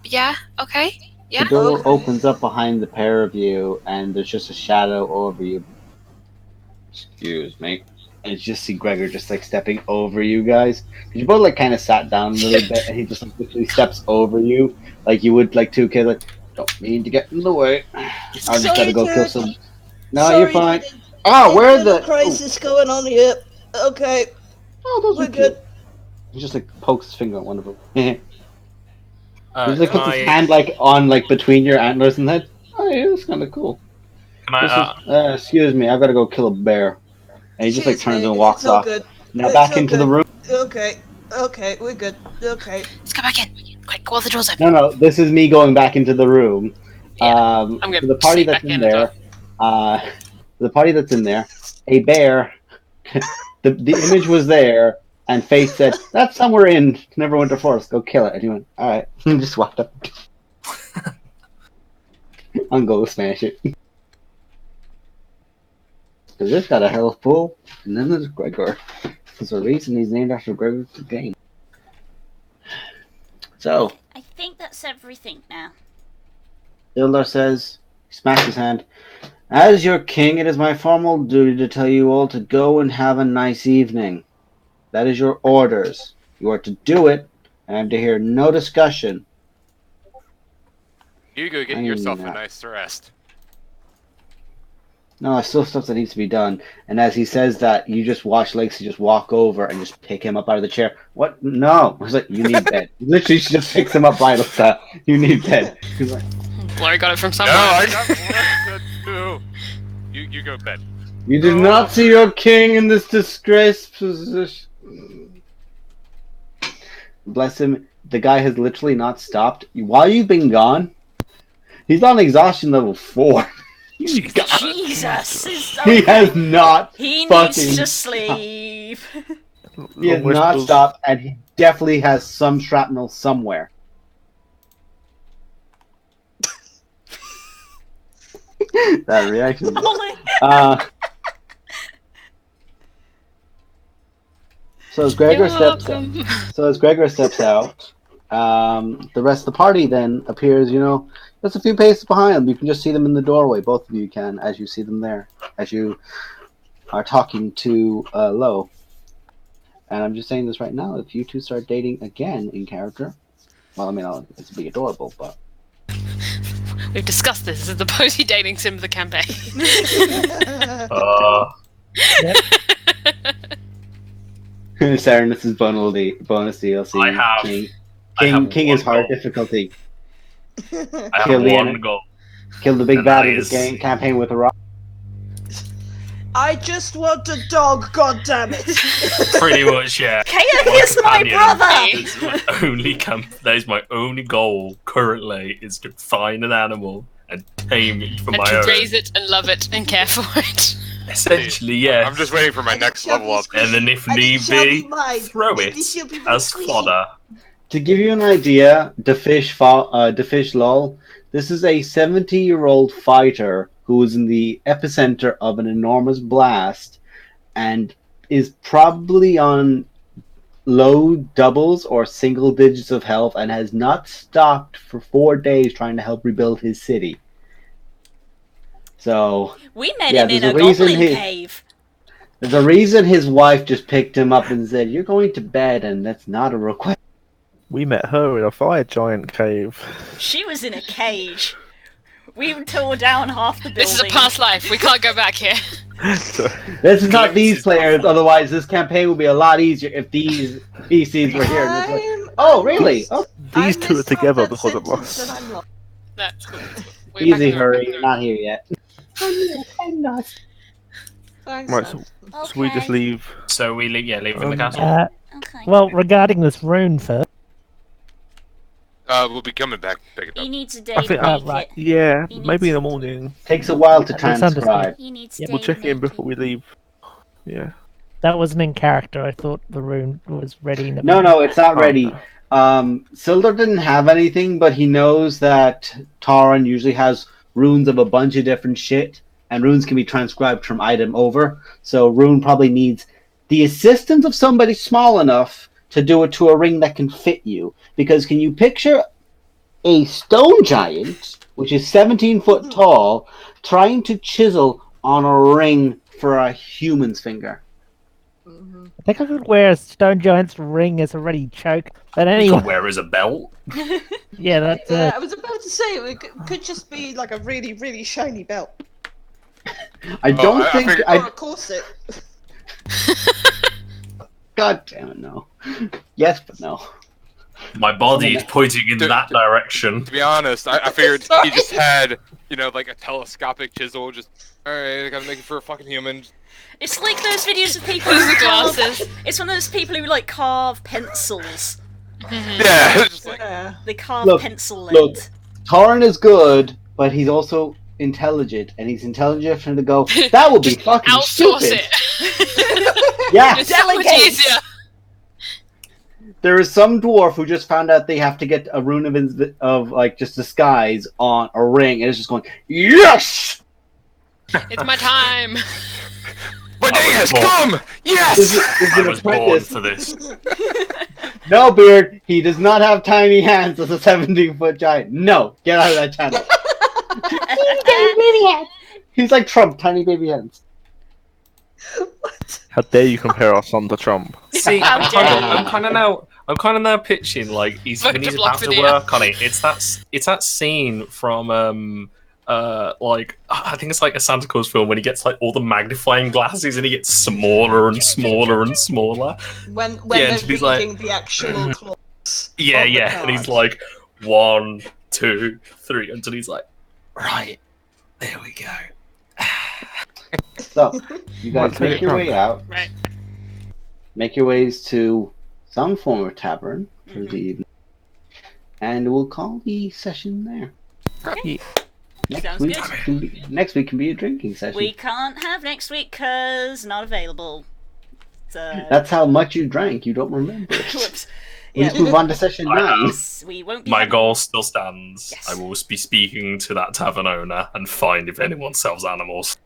yeah, okay, yeah. The door opens up behind the pair of you, and there's just a shadow over you. Excuse me. And you just see Gregor just like stepping over you guys. You both like kind of sat down a little bit, and he just like literally steps over you, like you would like two kids. Like, don't mean to get in the way. I just gotta go kill some. No, you're fine. Oh, where's the crisis going on here? Okay. Oh, those We're are good. good. He just like pokes his finger at one of them. He Can just like puts I, his hand like on like between your antlers and then. Oh yeah, that's kind of cool. can I, Excuse me, I've got to go kill a bear. And he just like turns and walks It's all off. good. Now It's back all into good. the room. Okay, we're good. Okay. Let's go back in. Quick, while the door's open. No, this is me going back into the room. Yeah, I'm gonna for the party sneak that's back in in as there. The party that's in there, a bear. the image was there, and Faith said, "That's somewhere in Neverwinter Forest. Go kill it." And he went, "All right," and just walked up. I'm gonna smash it. Because it's got a health pool, and then there's Gregor. There's a reason he's named after Gregor the game. So, I think that's everything now. Ildar says, he smashed his hand. As your king, it is my formal duty to tell you all to go and have a nice evening. That is your orders. You are to do it, and I am to hear no discussion. You go get yourself a nice rest. No, there's still stuff that needs to be done. And as he says that, you just watch Lacey just walk over and just pick him up out of the chair. What? No. I was like, you need bed. Literally, she just picks him up by the style. You need bed. He's like, Larry got it from No, somewhere. I got work to do. You go to bed. you did not see your king in this disgraced position. bless him, the guy has literally not stopped. While you've been gone, he's on exhaustion level 4. He's gone. Jesus! He has not. He fucking needs to sleep. He has not stopped, and he definitely has some shrapnel somewhere. That reaction. So as Gregor steps out, the rest of the party then appears, just a few paces behind them. You can just see them in the doorway. Both of you can, as you see them there, as you are talking to Lo. And I'm just saying this right now. If you two start dating again in character, well, I mean, it's be adorable, but We've discussed this. This is the posy dating sim of the campaign. Saren, this is bonus DLC. I have King is hard goal. difficulty. I have one goal. Kill the big And bad that of the is- game campaign with a rock. I just want a dog, goddammit. Pretty much, yeah. Kaya is my companion brother! That is my only goal currently, is to find an animal and tame it for And my to own. raise it and love it and care for it. Essentially, yeah. I'm just waiting for my And next it shall level up. be And then if And it need shall be, mine. throw And it this shall be very as squishy. fodder. To give you an idea, the fish lol. This is a 70-year-old fighter who is in the epicenter of an enormous blast, and is probably on low doubles or single digits of health, and has not stopped for 4 days trying to help rebuild his city. So We met Yeah, him in there's a a reason goblin he- cave. there's a reason his wife just picked him up and said, "You're going to bed," and that's not a request. We met her in a fire giant cave. She was in a cage. We tore down half the building. This is a past life. We can't go back here. This is not Glimpses these of players, fun. otherwise this campaign would be a lot easier if these PCs were here. And it's like, oh, really? Oh, These I two are missed together that because of sentence us. and I'm lost. That's cool. We're back in easy, the- hurry, back in you're the- not here yet. Thanks, Right, Sam. so we just leave. So we leave in the Um, castle. Okay. Well, regarding this rune first, We'll be coming back to pick it He up. needs a day I to think, make right. it. Yeah, He maybe in the needs- morning. Takes a while to That's understood. transcribe. He needs a Yeah, day We'll check to in make before it. we leave. Yeah. that wasn't in character. I thought the rune was ready. In No, it's not Oh, ready. okay. Sildar didn't have anything, but he knows that Tauren usually has runes of a bunch of different shit, and runes can be transcribed from item over. So rune probably needs the assistance of somebody small enough to do it to a ring that can fit you. Because can you picture a stone giant, which is 17 foot tall, trying to chisel on a ring for a human's finger? Mhm. I think I could wear a stone giant's ring as a ready choke. But You anyway, could wear as a belt. yeah, that's Yeah, I was about to say it could just be like a really, really shiny belt I don't I think. figured- or a corset. God damn it, no. Yes, but no. My body is pointing in Dude, that direction. To be honest, I figured he just had, like a telescopic chisel. Just alright, I gotta make it for a fucking human. It's like those videos of people Those who are carve. glasses. It's one of those people who like carve pencils. Yeah, it's just like Yeah. They carve Look, pencil look. lead. Tauren is good, but he's also intelligent, and he's intelligent enough to go, that would be Just fucking outsource stupid. it. Yeah, It's so much Delegate. easier. there is some dwarf who just found out they have to get a rune of like just disguise on a ring, and it's just going, yes! It's my time. my day has born. come. This Yes. is I an was born apprentice. for this. No, Beard, he does not have tiny hands as a 17-foot giant. No, get out of that channel. He's like Trump, tiny baby hands. How dare you compare our son to Trump? See, How I'm dare kind of now pitching like Vote when to he's block about to video. work on it. It's that scene from like I think it's like a Santa Claus film when he gets like all the magnifying glasses and he gets smaller and smaller and smaller. When Yeah, they're and he's like- reading the actual clause. Yeah, of the yeah, and he's card. like 1, 2, 3 until he's like, right, there we go. So, you guys What's make it your from? way out. Right. Make your ways to some form of tavern for the evening, and we'll call the session there. Okay. Next Sounds week good. next week can be a drinking session. We can't have next week because not available. So... That's how much you drank. You don't remember it. Whoops. Let's move on to session 9. Yes, we won't be My having- goal still stands. Yes. I will be speaking to that tavern owner and find if anyone sells animals.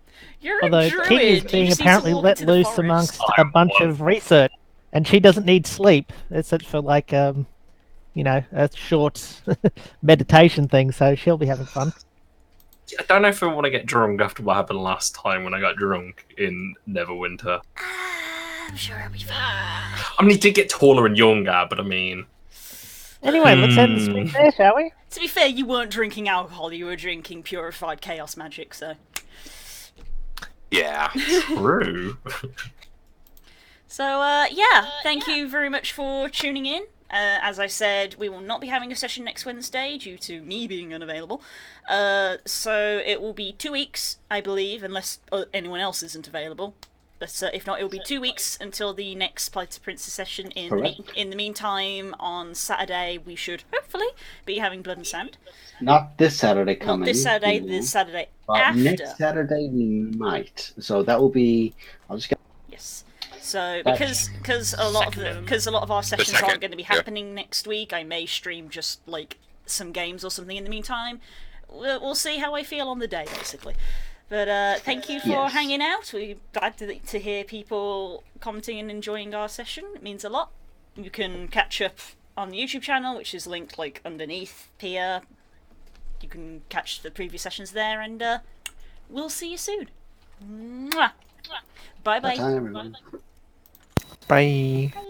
You're Although a druid. King is you being just need to apparently walk let into the loose forest. amongst I a bunch want- of research, and she doesn't need sleep. It's such for like a short meditation thing. So she'll be having fun. I don't know if I want to get drunk after what happened last time when I got drunk in Neverwinter. I'm sure I'll be fine. I mean, he did get taller and younger, but I mean... Anyway, let's end the stream there, shall we? To be fair, you weren't drinking alcohol, you were drinking purified chaos magic, so... Yeah. True. So, yeah, thank you very much for tuning in. As I said, we will not be having a session next Wednesday due to me being unavailable. So it will be 2 weeks, I believe, unless anyone else isn't available. But if not, it will be 2 weeks until the next Plight of Princess session. In the meantime, on Saturday, we should hopefully be having Blood and Sand. Not this Saturday coming. Not this Saturday, you know, this Saturday but after. next Saturday we might. So that will be. I'll just get. Yes. So because a lot of our sessions second, aren't going to be happening next week, I may stream just like some games or something in the meantime. We'll see how I feel on the day, basically. But thank you for hanging out. We're glad to hear people commenting and enjoying our session. It means a lot. You can catch up on the YouTube channel, which is linked like underneath here. You can catch the previous sessions there, and we'll see you soon. Mwah. Bye bye. Bye, everyone. Bye. Bye.